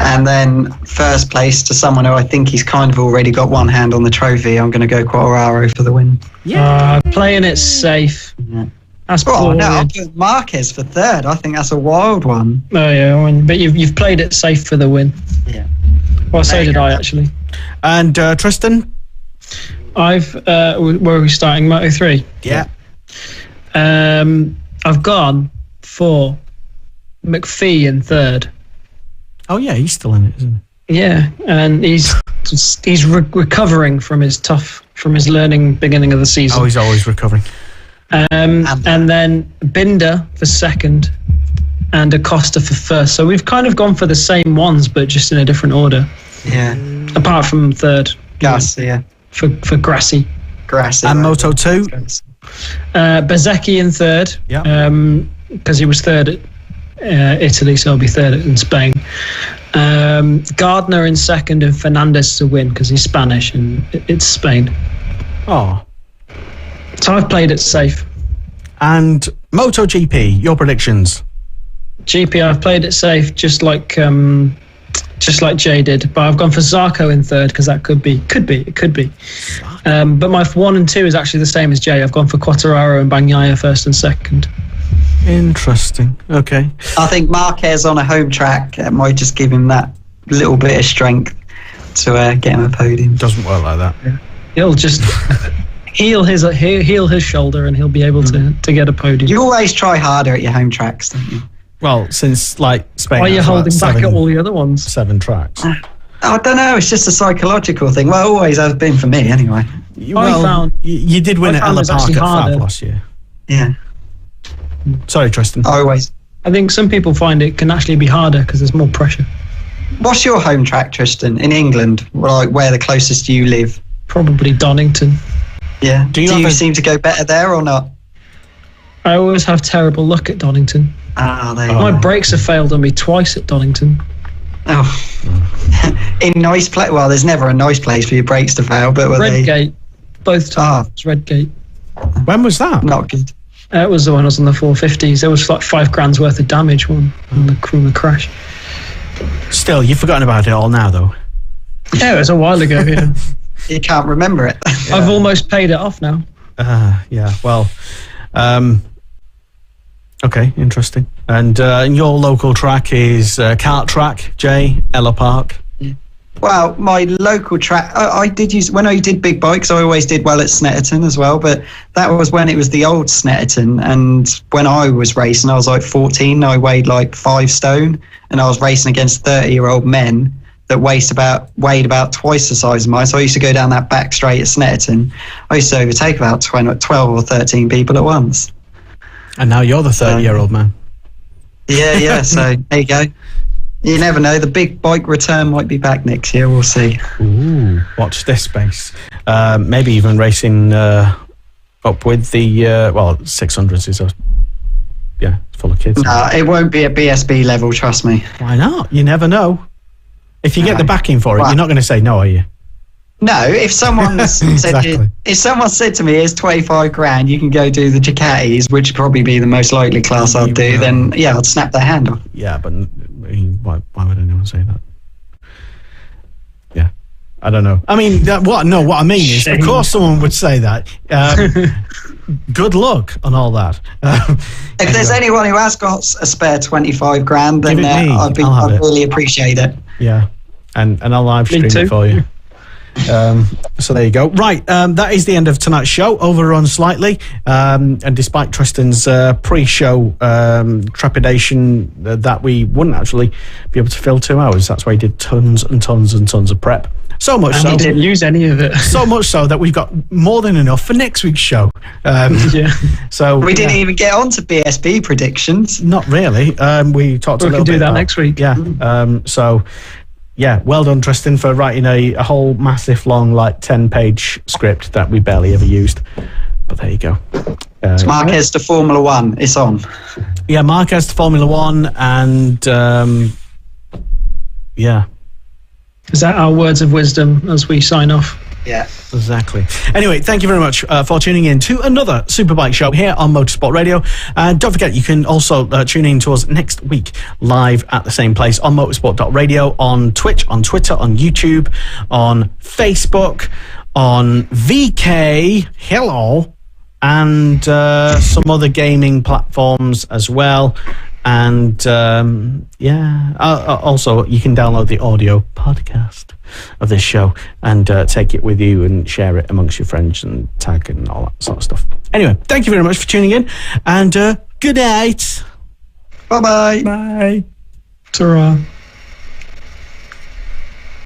And then first place to someone who I think he's kind of already got one hand on the trophy. I'm going to go Quartararo for the win. Yeah. Playing it safe. Yeah. That's boring. No, I'll put Marquez for third. I think that's a wild one. Oh, yeah. But you've played it safe for the win. Yeah. Well, so did I, actually. And Tristan? Where are we starting? Moto 3? Yeah. I've gone for McPhee in third. Oh yeah, he's still in it, isn't he? Yeah, and he's recovering from his learning beginning of the season. Oh, he's always recovering. And then Binder for second, and Acosta for first. So we've kind of gone for the same ones, but just in a different order. Yeah. Apart from third, Garcia for Grassi. And Moto 2. Bezzecchi in third. Yeah. Because he was third at Italy, so he'll be third in Spain. Gardner in second, and Fernandez to win because he's Spanish and it's Spain. Oh. So I've played it safe. And Moto GP, your predictions? GP, I've played it safe, just like Jay did, but I've gone for Zarco in third because that could be. But my 1 and 2 is actually the same as Jay. I've gone for Quartararo and Bagnaia first and second. Interesting. Okay. I think Marquez on a home track might just give him that little bit of strength to get him a podium. Doesn't work like that. Yeah. He'll just heal his shoulder and he'll be able to get a podium. You always try harder at your home tracks, don't you? Well, since like Spain. Why are you has, holding back seven- at all the other ones? 7 tracks. I don't know. It's just a psychological thing. Well, always has been for me, anyway. You did win I at found Ella it's Park actually at Fab harder. last year. Yeah. Sorry, Tristan. I think some people find it can actually be harder because there's more pressure. What's your home track, Tristan, in England? Like where the closest you live? Probably Donington. Yeah. Do Do you you have a- seem to go better there or not? I always have terrible luck at Donington. There you My go. brakes have failed on me twice at Donington. Oh. In nice place. Well, there's never a nice place for your brakes to fail, but were they Redgate. Both times. Redgate. When was that? not good? It was the one I was on the 450s. There was like £5,000 worth of damage from the crash. Still, you've forgotten about it all now, though. Yeah, it was a while ago. Yeah. You can't remember it. I've almost paid it off now. Yeah, well, okay, interesting. And your local track is Kart Track, Jay, Ella Park. Well, my local track, I did use, when I did big bikes, I always did well at Snetterton as well, but that was when it was the old Snetterton, and when I was racing, I was like 14, I weighed like 5 stone, and I was racing against 30-year-old men that weighed about twice the size of mine, so I used to go down that back straight at Snetterton. I used to overtake about 12 or 13 people at once. And now you're the 30-year-old man. Yeah, so there you go. You never know. The big bike return might be back next year. We'll see. Ooh, watch this space. Maybe even racing up with the 600s is full of kids. No, it won't be at BSB level. Trust me. Why not? You never know. If you get the backing for it, Well, you're not going to say no, are you? No, if someone if someone said to me, "Here's 25 grand, you can go do the Ducatis," which would probably be the most likely class I'd do, then yeah, I'd snap their hand off. Yeah, but why would anyone say that? Yeah, I don't know. I mean, what I mean is, of course, someone would say that. Good luck on all that. If there's anyone who has got a spare 25 grand, then Give it me. I'd really appreciate it. Yeah, and I'll live stream it for you. So there you go. Right, that is the end of tonight's show. Overrun slightly, and despite Tristan's pre-show trepidation that we wouldn't actually be able to fill 2 hours, that's why he did tons and tons and tons of prep. So much And so he didn't use any of it. so much so that we've got more than enough for next week's show. Yeah. So We didn't even get on to BSB predictions. Not really. We talked a We little can bit do that about- next week. Yeah. So, yeah, well done, Tristan, for writing a whole massive, long, like 10-page script that we barely ever used. But there you go. Marquez to Formula One. It's on. Yeah, Marquez to Formula One, and yeah, Is that our words of wisdom as we sign off? Yeah. exactly. Anyway, thank you very much for tuning in to another Superbike show here on Motorsport Radio. And don't forget, you can also tune in to us next week live at the same place on motorsport.radio, on Twitch, on Twitter, on YouTube, on Facebook, on VK, hello, and some other gaming platforms as well. And also you can download the audio podcast of this show and take it with you and share it amongst your friends and tag and all that sort of stuff. Anyway, thank you very much for tuning in, and good night. Bye-bye. Bye. Ta-ra.